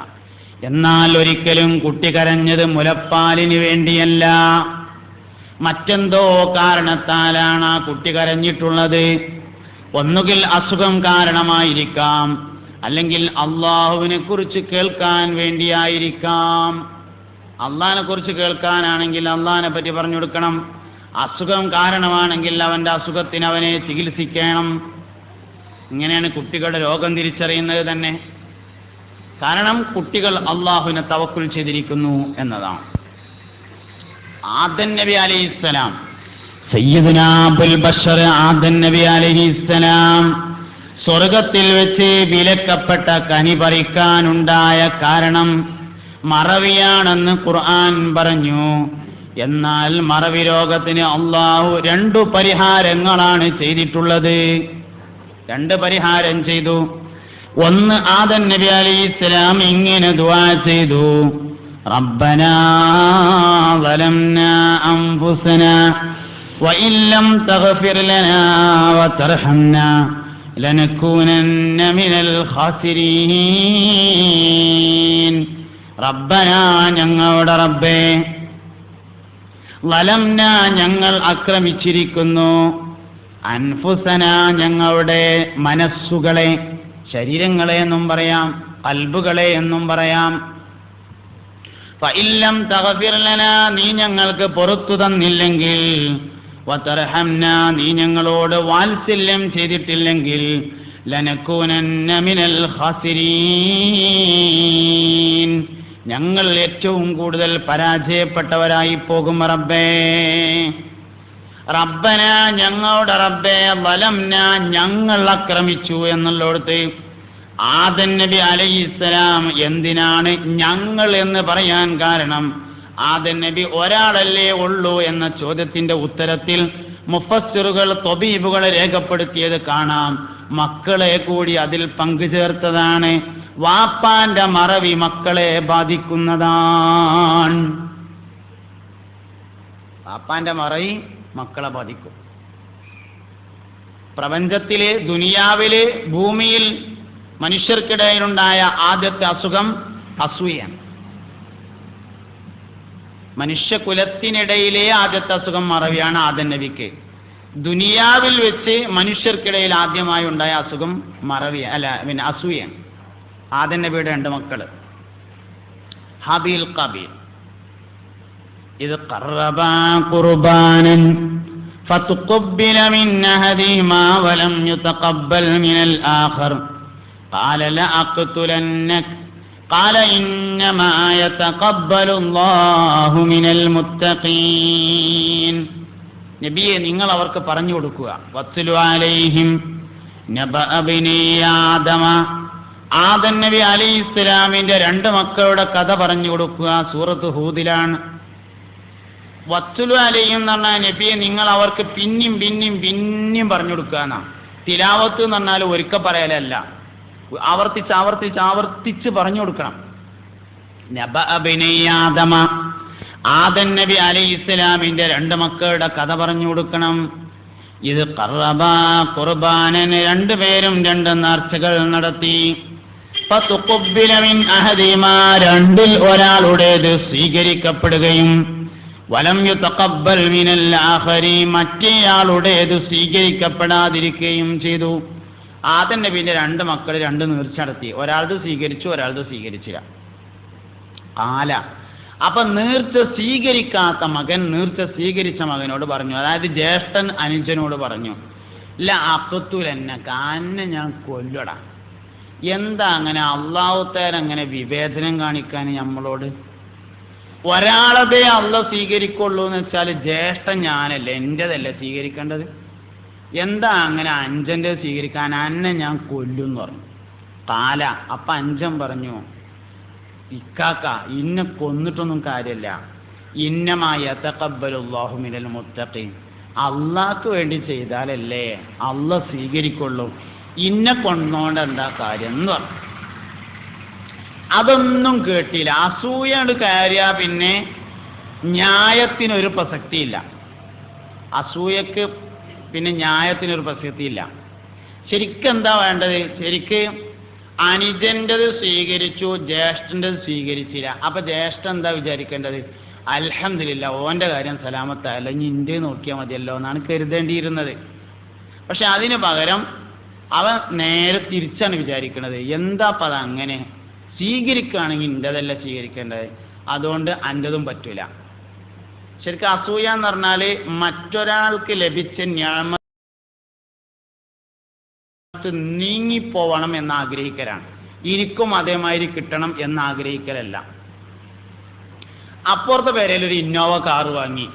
എന്നാൽ ഒരിക്കലും കുട്ടി കരഞ്ഞത് മുലപ്പാലിന് വേണ്ടിയല്ല, മറ്റെന്തോ കാരണത്താലാണ് ആ കുട്ടി കരഞ്ഞിട്ടുള്ളത്. ഒന്നുകിൽ അസുഖം കാരണമായിരിക്കാം, അല്ലെങ്കിൽ അള്ളാഹുവിനെ കുറിച്ച് കേൾക്കാൻ വേണ്ടിയായിരിക്കാം. അള്ളാഹിനെ കുറിച്ച് കേൾക്കാനാണെങ്കിൽ അള്ളാഹിനെ പറ്റി പറഞ്ഞു കൊടുക്കണം. അസുഖം കാരണമാണെങ്കിൽ അവൻ്റെ അസുഖത്തിന് അവനെ ചികിത്സിക്കണം. ഇങ്ങനെയാണ് കുട്ടികളുടെ രോഗം തിരിച്ചറിയുന്നത് തന്നെ. കാരണം കുട്ടികൾ അള്ളാഹുവിനെ തവക്കുൽ ചെയ്തിരിക്കുന്നു എന്നതാണ്. ആദം നബി അലൈഹിസ്സലാം, സയ്യിദുനാ അബുൽ ബശർ ആദം നബി അലൈഹിസ്സലാം സ്വർഗത്തിൽ വെച്ച് വിലക്കപ്പെട്ട കനി പറിക്കാനുണ്ടായ കാരണം മറവിയാണെന്ന് ഖുർആൻ പറഞ്ഞു. എന്നാൽ മറവി രോഗത്തിന് അള്ളാഹു 2 പരിഹാരങ്ങളാണ് ചെയ്തിട്ടുള്ളത്. 2 പരിഹാരം ചെയ്തു. ഒന്ന്, ആദം നബി അലൈഹിസ്സലാം ഇങ്ങനെ ദുആ ചെയ്തു, റബ്ബനാ വലംനാ അൻഫുസനാ വഇൻ ലം തഗ്ഫിർ ലനാ വതർഹംനാ ലനകൂനന്ന മിനൽ ഖാസിരീൻ. റബ്ബനാ, ഞങ്ങളുടെ റബ്ബേ, വലംനാ, ഞങ്ങൾ ആക്രമിച്ചിരിക്കുന്നു, അൻഫുസന, ഞങ്ങളുടെ മനസ്സുകളെ, ശരീരങ്ങളെ എന്നും പറയാം, ഖൽബുകളെ എന്നും പറയാം. ഫഇല്ലം തഗ്ഫിർ ലനാ, നീ ഞങ്ങൾക്ക് പുറത്തു തന്നില്ലെങ്കിൽ, വതർഹംനാ, നീ ഞങ്ങളോട് വാത്സല്യം ചെയ്തിട്ടില്ലെങ്കിൽ, ലനകൂനന്ന മിനൽ ഖാസിരീൻ, ഞങ്ങൾ ഏറ്റവും കൂടുതൽ പരാജയപ്പെട്ടവരായി പോകും റബ്ബേ. റബ്ബന, ഞങ്ങളുടെ റബ്ബേ, വലംന, ഞങ്ങൾ ആക്രമിച്ചു എന്നുള്ളിടത്ത് ആദം നബി അലൈഹിസ്സലാം എന്തിനാണ് ഞങ്ങൾ എന്ന് പറയാൻ കാരണം? ആദം നബി ഒരാളല്ലേ ഉള്ളൂ എന്ന ചോദ്യത്തിന്റെ ഉത്തരത്തിൽ മുഫസ്സിറുകൾ ത്വബീബുകൾ രേഖപ്പെടുത്തിയത് കാണാം. മക്കളെ കൂടി അതിൽ പങ്കുചേർത്തതാണ്. വാപ്പാന്റെ മറവി മക്കളെ ബാധിക്കുന്നതാണ്. വാപ്പാന്റെ മറവി മക്കളെ ബാധിക്കും. പ്രപഞ്ചത്തിലെ, ദുനിയാവിലെ, ഭൂമിയിൽ മനുഷ്യർക്കിടയിലുണ്ടായ ആദ്യത്തെ അസുഖം അസൂയാണ്. മനുഷ്യകുലത്തിനിടയിലെ ആദ്യത്തെ അസുഖം മറവിയാണ് ആദം നബിക്ക്. ദുനിയാവിൽ വെച്ച് മനുഷ്യർക്കിടയിൽ ആദ്യമായി ഉണ്ടായ അസുഖം മറവി പിന്നെ അസൂയാണ്. ആദം നബിയുടെ 2 മക്കള് ഹബീൽ ഖബീൽ. ഇത് ഖറബാ ഖുർബാനൻ ഫതുഖബ്ബില മിൻ അഹദിഹിമാ വലം യുതഖബ്ബൽ മിനൽ ആഖർ ഖാല ലഅഖ്തുലന്നക ഖാല ഇന്നമാ യതഖബ്ബലു അല്ലാഹു മിനൽ മുത്തഖീൻ. നബിയെ, നിങ്ങൾ അവർക്ക് പറഞ്ഞു കൊടുക്കുക. വത്ലു അലൈഹിം നബഅ ബനി ആദമ. ആദം നബി അലൈഹിസ്സലാമിന്റെ 2 മക്കളുടെ കഥ പറഞ്ഞു കൊടുക്കുക. സൂറത്ത് ഹൂദിലാണ്. വത്ലു അലൈഹിം എന്ന് പറഞ്ഞാൽ നബിയെ നിങ്ങൾ അവർക്ക് പിന്നെയും പറഞ്ഞു കൊടുക്കുക എന്നാ. തിലാവത്ത് എന്ന് പറഞ്ഞാൽ ഒരിക്കൽ പറയലല്ല, ആവർത്തിച്ച് പറഞ്ഞു കൊടുക്കണം. നബഅ ബനി ആദമ, ആദം നബി അലൈഹിസ്സലാമിന്റെ 2 മക്കളുടെ കഥ പറഞ്ഞു കൊടുക്കണം. ഇത് ഖറബാ ഖുർബാനൻ, 2 പേരും 2 നേർച്ചകൾ നടത്തി. ഫതുഖബ്ബില മിൻ അഹദിഹിമാ, 2-ൽ ഒരാളുടേത് സ്വീകരിക്കപ്പെടുകയും വലം യുതഖബ്ബൽ മിനൽ ആഖരി, മറ്റേയാളുടേത് സ്വീകരിക്കപ്പെടാതിരിക്കുകയും ചെയ്തു. ആദം നബിന്റെ 2 മക്കൾ 2 നേർച്ച നടത്തി. ഒരാളത് സ്വീകരിച്ചു, ഒരാളത് സ്വീകരിച്ചില്ല. അപ്പൊ നേർച്ച സ്വീകരിക്കാത്ത മകൻ നേർച്ച സ്വീകരിച്ച മകനോട് പറഞ്ഞു, അതായത് ജ്യേഷ്ഠൻ അനുജനോട് പറഞ്ഞു, ലഅഖ്തുലന്നക, അന്നെ ഞാൻ കൊല്ലടാ. എന്താ അങ്ങനെ അള്ളാഹുത്താൻ അങ്ങനെ വിവേചനം കാണിക്കാൻ നമ്മളോട്? ഒരാളതേ അള്ളാഹ് സ്വീകരിക്കുള്ളൂ എന്ന് വെച്ചാൽ ജ്യേഷ്ഠൻ ഞാനല്ലേ, എൻ്റെതല്ലേ സ്വീകരിക്കേണ്ടത്? എന്താ അങ്ങനെ അഞ്ചൻ്റെ സ്വീകരിക്കാൻ? അന്നെ ഞാൻ കൊല്ലും എന്ന് പറഞ്ഞു. അപ്പൊ അഞ്ചൻ പറഞ്ഞു, ഇക്കാക്ക ഇന്നെ കൊന്നിട്ടൊന്നും കാര്യമില്ല, ഇന്നമാ യതഖബ്ബലുല്ലാഹു മിനൽ മുത്തഖീൻ, അള്ളാഹ്ക്ക് വേണ്ടി ചെയ്താലല്ലേ അള്ളാഹ് സ്വീകരിക്കുള്ളൂ, ഇന്നെ കൊന്നോണ്ട് എന്താ കാര്യം എന്ന് പറഞ്ഞു. അതൊന്നും കേട്ടില്ല. അസൂയണ്ട് കയറിയാ പിന്നെ ന്യായത്തിനൊരു പ്രസക്തിയില്ല. അസൂയക്ക് പിന്നെ ന്യായത്തിനൊരു പ്രസക്തിയില്ല. ശരിക്കെന്താ വേണ്ടത്? ശരിക്ക് അനുജൻ്റെത് സ്വീകരിച്ചു, ജ്യേഷ്ഠൻ്റെത് സ്വീകരിച്ചില്ല. അപ്പൊ ജ്യേഷ്ഠൻ എന്താ വിചാരിക്കേണ്ടത്? അൽഹംദുലില്ലാ, ഓന്റെ കാര്യം സലാമത്തായല്ല, ഇനി ഇൻ്റെ നോക്കിയാൽ മതിയല്ലോ എന്നാണ് കരുതേണ്ടിയിരുന്നത്. പക്ഷെ അതിന് പകരം അവൻ നേരെ തിരിച്ചാണ് വിചാരിക്കുന്നത്. എന്താപ്പം അതങ്ങനെ? സ്വീകരിക്കുകയാണെങ്കിൽ ഇൻ്റെതല്ല സ്വീകരിക്കേണ്ടത്, അതുകൊണ്ട് അൻ്റെതും പറ്റൂല. ശരിക്കും അസൂയ എന്ന് പറഞ്ഞാൽ മറ്റൊരാൾക്ക് ലഭിച്ച ഞാമത്ത് നീങ്ങിപ്പോവണം എന്ന് ആഗ്രഹിക്കലാണ്. എനിക്കും അതേമാതിരി കിട്ടണം എന്ന് ആഗ്രഹിക്കലല്ല. അപ്പുറത്തെ പേരയിൽ ഒരു ഇന്നോവ കാറ് വാങ്ങി,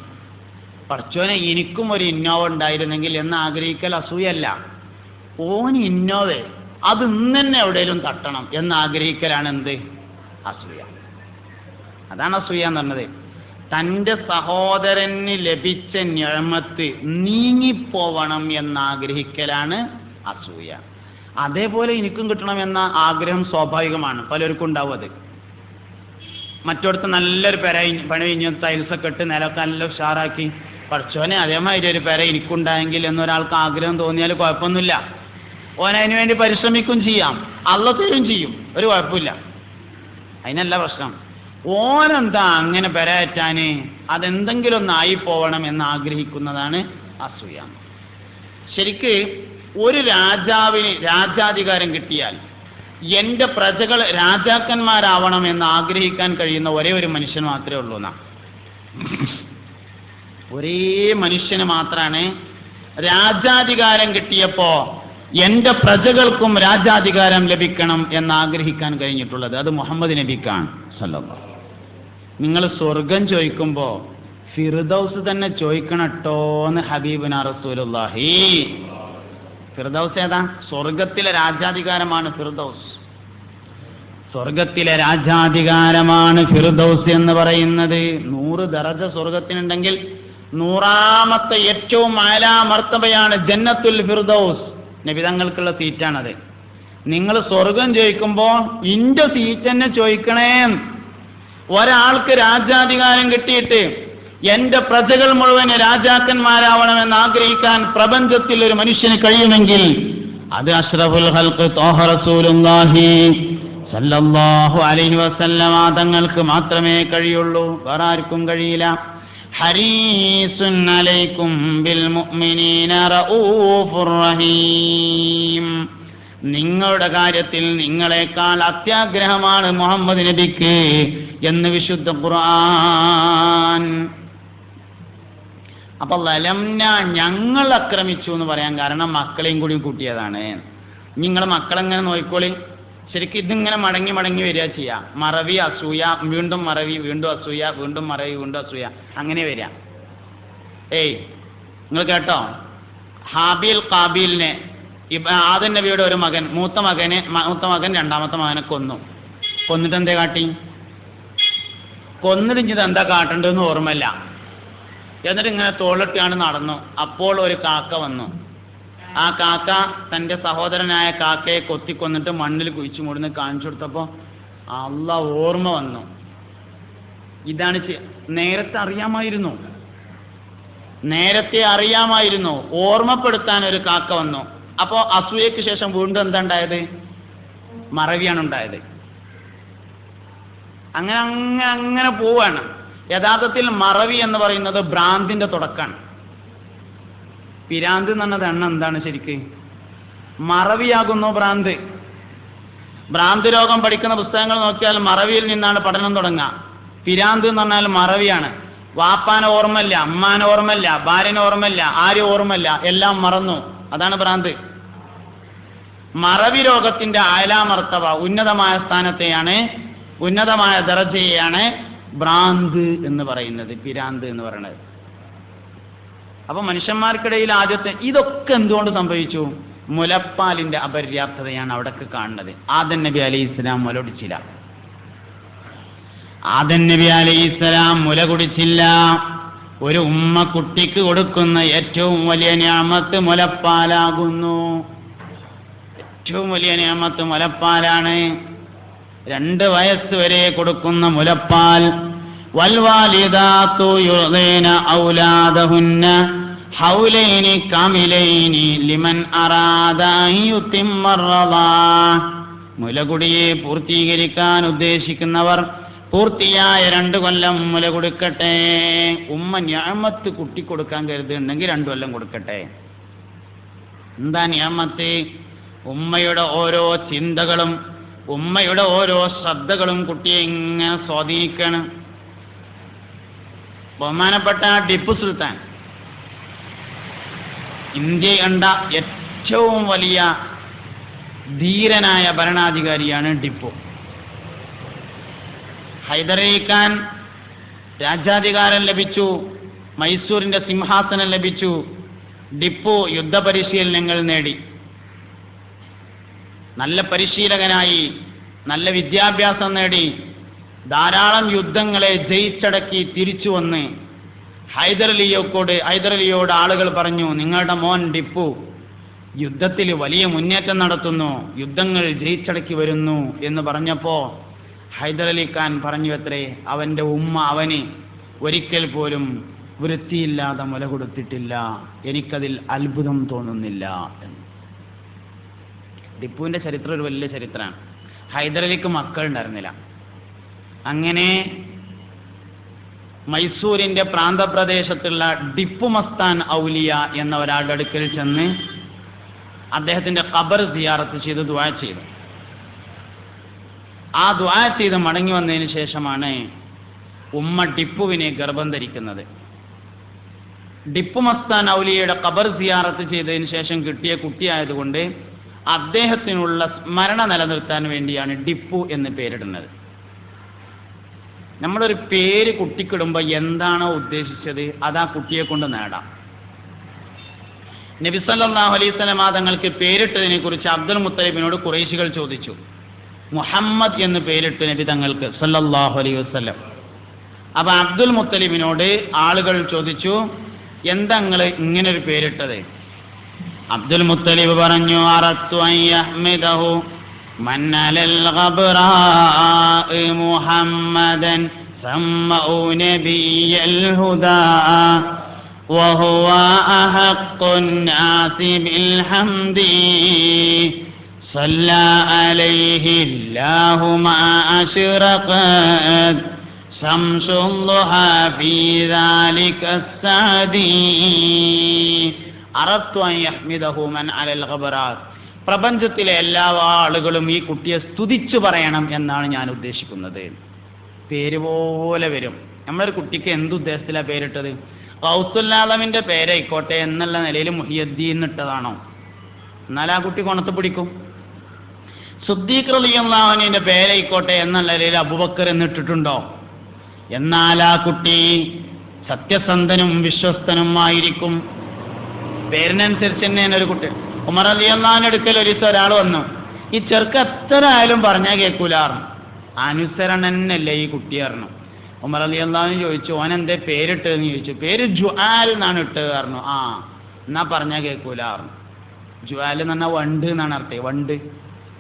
പഠിച്ചോനെ എനിക്കും ഒരു ഇന്നോവ ഉണ്ടായിരുന്നെങ്കിൽ എന്ന് ആഗ്രഹിക്കൽ അസൂയല്ല. ഓന് ഇന്നോവ അത് ഇന്നെ എവിടെയെങ്കിലും തട്ടണം എന്ന് ആഗ്രഹിക്കലാണ് എന്ത്? അസൂയ. അതാണ് അസൂയ എന്ന് പറഞ്ഞത്. തൻ്റെ സഹോദരന് ലഭിച്ച നിഅമത്ത് നീങ്ങിപ്പോവണം എന്നാഗ്രഹിക്കലാണ് അസൂയ. അതേപോലെ എനിക്കും കിട്ടണം എന്ന ആഗ്രഹം സ്വാഭാവികമാണ്, പലർക്കും ഉണ്ടാവും. അത് മറ്റോടത്ത് നല്ലൊരു പെര പണി കഴിഞ്ഞ് ടൈൽസൊക്കെ ഇട്ട് നിലമൊക്കെ നല്ല ഉഷാറാക്കി, പഠിച്ചോനെ അതേമാതിരി ഒരു പെര എനിക്കുണ്ടായെങ്കിൽ എന്നൊരാൾക്ക് ആഗ്രഹം തോന്നിയാൽ കുഴപ്പമൊന്നുമില്ല. ഓനതിനു വേണ്ടി പരിശ്രമിക്കും ചെയ്യാം, അള്ളാഹ് തരും ചെയ്യും, ഒരു കുഴപ്പമില്ല, അതിനല്ല പ്രശ്നം. ഓനെന്താ അങ്ങനെ പെരയറ്റാന്, അതെന്തെങ്കിലും ഒന്നായി പോവണം എന്ന് ആഗ്രഹിക്കുന്നതാണ് അസൂയ. ശരിക്ക് ഒരു രാജാവിന് രാജാധികാരം കിട്ടിയാൽ എൻ്റെ പ്രജകൾ രാജാക്കന്മാരാവണം എന്ന് ആഗ്രഹിക്കാൻ കഴിയുന്ന ഒരേ ഒരു മനുഷ്യൻ മാത്രമേ ഉള്ളൂ എന്നാ. ഒരേ മനുഷ്യന് മാത്രമാണ് രാജാധികാരം കിട്ടിയപ്പോ എൻ്റെ പ്രജകൾക്കും രാജാധികാരം ലഭിക്കണം എന്ന് ആഗ്രഹിക്കാൻ കഴിഞ്ഞിട്ടുള്ളത്. അത് മുഹമ്മദ് നബിക്കാണ് സല്ലല്ലാഹു. നിങ്ങൾ സ്വർഗം ചോദിക്കുമ്പോൾ ഫിർദൗസ് തന്നെ ചോദിക്കണട്ടോന്ന് ഹബീബുനാ റസൂലുള്ളാഹി. ഫിർദൗസ് ഏതാ? സ്വർഗത്തിലെ രാജാധികാരമാണ് ഫിർദൗസ്. സ്വർഗത്തിലെ രാജാധികാരമാണ് ഫിർദൗസ് എന്ന് പറയുന്നത്. 100 ദറജ സ്വർഗത്തിനുണ്ടെങ്കിൽ 100ാമത്തെ ഏറ്റവും ആലാ മർത്തബയാണ് ജന്നത്തുൽ ഫിർദൗസ്. നബി തങ്ങൾക്കുള്ള സീറ്റാണത്. നിങ്ങൾ സ്വർഗം ചോദിക്കുമ്പോൾ ഇന്റെ സീറ്റ് തന്നെ ചോദിക്കണേ. ഒരാൾക്ക് രാജ്യാധികാരം കിട്ടിയിട്ട് എന്റെ പ്രജകൾ മുഴുവൻ രാജാക്കന്മാരാവണമെന്ന് ആഗ്രഹിക്കാൻ പ്രപഞ്ചത്തിൽ ഒരു മനുഷ്യന് കഴിയുമെങ്കിൽ അത് അഷ്റഫുൽ ഖൽഖ് ത്വാഹ റസൂലുള്ളാഹി സല്ലല്ലാഹു അലൈഹി വസല്ലമ തങ്ങൾക്ക് മാത്രമേ കഴിയുള്ളൂ, വേറെ ആർക്കും കഴിയില്ല. ഹരീസുൻ അലൈക്കും ബിൽ മുഅ്മിനീന റഊഫുർ റഹീം. നിങ്ങളുടെ കാര്യത്തിൽ നിങ്ങളെക്കാൾ അത്യാഗ്രഹമാണ് മുഹമ്മദ് നബിക്ക് എന്ന് വിശുദ്ധ ഖുർആൻ. അപ്പൊ ലലംന ഞങ്ങൾ ആക്രമിച്ചു എന്ന് പറയാൻ കാരണം മക്കളെയും കൂടി കൂട്ടിയതാണ്. നിങ്ങൾ മക്കളെങ്ങനെ നോക്കിക്കോളി. ശരിക്കും ഇതിങ്ങനെ മടങ്ങി മടങ്ങി വരിക ചെയ്യാ. മറവി, അസൂയ, വീണ്ടും മറവി, വീണ്ടും അസൂയ, വീണ്ടും മറവി, വീണ്ടും അസൂയ, അങ്ങനെ വരിക. നിങ്ങൾ കേട്ടോ, ഹാബീൽ കാബീലിനെ ആദം നബിയുടെ ഒരു മകൻ മൂത്ത മകൻ രണ്ടാമത്തെ മകനെ കൊന്നിട്ട് എന്തേ കാട്ടി? കൊന്നിട്ട് എന്താ കാട്ടേണ്ടതെന്ന് ഓർമ്മയില്ല. എന്നിട്ട് ഇങ്ങനെ തോളിട്ടാണ് നടന്നു. അപ്പോൾ ഒരു കാക്ക വന്നു. ആ കാക്ക തൻ്റെ സഹോദരനായ കാക്കയെ കൊത്തിക്കൊന്നിട്ട് മണ്ണിൽ കുഴിച്ചു മൂടുന്ന് കാണിച്ചു കൊടുത്തപ്പോൾ അല്ലാഹ് ഓർമ്മ വന്നു. ഇതാണ് നേരത്തെ അറിയാമായിരുന്നു. ഓർമ്മപ്പെടുത്താൻ ഒരു കാക്ക വന്നു. അപ്പോൾ അസൂയക്ക് ശേഷം വീണ്ടും എന്താ ഉണ്ടായത്? മറവിയാണ് ഉണ്ടായത്. അങ്ങനെ പോവാണ്. യഥാർത്ഥത്തിൽ മറവി എന്ന് പറയുന്നത് ഭ്രാന്തിന്റെ തുടക്കാണ്. പിരാന്ത് എന്ന് പറഞ്ഞത് എന്താണ് ശരിക്ക്? മറവിയാകുന്നു ഭ്രാന്ത്. ഭ്രാന്ത് രോഗം പഠിക്കുന്ന പുസ്തകങ്ങൾ നോക്കിയാൽ മറവിയിൽ നിന്നാണ് പഠനം തുടങ്ങുക. പിരാന്ത് എന്ന് പറഞ്ഞാൽ മറവിയാണ്. വാപ്പാനെ ഓർമ്മയില്ല, അമ്മാനെ ഓർമ്മയില്ല, ഭാര്യനെ ഓർമ്മയില്ല, ആരും ഓർമ്മയില്ല, എല്ലാം മറന്നു. അതാണ് ഭ്രാന്ത്. മറവി രോഗത്തിന്റെ ആലാമർത്തവ ഉന്നതമായ സ്ഥാനത്തെയാണ്, ഉന്നതമായ ദർജയെയാണ് ഭ്രാന്ത് എന്ന് പറയുന്നത്, പിരാന്ത് എന്ന് പറയുന്നത്. അപ്പൊ മനുഷ്യന്മാർക്കിടയിൽ ആദ്യത്തെ ഇതൊക്കെ എന്തുകൊണ്ട് സംഭവിച്ചു? മുലപ്പാലിന്റെ അപര്യാപ്തതയാണ് അവിടേക്ക് കാണുന്നത്. ആദം നബി അലൈഹിസ്സലാം മുല കുടിച്ചില്ല. ആദം നബി അലൈഹിസ്സലാം മുല കുടിച്ചില്ല. ഒരു ഉമ്മ കുട്ടിക്ക് കൊടുക്കുന്ന ഏറ്റവും വലിയ നിഅമത്ത് മുലപ്പാലാകുന്നു. ഏറ്റവും വലിയ നിഅമത്ത് മുലപ്പാലാണ്. 2 വയസ്സ് വരെ കൊടുക്കുന്ന മുലപ്പാൽ. വൽവാലിദാതു യുദീന ഔലാദഹുന്ന ഹൗലൈനി കാമിലൈനി ലിമൻ അറാദ അൻ യുതിമ്മ റളാ. മുലകുടിയെ പൂർത്തീകരിക്കാൻ ഉദ്ദേശിക്കുന്നവർ പൂർത്തിയായ 2 കൊല്ലം മുല കൊടുക്കട്ടെ. ഉമ്മ നിഅമത്ത് കുട്ടി കൊടുക്കാൻ കരുതുന്നുണ്ടെങ്കിൽ 2 കൊല്ലം കൊടുക്കട്ടെ. എന്താ നിഅമത്ത്? ഉമ്മയുടെ ഓരോ ചിന്തകളും ഉമ്മയുടെ ഓരോ ശ്രദ്ധകളും കുട്ടിയെ ഇങ്ങനെ സ്വാധീനിക്കണം. ബഹുമാനപ്പെട്ട ടിപ്പു സുൽത്താൻ ഇന്ത്യ കണ്ട ഏറ്റവും വലിയ ധീരനായ ഭരണാധികാരിയാണ് ടിപ്പു. ഹൈദരലി ഖാൻ രാജ്യാധികാരം ലഭിച്ചു, മൈസൂരിന്റെ സിംഹാസനം ലഭിച്ചു. ടിപ്പു യുദ്ധപരിശീലനങ്ങൾ നേടി, നല്ല പരിശീലകനായി, നല്ല വിദ്യാഭ്യാസം നേടി, ധാരാളം യുദ്ധങ്ങളെ ജയിച്ചടക്കി തിരിച്ചു വന്ന് ഹൈദരലിയോട് ആളുകൾ പറഞ്ഞു, നിങ്ങളുടെ മോൻ ടിപ്പു യുദ്ധത്തിൽ വലിയ മുന്നേറ്റം നടത്തുന്നു, യുദ്ധങ്ങൾ ജയിച്ചടക്കി വരുന്നു എന്ന് പറഞ്ഞപ്പോ ഹൈദരലി ഖാൻ പറഞ്ഞു അത്രേ, അവന്റെ ഉമ്മ അവന് ഒരിക്കൽ പോലും വൃത്തിയില്ലാതെ മുല കൊടുത്തിട്ടില്ല, എനിക്കതിൽ അത്ഭുതം തോന്നുന്നില്ല എന്ന്. ടിപ്പുവിന്റെ ചരിത്രം ഒരു വലിയ ചരിത്രമാണ്. ഹൈദരലിക്ക് മക്കൾ ഉണ്ടായിരുന്നില്ല. അങ്ങനെ മൈസൂരിന്റെ പ്രാന്തപ്രദേശത്തുള്ള ടിപ്പു മസ്താൻ ഔലിയ എന്ന ഒരാളുടെ അടുക്കൽ ചെന്ന് അദ്ദേഹത്തിന്റെ ഖബർ സിയാറത്ത് ചെയ്ത് ദുആ ചെയ്തു. ആ ദുആ ചെയ്ത് മടങ്ങി വന്നതിന് ശേഷമാണ് ഉമ്മ ടിപ്പുവിനെ ഗർഭം ധരിക്കുന്നത്. ടിപ്പു മസ്താൻ ഔലിയയുടെ ഖബർ സിയാറത്ത് ചെയ്തതിന് ശേഷം കിട്ടിയ കുട്ടിയായതുകൊണ്ട് അദ്ദേഹത്തിനുള്ള സ്മരണ നിലനിർത്താൻ വേണ്ടിയാണ് ടിപ്പു എന്ന് പേരിടുന്നത്. നമ്മളൊരു പേര് കുട്ടിക്കിടുമ്പോൾ എന്താണോ ഉദ്ദേശിച്ചത് അത് ആ കുട്ടിയെ കൊണ്ട് നേടാം. നബി സല്ലല്ലാഹു അലൈഹി വസല്ലം തങ്ങൾക്ക് പേരിട്ടതിനെ കുറിച്ച് അബ്ദുൽ മുത്തലിബിനോട് ഖുറൈശികൾ ചോദിച്ചു. മുഹമ്മദ് എന്ന് പേരിട്ടു നബി തങ്ങൾക്ക് സല്ലല്ലാഹു അലൈഹി വസല്ലം. അപ്പൊ അബ്ദുൽ മുത്തലിബിനോട് ആളുകൾ ചോദിച്ചു, എന്താ നിങ്ങൾ ഇങ്ങനൊരു പേരിട്ടത്? അബ്ദുൽ മുത്തലിബ് പറഞ്ഞു, അറത്തു അൻ യഹ്മിദഹു മൻ അലൽ ഖബ്റാഇ മുഹമ്മദൻ സമ്മഉ നബിയൽ ഹുദാ വഹുവ അഹഖുൻ നാസി ബിൽ ഹംദി صلى عليه الله ما أشرقت شمس الضحى في ذلك السعدي أردت أن يحمده من على الغبرات. പ്രപഞ്ചത്തിലെ എല്ലാ ആളുകളും ഈ കുട്ടിയെ സ്തുതിച്ചു പറയണം എന്നാണ് ഞാൻ ഉദ്ദേശിക്കുന്നത്. പേര് പോലെ വരും. നമ്മളൊരു കുട്ടിക്ക് എന്തുദ്ദേശത്തിലാണ് പേരിട്ടത്? ഗൗസുൽ-ആലമിന്റെ പേരായിക്കോട്ടെ എന്നുള്ള നിലയിൽ മുഹിയുദ്ദീൻ ഇട്ടതാണോ? എന്നാൽ ആ കുട്ടി കൊണത്ത് പിടിക്കും. സിദ്ദീഖ് റളിയല്ലാഹു അൻഹുവിന്റെ പേരായിക്കോട്ടെ എന്നുള്ള നിലയിൽ അബൂബക്കർ എന്നിട്ടിട്ടുണ്ടോ? എന്നാൽ ആ കുട്ടി സത്യസന്ധനും വിശ്വസ്തനുമായിരിക്കും. പേരിനനുസരിച്ച് തന്നെയാണ് ഒരു കുട്ടി. ഉമർ റളിയല്ലാഹു അൻഹു അടുക്കൽ ഒരാൾ വന്നു, ഈ ചെറുക്ക് എത്ര ആയാലും പറഞ്ഞാൽ കേൾക്കൂലാർന്നു. അനുസരണന്നല്ലേ ഈ കുട്ടി പറഞ്ഞു. ഉമർ റളിയല്ലാഹു അൻഹു ചോദിച്ചു, ഓൻ എന്തേ പേരിട്ടെന്ന് ചോദിച്ചു. പേര് ജുആൽ എന്നാണ് ഇട്ടത് പറഞ്ഞു. ആ എന്നാ പറഞ്ഞാൽ കേൾക്കൂലാർന്നു. ജുആൽ എന്ന് പറഞ്ഞാൽ വണ്ട് എന്നാണ് അർത്ഥം.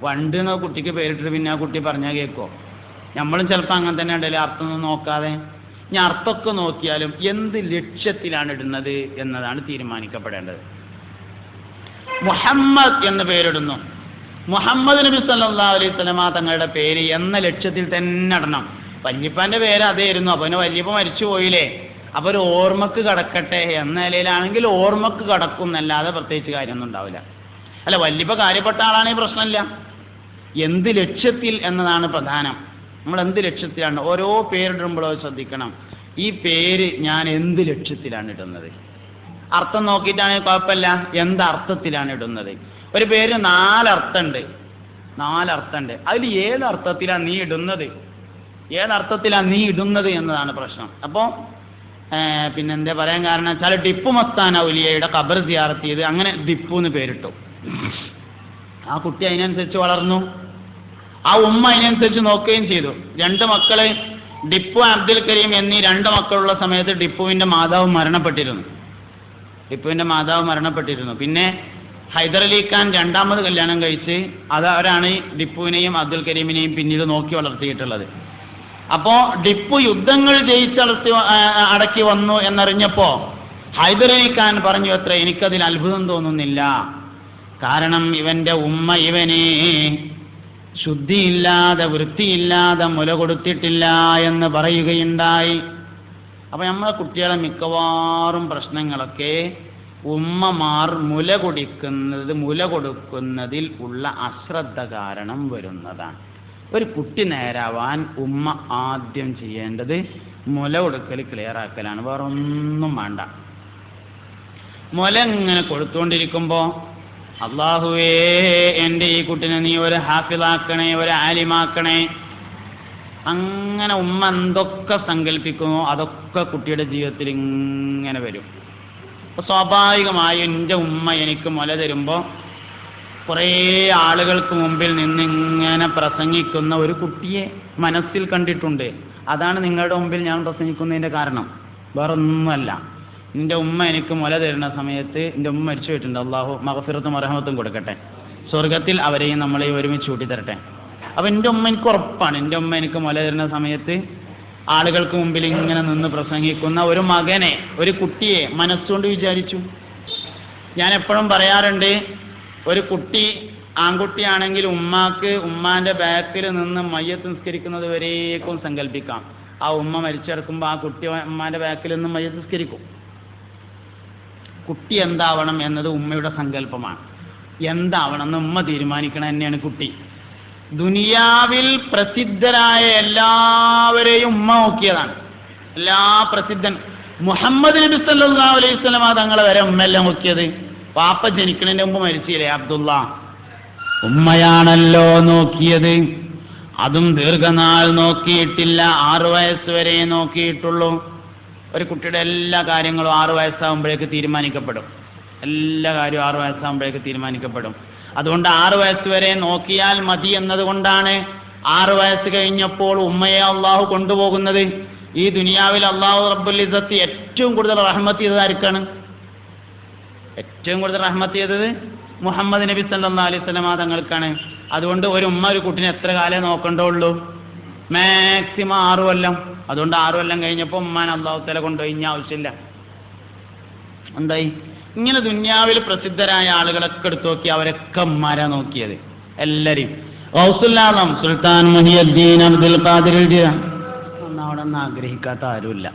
വണ്ട് എന്ന കുട്ടിക്ക് പേരിട്ടിട്ട് പിന്നെ ആ കുട്ടി പറഞ്ഞാൽ കേൾക്കുമോ? നമ്മളും ചിലപ്പോൾ അങ്ങനെ തന്നെ ഉണ്ടല്ലോ, അർത്ഥമൊന്നും നോക്കാതെ. ഞാൻ അർത്ഥമൊക്കെ നോക്കിയാലും എന്ത് ലക്ഷ്യത്തിലാണ് ഇടുന്നത് എന്നതാണ് തീരുമാനിക്കപ്പെടേണ്ടത്. മുഹമ്മദ് എന്ന് പേരിടുന്നു. മുഹമ്മദ് നബി സല്ലല്ലാഹു അലൈഹി വസല്ലമ തങ്ങളുടെ പേര് എന്ന ലക്ഷ്യത്തിൽ തന്നെ ഇടണം. വല്യപ്പാന്റെ പേര് അതായിരുന്നു. അപ്പൊ പിന്നെ വല്യപ്പ മരിച്ചു പോയില്ലേ, അപ്പൊ ഒരു ഓർമ്മക്ക് കടക്കട്ടെ എന്ന നിലയിലാണെങ്കിൽ ഓർമ്മക്ക് കടക്കും എന്നല്ലാതെ പ്രത്യേകിച്ച് കാര്യമൊന്നും ഉണ്ടാവില്ല. അല്ല, വല്യപ്പ കാര്യപ്പെട്ട ആളാണെങ്കിൽ പ്രശ്നമില്ല. എന്ത് ലക്ഷ്യത്തിൽ എന്നതാണ് പ്രധാനം. നമ്മൾ എന്ത് ലക്ഷ്യത്തിലാണ് ഓരോ പേരിടുമ്പോഴോ ശ്രദ്ധിക്കണം. ഈ പേര് ഞാൻ എന്ത് ലക്ഷ്യത്തിലാണ് ഇടുന്നത്? അർത്ഥം നോക്കിയിട്ടാണെങ്കിൽ കുഴപ്പമില്ല. എന്തർത്ഥത്തിലാണ് ഇടുന്നത്? ഒരു പേര് നാലർത്ഥമുണ്ട്. അതിൽ ഏതർത്ഥത്തിലാണ് നീ ഇടുന്നത് എന്നതാണ് പ്രശ്നം. അപ്പോൾ പിന്നെന്താ പറയാൻ കാരണം വെച്ചാൽ ടിപ്പു മസ്താൻ ഔലിയയുടെ ഖബർ സിയാറത്ത് ചെയ്ത് അങ്ങനെ ടിപ്പു എന്ന് പേരിട്ടു. ആ കുട്ടി അതിനനുസരിച്ച് വളർന്നു. ആ ഉമ്മ അതിനനുസരിച്ച് നോക്കുകയും ചെയ്തു. 2 മക്കള്, ടിപ്പു അബ്ദുൽ കരീം എന്നീ 2 മക്കളുള്ള സമയത്ത് ടിപ്പുവിന്റെ മാതാവ് മരണപ്പെട്ടിരുന്നു. പിന്നെ ഹൈദരലി ഖാൻ 2ാമത് കല്യാണം കഴിച്ച് അവരാണ് ടിപ്പുവിനെയും അബ്ദുൽ കരീമിനെയും പിന്നീട് നോക്കി വളർത്തിയിട്ടുള്ളത്. അപ്പോ ടിപ്പു യുദ്ധങ്ങൾ അടക്കി വന്നു എന്നറിഞ്ഞപ്പോ ഹൈദരലി ഖാൻ പറഞ്ഞു, അത്ര എനിക്കതിൽ അത്ഭുതം തോന്നുന്നില്ല. കാരണം ഇവന്റെ ഉമ്മ ഇവനെ ശുദ്ധിയില്ലാതെ വൃത്തിയില്ലാതെ മുല കൊടുത്തിട്ടില്ല എന്ന് പറയുകയുണ്ടായി. അപ്പൊ നമ്മളെ കുട്ടികളെ മിക്കവാറും പ്രശ്നങ്ങളൊക്കെ ഉമ്മമാർ മുല കൊടുക്കുന്നതിൽ ഉള്ള അശ്രദ്ധ കാരണം വരുന്നതാണ്. ഒരു കുട്ടി നേരാവാൻ ഉമ്മ ആദ്യം ചെയ്യേണ്ടത് മുല കൊടുക്കൽ ക്ലിയർ ആക്കലാണ്. വേറെ ഒന്നും വേണ്ട. മുല ഇങ്ങനെ കൊടുത്തുകൊണ്ടിരിക്കുമ്പോ അല്ലാഹുവേ എൻ്റെ ഈ കുട്ടിനെ നീ ഒരു ഹാഫിളാക്കണേ, ഒരു ആലിമാക്കണേ, അങ്ങനെ ഉമ്മ എന്തൊക്കെ സങ്കല്പിക്കുമോ അതൊക്കെ കുട്ടിയുടെ ജീവിതത്തിൽ ഇങ്ങനെ വരും. അപ്പൊ സ്വാഭാവികമായി എൻ്റെ ഉമ്മ എനിക്ക് മുല തരുമ്പോൾ കുറേ ആളുകൾക്ക് മുമ്പിൽ നിന്നിങ്ങനെ പ്രസംഗിക്കുന്ന ഒരു കുട്ടിയെ മനസ്സിൽ കണ്ടിട്ടുണ്ട്. അതാണ് നിങ്ങളുടെ മുമ്പിൽ ഞാൻ പ്രസംഗിക്കുന്നതിൻ്റെ കാരണം, വേറൊന്നുമല്ല. എൻ്റെ ഉമ്മ എനിക്ക് മുല തരുന്ന സമയത്ത് എൻ്റെ ഉമ്മ മരിച്ചു പോയിട്ടുണ്ട്. അള്ളാഹു മഗ്ഫിറത്തും റഹ്മത്തും കൊടുക്കട്ടെ. സ്വർഗത്തിൽ അവരെയും നമ്മളെയും ഒരുമിച്ച് കൂട്ടി തരട്ടെ. അപ്പം എൻ്റെ ഉമ്മ എനിക്ക് ഉറപ്പാണ്, എൻ്റെ ഉമ്മ എനിക്ക് മുല തരുന്ന സമയത്ത് ആളുകൾക്ക് മുമ്പിൽ ഇങ്ങനെ നിന്ന് പ്രസംഗിക്കുന്ന ഒരു മകനെ, ഒരു കുട്ടിയെ മനസ്സുകൊണ്ട് വിചാരിച്ചു. ഞാൻ എപ്പോഴും പറയാറുണ്ട്, ഒരു കുട്ടി ആൺകുട്ടിയാണെങ്കിൽ ഉമ്മാന്റെ ബാക്കിൽ നിന്ന് മയ്യത്ത് നിസ്കരിക്കുന്നത് വരേക്കും സങ്കല്പിക്കാം. ആ ഉമ്മ മരിച്ചിറക്കുമ്പോൾ ആ കുട്ടി ഉമ്മാന്റെ ബാക്കിൽ നിന്ന് മയ്യത്ത് നിസ്കരിക്കും. കുട്ടി എന്താവണം എന്നത് ഉമ്മയുടെ സങ്കല്പമാണ്. എന്താവണം എന്ന് ഉമ്മ തീരുമാനിക്കണം തന്നെയാണ് കുട്ടി. ദുനിയാവിൽ പ്രസിദ്ധരായ എല്ലാവരെയും ഉമ്മ നോക്കിയതാണ്. പ്രസിദ്ധൻ മുഹമ്മദ് നബി സല്ലല്ലാഹു അലൈഹി വസല്ലം തങ്ങളെ വരെ ഉമ്മയെല്ലാം നോക്കിയത്. പാപ്പ ജനിക്കുന്നതിന് മുമ്പ് മരിച്ചില്ലേ അബ്ദുള്ള, ഉമ്മയാണല്ലോ നോക്കിയത്. അതും ദീർഘനാൾ നോക്കിയിട്ടില്ല, 6 വയസ്സ് വരെ നോക്കിയിട്ടുള്ളൂ. ഒരു കുട്ടിയുടെ എല്ലാ കാര്യങ്ങളും 6 വയസ്സാകുമ്പോഴേക്ക് തീരുമാനിക്കപ്പെടും. എല്ലാ കാര്യവും 6 വയസ്സാകുമ്പോഴേക്ക് തീരുമാനിക്കപ്പെടും. അതുകൊണ്ട് 6 വയസ്സ് വരെ നോക്കിയാൽ മതി എന്നതുകൊണ്ടാണ് 6 വയസ്സ് കഴിഞ്ഞപ്പോൾ ഉമ്മയെ അള്ളാഹു കൊണ്ടുപോകുന്നത്. ഈ ദുനിയാവിൽ അല്ലാഹു റബ്ബുൽ ഇസ്സത്ത് ഏറ്റവും കൂടുതൽ റഹ്മത്ത് ചെയ്തത് ആർക്കാണ്? ഏറ്റവും കൂടുതൽ റഹ്മത്ത് ചെയ്തത് മുഹമ്മദ് നബി സല്ലല്ലാഹു അലൈഹി വസല്ലം തങ്ങൾക്കാണ്. അതുകൊണ്ട് ഒരു ഉമ്മ ഒരു കുട്ടിനെ എത്ര കാലം നോക്കണ്ടുള്ളൂ? മാക്സിമം 6 കൊല്ലം. അതുകൊണ്ട് 6 കൊല്ലം കഴിഞ്ഞപ്പോൾ ഉമ്മാൻ അല്ലാഹു തആല കൊണ്ടുപോയി. ഇനി ആവശ്യമില്ല. എന്തായി? ഇങ്ങനെ ദുനിയാവിൽ പ്രസിദ്ധരായ ആളുകളൊക്കെ എടുത്തു നോക്കി, അവരൊക്കെ ഉമ്മാരാ നോക്കിയത് എല്ലാവരും. ഗൗസുൽ ആലം സുൽത്താൻ മുഹിയുദ്ദീൻ അബ്ദുൽ ഖാദിർ ജിലാനി നന്നാവണം എന്ന് ആഗ്രഹിക്കാത്ത ആരുമില്ല.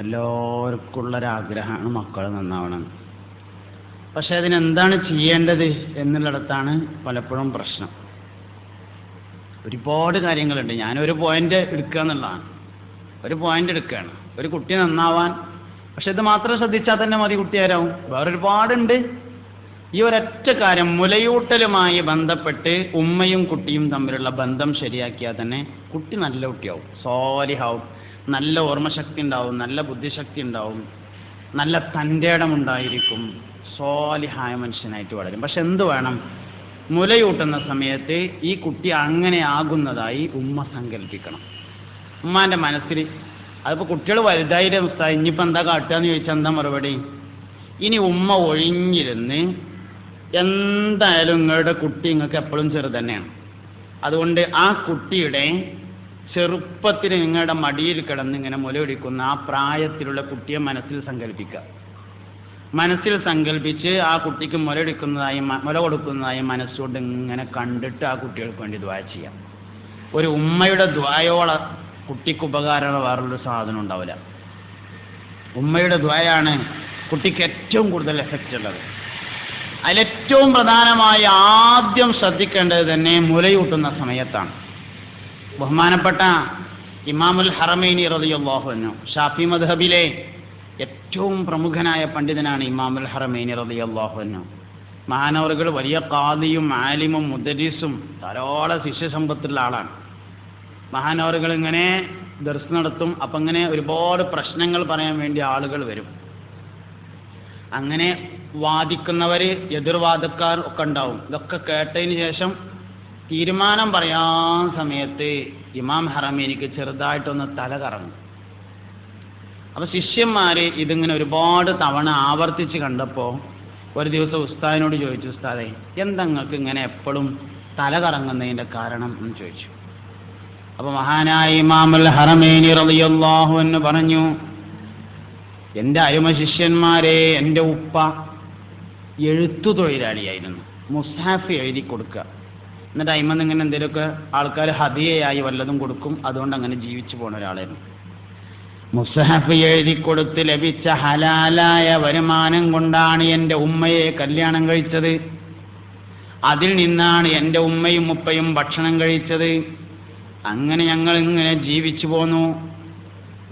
എല്ലാവർക്കും ഉള്ളൊരാഗ്രഹമാണ് മക്കൾ നന്നാവണം. പക്ഷെ അതിനെന്താണ് ചെയ്യേണ്ടത് എന്നുള്ളിടത്താണ് പലപ്പോഴും പ്രശ്നം. ഒരുപാട് കാര്യങ്ങളുണ്ട്. ഞാനൊരു പോയിന്റ് എടുക്കുക എന്നുള്ളതാണ്. ഒരു പോയിന്റ് എടുക്കുകയാണ്, ഒരു കുട്ടി നന്നാവാൻ. പക്ഷെ ഇത് മാത്രം ശ്രദ്ധിച്ചാൽ തന്നെ മതി, കുട്ടിയാരാവും. വേറൊരുപാടുണ്ട്. ഈ ഒരൊറ്റ കാര്യം, മുലയൂട്ടലുമായി ബന്ധപ്പെട്ട് ഉമ്മയും കുട്ടിയും തമ്മിലുള്ള ബന്ധം ശരിയാക്കിയാൽ തന്നെ കുട്ടി നല്ല കുട്ടിയാവും, സ്വാലിഹാവും, നല്ല ഓർമ്മശക്തി ഉണ്ടാവും, നല്ല ബുദ്ധിശക്തി ഉണ്ടാവും, നല്ല തൻ്റെ ഇടമുണ്ടായിരിക്കും, സ്വാലിഹായ മനുഷ്യനായിട്ട് വളരും. പക്ഷെ എന്ത് വേണം? മുലയൂട്ടുന്ന സമയത്ത് ഈ കുട്ടി അങ്ങനെ ആകുന്നതായി ഉമ്മ സങ്കല്പിക്കണം. ഉമ്മാൻ്റെ മനസ്സിൽ അതിപ്പോൾ കുട്ടികൾ വലുതായിരം ഉസ്താദ് ഇനിയിപ്പോൾ എന്താ കാട്ടുക എന്ന് ചോദിച്ചാൽ എന്താ മറുപടി? ഇനി ഉമ്മ ഒഴിഞ്ഞിരുന്ന് എന്തായാലും നിങ്ങളുടെ കുട്ടി നിങ്ങൾക്ക് എപ്പോഴും ചെറു തന്നെയാണ്. അതുകൊണ്ട് ആ കുട്ടിയുടെ ചെറുപ്പത്തിൽ നിങ്ങളുടെ മടിയിൽ കിടന്ന് ഇങ്ങനെ മുലയൊടിക്കുന്ന ആ പ്രായത്തിലുള്ള കുട്ടിയെ മനസ്സിൽ സങ്കല്പിക്കുക. മനസ്സിൽ സങ്കല്പിച്ച് ആ കുട്ടിക്ക് മുല കൊടുക്കുന്നതായി മനസ്സുകൊണ്ട് ഇങ്ങനെ കണ്ടിട്ട് ആ കുട്ടികൾക്ക് വേണ്ടി ദുആ ചെയ്യാം. ഒരു ഉമ്മയുടെ ദുആയോളം കുട്ടിക്ക് ഉപകാരമുള്ള വേറൊരു സാധനം ഉണ്ടാവില്ല. ഉമ്മയുടെ ദുആയാണ് കുട്ടിക്ക് ഏറ്റവും കൂടുതൽ എഫക്റ്റ് ഉള്ളത്. അതിലേറ്റവും പ്രധാനമായി ആദ്യം ശ്രദ്ധിക്കേണ്ടത് തന്നെ മുലയൂട്ടുന്ന സമയത്താണ്. ബഹുമാനപ്പെട്ട ഇമാമുൽ ഹറമൈനി റളിയല്ലാഹു അൻഹു, ഷാഫി മദ്ഹബിലെ ഏറ്റവും പ്രമുഖനായ പണ്ഡിതനാണ് ഇമാമുൽ ഹറമൈനി റളിയല്ലാഹു അൻഹു. മഹാനവറുകൾ വലിയ ഖാദിയും ആലിമും മുദരിസും ധാരാളം ശിഷ്യസമ്പത്തുള്ള ആളാണ്. മഹാനവറുകൾ ഇങ്ങനെ ദർസ് നടത്തും. അപ്പം ഇങ്ങനെ ഒരുപാട് പ്രശ്നങ്ങൾ പറയാൻ വേണ്ടി ആളുകൾ വരും. അങ്ങനെ വാദിക്കുന്നവർ, എതിർവാദക്കാർ ഒക്കെ ഉണ്ടാവും. ഇതൊക്കെ കേട്ടതിന് ശേഷം തീരുമാനം പറയാൻ സമയത്ത് ഇമാം ഹറമൈനിക്ക് ചെറുതായിട്ടൊന്ന് തല കറങ്ങും. അപ്പോൾ ശിഷ്യന്മാർ ഇതിങ്ങനെ ഒരുപാട് തവണ ആവർത്തിച്ച് കണ്ടപ്പോൾ ഒരു ദിവസം ഉസ്താദിനോട് ചോദിച്ചു, ഉസ്താദേ എന്താ നിങ്ങൾക്ക് ഇങ്ങനെ എപ്പോഴും തല കറങ്ങുന്നതിൻ്റെ കാരണം എന്ന് ചോദിച്ചു. അപ്പോൾ മഹാനായ ഇമാമുൽ ഹറമൈനി റളിയല്ലാഹു അൻഹു പറഞ്ഞു, എൻ്റെ അരുമ ശിഷ്യന്മാരെ, എൻ്റെ ഉപ്പ എഴുത്തു തൊഴിലാളിയായിരുന്നു. മുസ്ഹഫ് എഴുതി കൊടുക്കുക, എന്നിട്ട് അയിമന്ന് ഇങ്ങനെ എന്തെങ്കിലുമൊക്കെ ആൾക്കാർ ഹദിയയായി വല്ലതും കൊടുക്കും. അതുകൊണ്ട് അങ്ങനെ ജീവിച്ചു പോണ ഒരാളായിരുന്നു. മുസ്ഹഫ് എഴുതി കൊടുത്ത് ലഭിച്ച ഹലാലായ വരുമാനം കൊണ്ടാണ് എൻ്റെ ഉമ്മയെ കല്യാണം കഴിച്ചത്. അതിൽ നിന്നാണ് എൻ്റെ ഉമ്മയും ഉപ്പയും ഭക്ഷണം കഴിച്ചത്. അങ്ങനെ ഞങ്ങൾ ഇങ്ങനെ ജീവിച്ചു പോന്നു.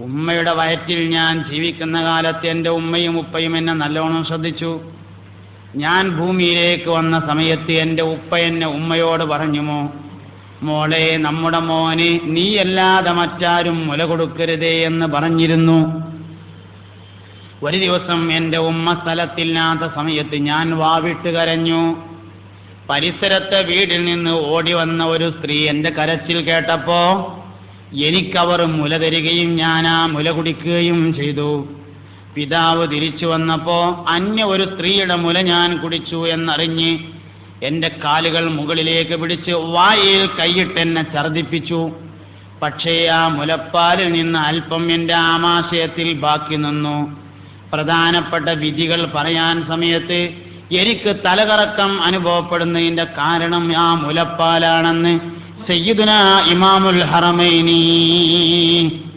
ഉമ്മയുടെ വയറ്റിൽ ഞാൻ ജീവിക്കുന്ന കാലത്ത് എൻ്റെ ഉമ്മയും ഉപ്പയും എന്നെ നല്ലോണം ശ്രദ്ധിച്ചു. ഞാൻ ഭൂമിയിലേക്ക് വന്ന സമയത്ത് എൻ്റെ ഉപ്പ എന്നെ ഉമ്മയോട് പറഞ്ഞുമോ, മോളെ, നമ്മുടെ മോന് നീയല്ലാതെ മറ്റാരും മുല കൊടുക്കരുതേ എന്ന് പറഞ്ഞിരുന്നു. ഒരു ദിവസം എൻ്റെ ഉമ്മ സ്ഥലത്തില്ലാത്ത സമയത്ത് ഞാൻ വാവിട്ട് കരഞ്ഞു. പരിസരത്തെ വീട്ടിൽ നിന്ന് ഓടി വന്ന ഒരു സ്ത്രീ എൻ്റെ കരച്ചിൽ കേട്ടപ്പോ എനിക്കവർ മുല തരികയും ഞാൻ ആ മുല കുടിക്കുകയും ചെയ്തു. പിതാവ് തിരിച്ചു വന്നപ്പോ അന്യ ഒരു സ്ത്രീയുടെ മുല ഞാൻ കുടിച്ചു എന്നറിഞ്ഞ് എൻ്റെ കാലുകൾ മുകളിലേക്ക് പിടിച്ച് വായിൽ കൈയിട്ട് എന്നെ ഛർദിപ്പിച്ചു. പക്ഷേ ആ മുലപ്പാലിൽ നിന്ന് അല്പം എൻ്റെ ആമാശയത്തിൽ ബാക്കി നിന്നു. പ്രധാനപ്പെട്ട വിധികൾ പറയാൻ സമയത്ത് എനിക്ക് തലകറക്കം അനുഭവപ്പെടുന്നതിൻ്റെ കാരണം ആ മുലപ്പാലാണെന്ന് സയ്യിദുനാ ഇമാമുൽ ഹറമൈനി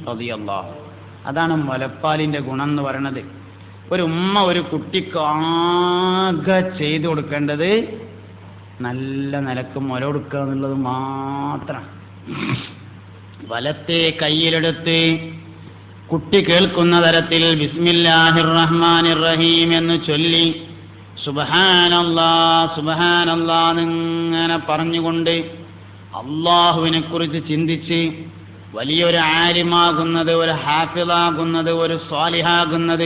റളിയല്ലാഹു. അതാണ് മുലപ്പാലിൻ്റെ ഗുണം എന്ന് പറയുന്നത്. ഒരു ഉമ്മ ഒരു കുട്ടിക്ക് ആകെ ചെയ്തു കൊടുക്കേണ്ടത് നല്ല നിലക്ക് മുല കൊടുക്കുക എന്നുള്ളത് മാത്രം. വലത്തെ കയ്യിലെടുത്ത് കുട്ടി കേൾക്കുന്ന തരത്തിൽ ബിസ്മില്ലാഹിർ റഹ്മാനിർ റഹീം എന്ന് ചൊല്ലി സുബ്ഹാനല്ലാഹ് സുബ്ഹാനല്ലാഹ് എന്നിങ്ങനെ പറഞ്ഞുകൊണ്ട് അള്ളാഹുവിനെ കുറിച്ച് ചിന്തിച്ച് വലിയൊരു ആലിമാകുന്നത്, ഒരു ഹാഫിളാകുന്നത്, ഒരു സ്വാലിഹാകുന്നത്,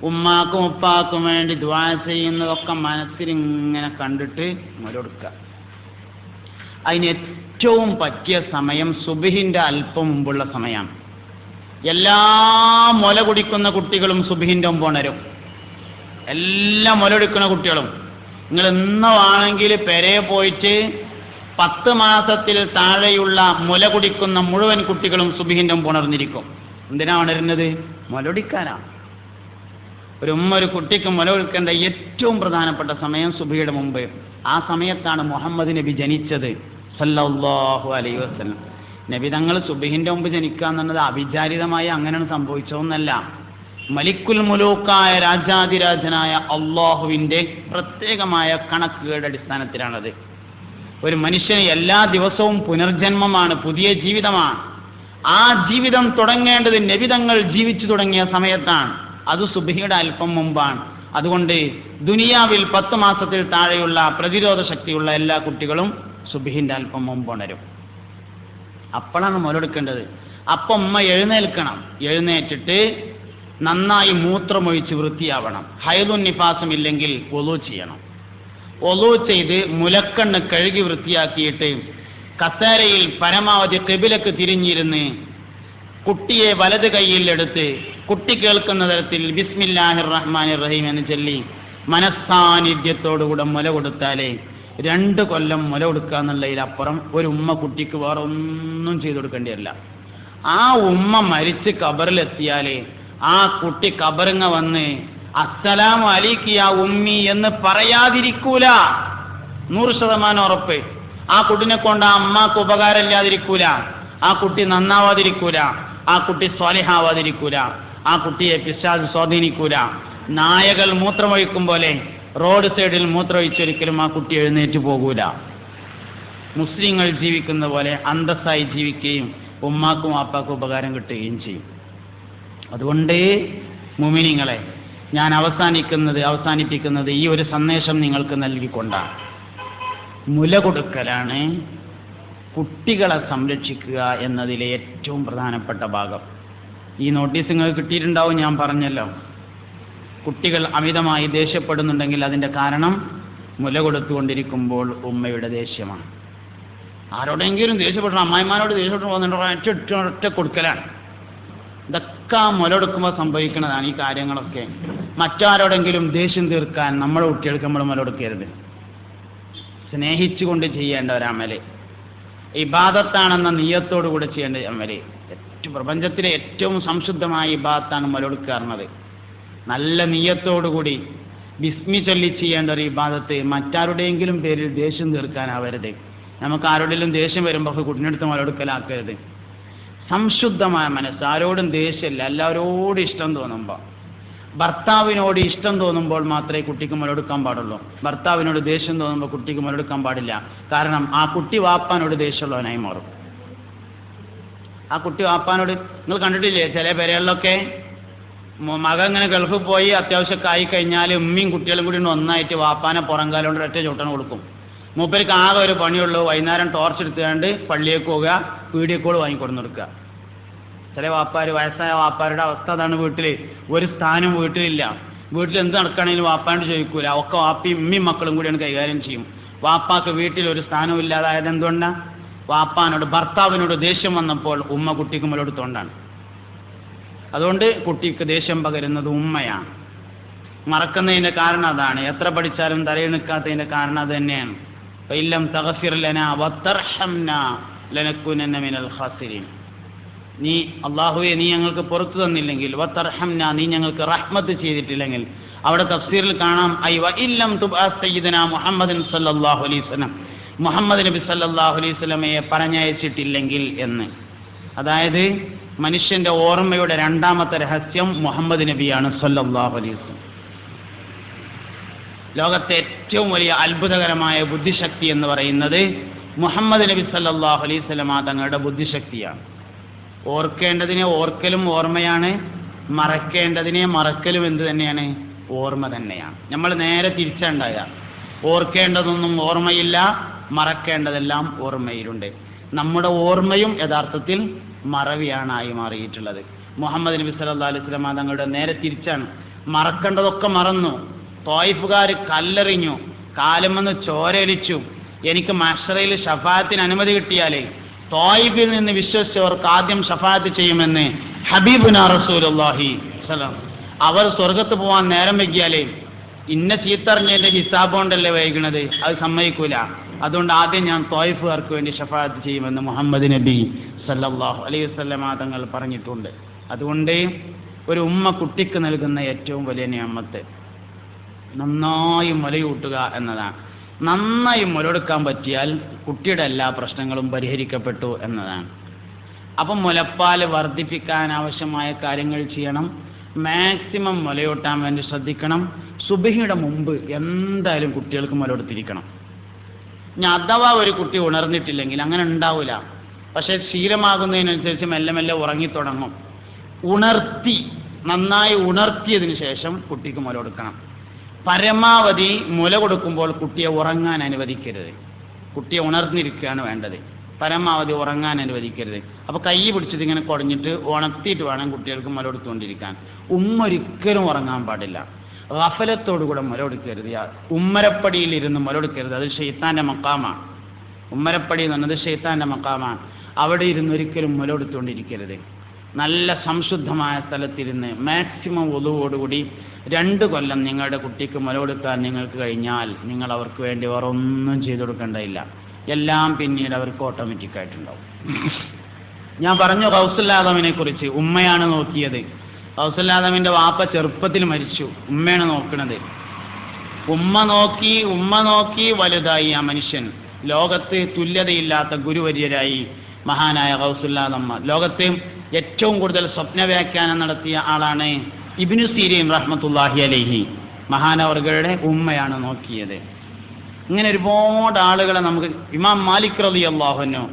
ഉമ്മാക്കും ഉപ്പാക്കും വേണ്ടി ദുആ ചെയ്യുന്നതൊക്കെ മനസ്സിൽ ഇങ്ങനെ കണ്ടിട്ട് മുലകൊടുക്കുക. അതിന് ഏറ്റവും പറ്റിയ സമയം സുബ്ഹിന്റെ അല്പം മുമ്പുള്ള സമയമാണ്. എല്ലാ മുല കുടിക്കുന്ന കുട്ടികളും സുബ്ഹിന്റെ മുമ്പ് ഉണരും. എല്ലാ മുല കുടിക്കുന്ന കുട്ടികളും. നിങ്ങൾ ഇന്നാണെങ്കിൽ പെരയെ പോയിട്ട് 10 മാസത്തിൽ താഴെയുള്ള മുല കുടിക്കുന്ന മുഴുവൻ കുട്ടികളും സുബ്ഹിന്റെ മുമ്പ് ഉണർന്നിരിക്കും. എന്തിനാ ഉണരുന്നത്? മുല കുടിക്കാനാ. ഒരു ഉമ്മ ഒരു കുട്ടിക്ക് മുല കൊടുക്കേണ്ട ഏറ്റവും പ്രധാനപ്പെട്ട സമയം സുബ്ഹിയുടെ മുമ്പ്. ആ സമയത്താണ് മുഹമ്മദ് നബി ജനിച്ചത് സല്ലല്ലാഹു അലൈഹി വസല്ലം. നബി തങ്ങൾ സുബ്ഹിന്റെ മുമ്പ് ജനിക്കുക എന്നുള്ളത് അവിചാരിതമായി അങ്ങനെയാണ് സംഭവിച്ചതെന്നല്ല. മലിക്കുൽ മുലൂക്കായ രാജാതിരാജനായ അള്ളാഹുവിൻ്റെ പ്രത്യേകമായ കണക്കുകളുടെ അടിസ്ഥാനത്തിലാണത്. ഒരു മനുഷ്യന് എല്ലാ ദിവസവും പുനർജന്മമാണ്, പുതിയ ജീവിതമാണ്. ആ ജീവിതം തുടങ്ങേണ്ടത് നബി തങ്ങൾ ജീവിച്ചു തുടങ്ങിയ സമയത്താണ്. അത് സുബ്ഹിയുടെ അല്പം മുമ്പാണ്. അതുകൊണ്ട് ദുനിയാവിൽ 10 മാസത്തിൽ താഴെയുള്ള പ്രതിരോധ ശക്തിയുള്ള എല്ലാ കുട്ടികളും സുബ്ഹിന്റെ അല്പം മുമ്പ് ഉണരും. അപ്പോഴാണ് മുലയെടുക്കേണ്ടത്. അപ്പം ഉമ്മ എഴുന്നേൽക്കണം. എഴുന്നേറ്റിട്ട് നന്നായി മൂത്രമൊഴിച്ച് വൃത്തിയാവണം. ഹൈദുൻ നിഫാസും ഇല്ലെങ്കിൽ വുളൂ ചെയ്യണം. വുളൂ ചെയ്ത് മുലക്കണ്ണ് കഴുകി വൃത്തിയാക്കിയിട്ട് കസേരയിൽ പരമാവധി ഖിബിലക്ക് തിരിഞ്ഞിരുന്ന് കുട്ടിയെ വലത് കൈയിൽ എടുത്ത് കുട്ടി കേൾക്കുന്ന തരത്തിൽ ബിസ്മില്ലാഹിർ റഹ്മാനിർ റഹീം എന്ന് ചൊല്ലി മനസ്സാന്നിധ്യത്തോടുകൂടെ മുല കൊടുത്താലേ 2 കൊല്ലം മുല കൊടുക്കുക എന്നുള്ളതിലപ്പുറം ഒരു ഉമ്മ കുട്ടിക്ക് വേറെ ഒന്നും ചെയ്തു കൊടുക്കേണ്ടി വരില്ല. ആ ഉമ്മ മരിച്ച് ഖബറിലെത്തിയാലേ ആ കുട്ടി ഖബറിങ്ങ വന്ന് അസ്സലാമു അലൈക്കി യാ ഉമ്മി എന്ന് പറയാതിരിക്കൂല. 100% ഉറപ്പ്. ആ കുട്ടിനെ കൊണ്ട് ആ അമ്മക്ക് ഉപകാരമില്ലാതിരിക്കൂല. ആ കുട്ടി നന്നാവാതിരിക്കൂല. ആ കുട്ടി സ്വാലിഹാവാതിരിക്കൂല. ആ കുട്ടിയെ പിശാച് സ്വാധീനിക്കൂല. നായകൾ മൂത്രമൊഴിക്കും പോലെ റോഡ് സൈഡിൽ മൂത്രമൊഴിച്ചൊരിക്കലും ആ കുട്ടി എഴുന്നേറ്റ് പോകൂല. മുസ്ലിങ്ങൾ ജീവിക്കുന്ന പോലെ അന്തസ്സായി ജീവിക്കുകയും ഉമ്മാക്കും വാപ്പാക്കും ഉപകാരം കിട്ടുകയും ചെയ്യും. അതുകൊണ്ട് മുഅ്മിനീങ്ങളെ, ഞാൻ അവസാനിപ്പിക്കുന്നത് ഈ ഒരു സന്ദേശം നിങ്ങൾക്ക് നൽകിക്കൊണ്ടാണ്. മുല കൊടുക്കലാണ് കുട്ടികളെ സംരക്ഷിക്കുക എന്നതിലെ ഏറ്റവും പ്രധാനപ്പെട്ട ഭാഗം. ഈ നോട്ടീസ് നിങ്ങൾക്ക് കിട്ടിയിട്ടുണ്ടാവും. ഞാൻ പറഞ്ഞല്ലോ, കുട്ടികൾ അമിതമായി ദേഷ്യപ്പെടുന്നുണ്ടെങ്കിൽ അതിൻ്റെ കാരണം മുല കൊടുത്തുകൊണ്ടിരിക്കുമ്പോൾ ഉമ്മയുടെ ദേഷ്യമാണ്. ആരോടെങ്കിലും ദേഷ്യപ്പെടണം, അമ്മായിമാരോട് ദേഷ്യപ്പെട്ടു പോകുന്നുണ്ട്, ഒറ്റ കൊടുക്കലാണ്. ഇതൊക്കെ മുല കൊടുക്കുമ്പോൾ സംഭവിക്കുന്നതാണ് ഈ കാര്യങ്ങളൊക്കെ. മറ്റാരോടെങ്കിലും ദേഷ്യം തീർക്കാൻ നമ്മുടെ കുട്ടികൾക്ക് നമ്മൾ മുല കൊടുക്കരുത്. സ്നേഹിച്ചുകൊണ്ട് ചെയ്യേണ്ട ഒരമല്, ഇബാദത്താണെന്ന നിയ്യത്തോടു കൂടെ ചെയ്യേണ്ട അമല്. പ്രപഞ്ചത്തിലെ ഏറ്റവും സംശുദ്ധമായ ഇബാദത്താണ് മുല കൊടുക്കുക. നല്ല നിയ്യത്തോടുകൂടി ബിസ്മി ചൊല്ലി ചെയ്യേണ്ട ഒരു ഇബാദത്ത് മറ്റാരുടെയെങ്കിലും പേരിൽ ദേഷ്യം തീർക്കാനാവരുത്. നമുക്ക് ആരോടെങ്കിലും ദേഷ്യം വരുമ്പോൾ കുട്ടിനടുത്ത് മുല കൊടുക്കലാക്കരുത്. സംശുദ്ധമായ മനസ്സ്, ആരോടും ദേഷ്യമില്ല, എല്ലാവരോടും ഇഷ്ടം തോന്നുമ്പോൾ, ഭർത്താവിനോട് ഇഷ്ടം തോന്നുമ്പോൾ മാത്രമേ കുട്ടിക്ക് മുലകൊടുക്കാൻ പാടുള്ളൂ. ഭർത്താവിനോട് ദേഷ്യം തോന്നുമ്പോൾ കുട്ടിക്ക് മുലകൊടുക്കാൻ പാടില്ല. കാരണം ആ കുട്ടി വാപ്പാനോട് ദേഷ്യമുള്ളവനായി മാറും. ആ കുട്ടി വാപ്പാനോട്, നിങ്ങൾ കണ്ടിട്ടില്ലേ ചില പേരുകളിലൊക്കെ മകൻ ഇങ്ങനെ ഗൾഫിൽ പോയി അത്യാവശ്യമൊക്കെ ആയി കഴിഞ്ഞാൽ ഉമ്മയും കുട്ടികളും കൂടി ഒന്നായിട്ട് വാപ്പാനെ പുറംകാലം കൊണ്ട് ഒറ്റ ചൂട്ടണം കൊടുക്കും. മൂപ്പർക്ക് ആകെ ഒരു പണിയുള്ളൂ, വൈകുന്നേരം ടോർച്ച് എടുത്തുകൊണ്ട് പള്ളിയേക്ക് പോവുക, വീഡിയോ കോൾ വാങ്ങിക്കൊണ്ടു കൊടുക്കുക. ചില വാപ്പാർ, വയസ്സായ വാപ്പാരുടെ അവസ്ഥ അതാണ്. വീട്ടിൽ ഒരു സ്ഥാനം വീട്ടിലില്ല. വീട്ടിൽ എന്ത് നടക്കുകയാണെങ്കിലും വാപ്പാനോട് ചോദിക്കൂല. ഒക്കെ വാപ്പയും ഉമ്മയും മക്കളും കൂടിയാണ് കൈകാര്യം ചെയ്യും. വാപ്പാക്ക് വീട്ടിൽ ഒരു സ്ഥാനവും ഇല്ലാതായത് എന്തുകൊണ്ടാണ്? വാപ്പാനോട്, ഭർത്താവിനോട് ദേഷ്യം വന്നപ്പോൾ ഉമ്മ കുട്ടിക്ക് മുലകൊടുത്തുകൊണ്ടാണ്. അതുകൊണ്ട് കുട്ടിക്ക് ദേഷ്യം പകരുന്നത് ഉമ്മയാണ്. മറക്കുന്നതിൻ്റെ കാരണം അതാണ്. എത്ര പഠിച്ചാലും തലയിൽ നിൽക്കാത്തതിൻ്റെ കാരണം അത് തന്നെയാണ്. ഫഇല്ലം തഗ്ഫിർ ലനാ വതർഹംനാ ലനകൂനന്ന മിനൽ ഖാസിരീൻ. നീ അല്ലാഹുവേ, നീ ഞങ്ങൾക്ക് പുറത്തു തന്നില്ലെങ്കിൽ, വതർഹംനാ, നീ ഞങ്ങൾക്ക് റഹ്മത്ത് ചെയ്തിട്ടില്ലെങ്കിൽ, അവിടെ തഫ്സീറിൽ കാണാം ഐ വഇല്ലം തുബ്അസ് സയ്യിദനാ മുഹമ്മദൻ സല്ലല്ലാഹു അലൈഹി വസല്ലം, മുഹമ്മദ് നബി സല്ലല്ലാഹു അലൈഹി വസല്ലമയെ പറഞ്ഞയച്ചിട്ടില്ലെങ്കിൽ എന്ന്. അതായത് മനുഷ്യന്റെ ഓർമ്മയുടെ രണ്ടാമത്തെ രഹസ്യം മുഹമ്മദ് നബിയാണ് സല്ലല്ലാഹു അലൈഹി വസല്ലം. ലോകത്തെ ഏറ്റവും വലിയ അത്ഭുതകരമായ ബുദ്ധിശക്തി എന്ന് പറയുന്നത് മുഹമ്മദ് നബി സല്ലല്ലാഹു അലൈഹി വസല്ലം തങ്ങളുടെ ബുദ്ധിശക്തിയാണ്. ഓർക്കേണ്ടതിനെ ഓർക്കലും ഓർമ്മയാണ്, മറക്കേണ്ടതിനെ മറക്കലും എന്ത് തന്നെയാണ്? ഓർമ്മ തന്നെയാണ്. നമ്മൾ നേരെ തിരിച്ചുണ്ടാകുക. ഓർക്കേണ്ടതൊന്നും ഓർമ്മയില്ല, മറക്കേണ്ടതെല്ലാം ഓർമ്മയിലുണ്ട്. നമ്മുടെ ഓർമ്മയും യഥാർത്ഥത്തിൽ മറവിയാണായി മാറിയിട്ടുള്ളത്. മുഹമ്മദ് നബി സല്ലല്ലാഹു അലൈഹി വസല്ലം തങ്ങളുടെ നേരെ തിരിച്ചാണ്. മറക്കേണ്ടതൊക്കെ മറന്നു. ത്വായിഫുകാർ കല്ലെറിഞ്ഞു, കാലുമെന്ന് ചോരലിച്ചു. എനിക്ക് മഹ്ശറയിൽ ഷഫാഅത്തിന് അനുമതി കിട്ടിയാലേ ത്വായിഫിൽ നിന്ന് വിശ്വസിച്ചവർക്ക് ആദ്യം ഷഫാഅത്ത് ചെയ്യുമെന്ന് ഹബീബുനാ റസൂലുള്ളാഹി സല്ലല്ലാഹു അവർ സ്വർഗത്ത് പോവാൻ നേരം വൈകിയാലേ ഇന്ന ചീത്തറിഞ്ഞതിന്റെ ഹിസാബ് കൊണ്ടല്ലേ വൈകണത്, അത് സമ്മതിക്കൂല. അതുകൊണ്ട് ആദ്യം ഞാൻ ത്വായിഫുകാർക്ക് വേണ്ടി ഷഫാഅത്ത് ചെയ്യുമെന്ന് മുഹമ്മദ് നബി സല്ലല്ലാഹു അലൈഹി വസല്ലമ തങ്ങൾ പറഞ്ഞിട്ടുണ്ട്. അതുകൊണ്ട് ഒരു ഉമ്മ കുട്ടിക്ക് നൽകുന്ന ഏറ്റവും വലിയ നിഅമത്ത് നന്നായി മുലയൂട്ടുക എന്നതാണ്. നന്നായി മുലയെടുക്കാൻ പറ്റിയാൽ കുട്ടിയുടെ എല്ലാ പ്രശ്നങ്ങളും പരിഹരിക്കപ്പെട്ടു എന്നതാണ്. അപ്പം മുലപ്പാൽ വർദ്ധിപ്പിക്കാൻ ആവശ്യമായ കാര്യങ്ങൾ ചെയ്യണം. മാക്സിമം മുലയൂട്ടാൻ വേണ്ടി ശ്രദ്ധിക്കണം. സുബഹിയുടെ മുമ്പ് എന്തായാലും കുട്ടികൾക്ക് മുലയെടുത്തിരിക്കണം. ഞാൻ അഥവാ ഒരു കുട്ടി ഉണർന്നിട്ടില്ലെങ്കിൽ അങ്ങനെ ഉണ്ടാവില്ല. പക്ഷെ ശീലമാകുന്നതിനനുസരിച്ച് മെല്ലെ മെല്ലെ ഉറങ്ങിത്തുടങ്ങും. നന്നായി ഉണർത്തിയതിന് ശേഷം കുട്ടിക്ക് മുല കൊടുക്കണം. പരമാവധി മുല കൊടുക്കുമ്പോൾ കുട്ടിയെ ഉറങ്ങാൻ അനുവദിക്കരുത്. കുട്ടിയെ ഉണർന്നിരിക്കുകയാണ് വേണ്ടത്. പരമാവധി ഉറങ്ങാൻ അനുവദിക്കരുത്. അപ്പോൾ കൈ പിടിച്ചിട്ട് ഇങ്ങനെ കുടഞ്ഞിട്ട് ഉണർത്തിയിട്ട് വേണം കുട്ടികൾക്ക് മുല കൊടുത്തുകൊണ്ടിരിക്കാൻ. ഒരിക്കലും ഉറങ്ങാൻ പാടില്ല. ഗഫലത്തോടുകൂടെ മുല കൊടുക്കരുത്. ഉമ്മരപ്പടിയിൽ ഇരുന്ന് മുല കൊടുക്കരുത്. അത് ശൈത്താന്റെ മക്കാമാണ്. ഉമ്മരപ്പടി എന്ന് പറഞ്ഞത് ശൈത്താന്റെ മക്കാമാണ്. അവിടെ ഇരുന്ന് ഒരിക്കലും മുല കൊടുത്തുകൊണ്ടിരിക്കരുത്. നല്ല സംശുദ്ധമായ സ്ഥലത്തിരുന്ന് മാക്സിമം ഒതുവോടുകൂടി 2 കൊല്ലം നിങ്ങളുടെ കുട്ടിക്ക് മുല കൊടുക്കാൻ നിങ്ങൾക്ക് കഴിഞ്ഞാൽ നിങ്ങൾ അവർക്ക് വേണ്ടി വേറെ ഒന്നും ചെയ്തു കൊടുക്കേണ്ടതില്ല. എല്ലാം പിന്നീട് അവർക്ക് ഓട്ടോമാറ്റിക്കായിട്ടുണ്ടാവും. ഞാൻ പറഞ്ഞു ഗൗസുൽ ആദമിനെ കുറിച്ച്. ഉമ്മയാണ് നോക്കിയത്. ഗൗസുൽ ആദമിന്റെ വാപ്പ ചെറുപ്പത്തിൽ മരിച്ചു. ഉമ്മയാണ് നോക്കുന്നത്. ഉമ്മ നോക്കി വലുതായി ആ മനുഷ്യൻ. ലോകത്ത് തുല്യതയില്ലാത്ത ഗുരുവര്യരായി മഹാനായ ഗൗസുൽ ആദം. ലോകത്ത് ഏറ്റവും കൂടുതൽ സ്വപ്ന വ്യാഖ്യാനം നടത്തിയ ആളാണ് ഇബ്നു സീരീൻ റഹ്മത്തുള്ളാഹി അലൈഹി. മഹാനവർകളുടെ ഉമ്മയാണ് നോക്കിയത്. ഇങ്ങനെ ഒരുപാട് ആളുകളെ നമുക്ക്. ഇമാം മാലിക് റളിയല്ലാഹു അൻഹു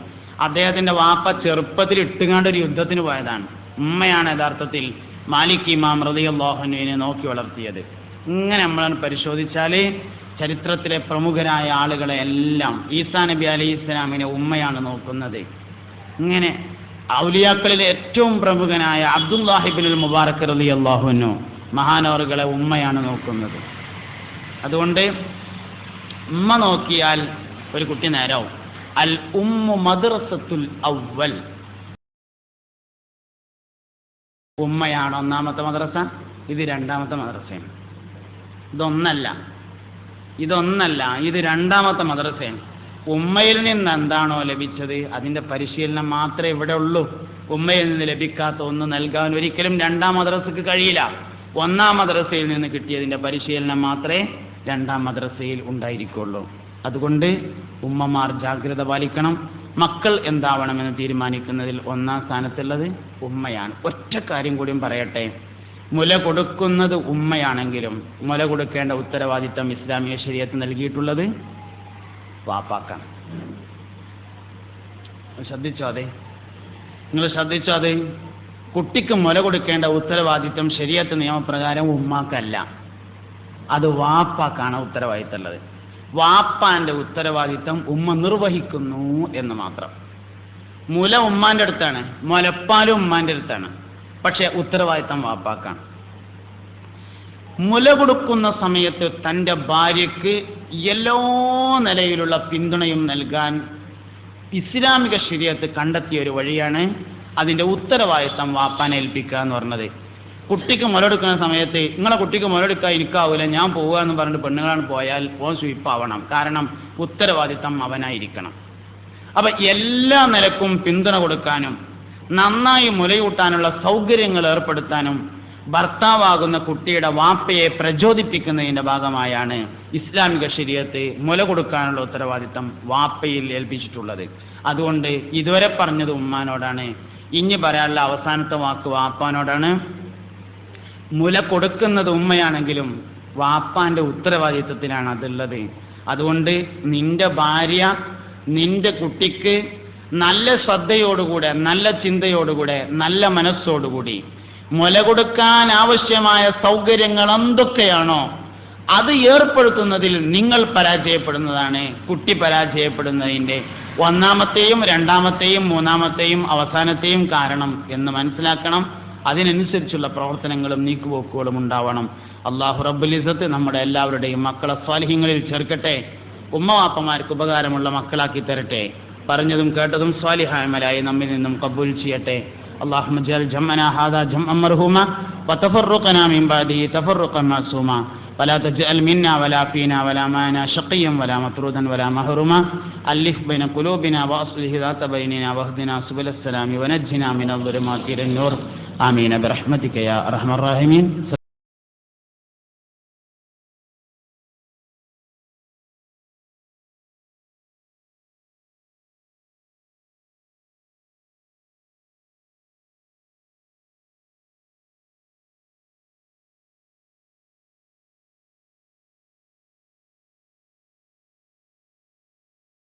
അദ്ദേഹത്തിന്റെ വാപ്പ ചെറുപ്പത്തിൽ ഇട്ടുകാണ്ട് ഒരു യുദ്ധത്തിന് പോയതാണ്. ഉമ്മയാണ് യഥാർത്ഥത്തിൽ മാലിക് ഇമാം റളിയല്ലാഹു അൻഹുവിനെ നോക്കി വളർത്തിയത്. ഇങ്ങനെ നമ്മൾ പരിശോധിച്ചാൽ ചരിത്രത്തിലെ പ്രമുഖരായ ആളുകളെ എല്ലാം ഈസാ നബി അലൈഹി ഇസ്ലാമിനെ ഉമ്മയാണ് നോക്കുന്നത്. ഇങ്ങനെ ഔലിയാക്കളിലെ ഏറ്റവും പ്രമുഖനായ അബ്ദുല്ലാഹി ഇബ്നുൽ മുബാറക് റളിയല്ലാഹു അൻഹു മഹാനവറുകളെ ഉമ്മയാണ് നോക്കുന്നത്. അതുകൊണ്ട് ഉമ്മ നോക്കിയാൽ ഒരു കുട്ടി നേരാവും. അൽ ഉമ്മു മദ്റസത്തുൽ അവ്വൽ. ഉമ്മയാണ് ഒന്നാമത്തെ മദ്രസ, ഇത് രണ്ടാമത്തെ മദ്രസയാണ്. ഇതൊന്നല്ല, ഇത് രണ്ടാമത്തെ മദ്രസയാണ്. ഉമ്മയിൽ നിന്ന് എന്താണോ ലഭിച്ചത് അതിൻ്റെ പരിശീലനം മാത്രമേ ഇവിടെ ഉള്ളൂ. ഉമ്മയിൽ നിന്ന് ലഭിക്കാത്ത ഒന്ന് നൽകാൻ ഒരിക്കലും രണ്ടാം മദ്രസക്ക് കഴിയില്ല. ഒന്നാം മദ്രസയിൽ നിന്ന് കിട്ടിയതിൻ്റെ പരിശീലനം മാത്രമേ രണ്ടാം മദ്രസയിൽ ഉണ്ടായിരിക്കുള്ളൂ. അതുകൊണ്ട് ഉമ്മമാർ ജാഗ്രത പാലിക്കണം. മക്കൾ എന്താവണമെന്ന് തീരുമാനിക്കുന്നതിൽ ഒന്നാം സ്ഥാനത്തുള്ളത് ഉമ്മയാണ്. ഒറ്റ കാര്യം കൂടിയും പറയട്ടെ. മുല കൊടുക്കുന്നത് ഉമ്മയാണെങ്കിലും മുല കൊടുക്കേണ്ട ഉത്തരവാദിത്തം ഇസ്ലാമിക ശരീഅത്ത് നൽകിയിട്ടുള്ളത് വാപ്പാക്കാണ്. നിങ്ങൾ ശ്രദ്ധിച്ചോ? അതെ, കുട്ടിക്ക് മുല കൊടുക്കേണ്ട ഉത്തരവാദിത്തം ശരീഅത്ത് നിയമപ്രകാരം ഉമ്മാക്കല്ല, അത് വാപ്പാക്കാണ് ഉത്തരവാദിത്തമുള്ളത്. വാപ്പാന്റെ ഉത്തരവാദിത്തം ഉമ്മ നിർവഹിക്കുന്നു എന്ന് മാത്രം. മുല ഉമ്മാന്റെ അടുത്താണ്, മുലപ്പാലും ഉമ്മാന്റെ അടുത്താണ്, പക്ഷെ ഉത്തരവാദിത്തം വാപ്പാക്കാണ്. മുല കൊടുക്കുന്ന സമയത്ത് തൻ്റെ ഭാര്യയ്ക്ക് എല്ലാ നിലയിലുള്ള പിന്തുണയും നൽകാൻ ഇസ്ലാമിക ശരീഅത്ത് കണ്ടെത്തിയ ഒരു വഴിയാണ് അതിൻ്റെ ഉത്തരവാദിത്തം വാപ്പാനെ ഏൽപ്പിക്കുക എന്ന് പറഞ്ഞത്. കുട്ടിക്ക് മുലയെടുക്കുന്ന സമയത്ത് നിങ്ങളെ കുട്ടിക്ക് മുലയെടുക്കാൻ എനിക്കാവൂല, ഞാൻ പോവുക എന്ന് പറഞ്ഞിട്ട് പെണ്ണുങ്ങളാണ് പോയാൽ ഓൻ സ്വീപ്പാവണം. കാരണം ഉത്തരവാദിത്തം അവനായിരിക്കണം. അപ്പം എല്ലാ നിലക്കും പിന്തുണ കൊടുക്കാനും നന്നായി മുലയൂട്ടാനുള്ള സൗകര്യങ്ങൾ ഏർപ്പെടുത്താനും ഭർത്താവാകുന്ന കുട്ടിയുടെ വാപ്പയെ പ്രചോദിപ്പിക്കുന്നതിൻ്റെ ഭാഗമായാണ് ഇസ്ലാമിക ശരീഅത്ത് മുല കൊടുക്കാനുള്ള ഉത്തരവാദിത്തം വാപ്പയിൽ ഏൽപ്പിച്ചിട്ടുള്ളത്. അതുകൊണ്ട് ഇതുവരെ പറഞ്ഞത് ഉമ്മാനോടാണ്, ഇനി പറയാനുള്ള അവസാനത്തെ വാക്ക് വാപ്പാനോടാണ്. മുല കൊടുക്കുന്നത് ഉമ്മയാണെങ്കിലും വാപ്പാന്റെ ഉത്തരവാദിത്വത്തിലാണ് അതുള്ളത്. അതുകൊണ്ട് നിന്റെ ഭാര്യ നിന്റെ കുട്ടിക്ക് നല്ല ശ്രദ്ധയോടുകൂടെ, നല്ല ചിന്തയോടുകൂടെ, നല്ല മനസ്സോടുകൂടി മുല കൊടുക്കാൻ ആവശ്യമായ സൗകര്യങ്ങൾ എന്തൊക്കെയാണോ അത് ഏർപ്പെടുത്തുന്നതിൽ നിങ്ങൾ പരാജയപ്പെടുന്നതാണ് കുട്ടി പരാജയപ്പെടുന്നതിൻ്റെ ഒന്നാമത്തെയും രണ്ടാമത്തെയും മൂന്നാമത്തെയും അവസാനത്തെയും കാരണം എന്ന് മനസ്സിലാക്കണം. അതിനനുസരിച്ചുള്ള പ്രവർത്തനങ്ങളും നീക്കുപോക്കുകളും ഉണ്ടാവണം. അല്ലാഹു റബ്ബുൽ ഇസ്സത്ത് നമ്മുടെ എല്ലാവരുടെയും മക്കളെ സ്വാലിഹീങ്ങളിൽ ചേർക്കട്ടെ. ഉമ്മവാപ്പമാർക്ക് ഉപകാരമുള്ള മക്കളാക്കി തരട്ടെ. പറഞ്ഞതും കേട്ടതും സ്വാലിഹായ അമലായി നമ്മിൽ നിന്നും കബൂൽ ചെയ്യട്ടെ. اللهم اجعل جمعنا هذا جمعا مرحوما وتفرقنا من بعده تفرقا معصوما ولا تجعل منا ولا فينا ولا معنا شقيا ولا مطرودا ولا محروما ألف بين قلوبنا وأصلح ذات بيننا واهدنا سبل السلام ونجنا من الظلمات إلى النور آمين برحمتك يا أرحم الراحمين.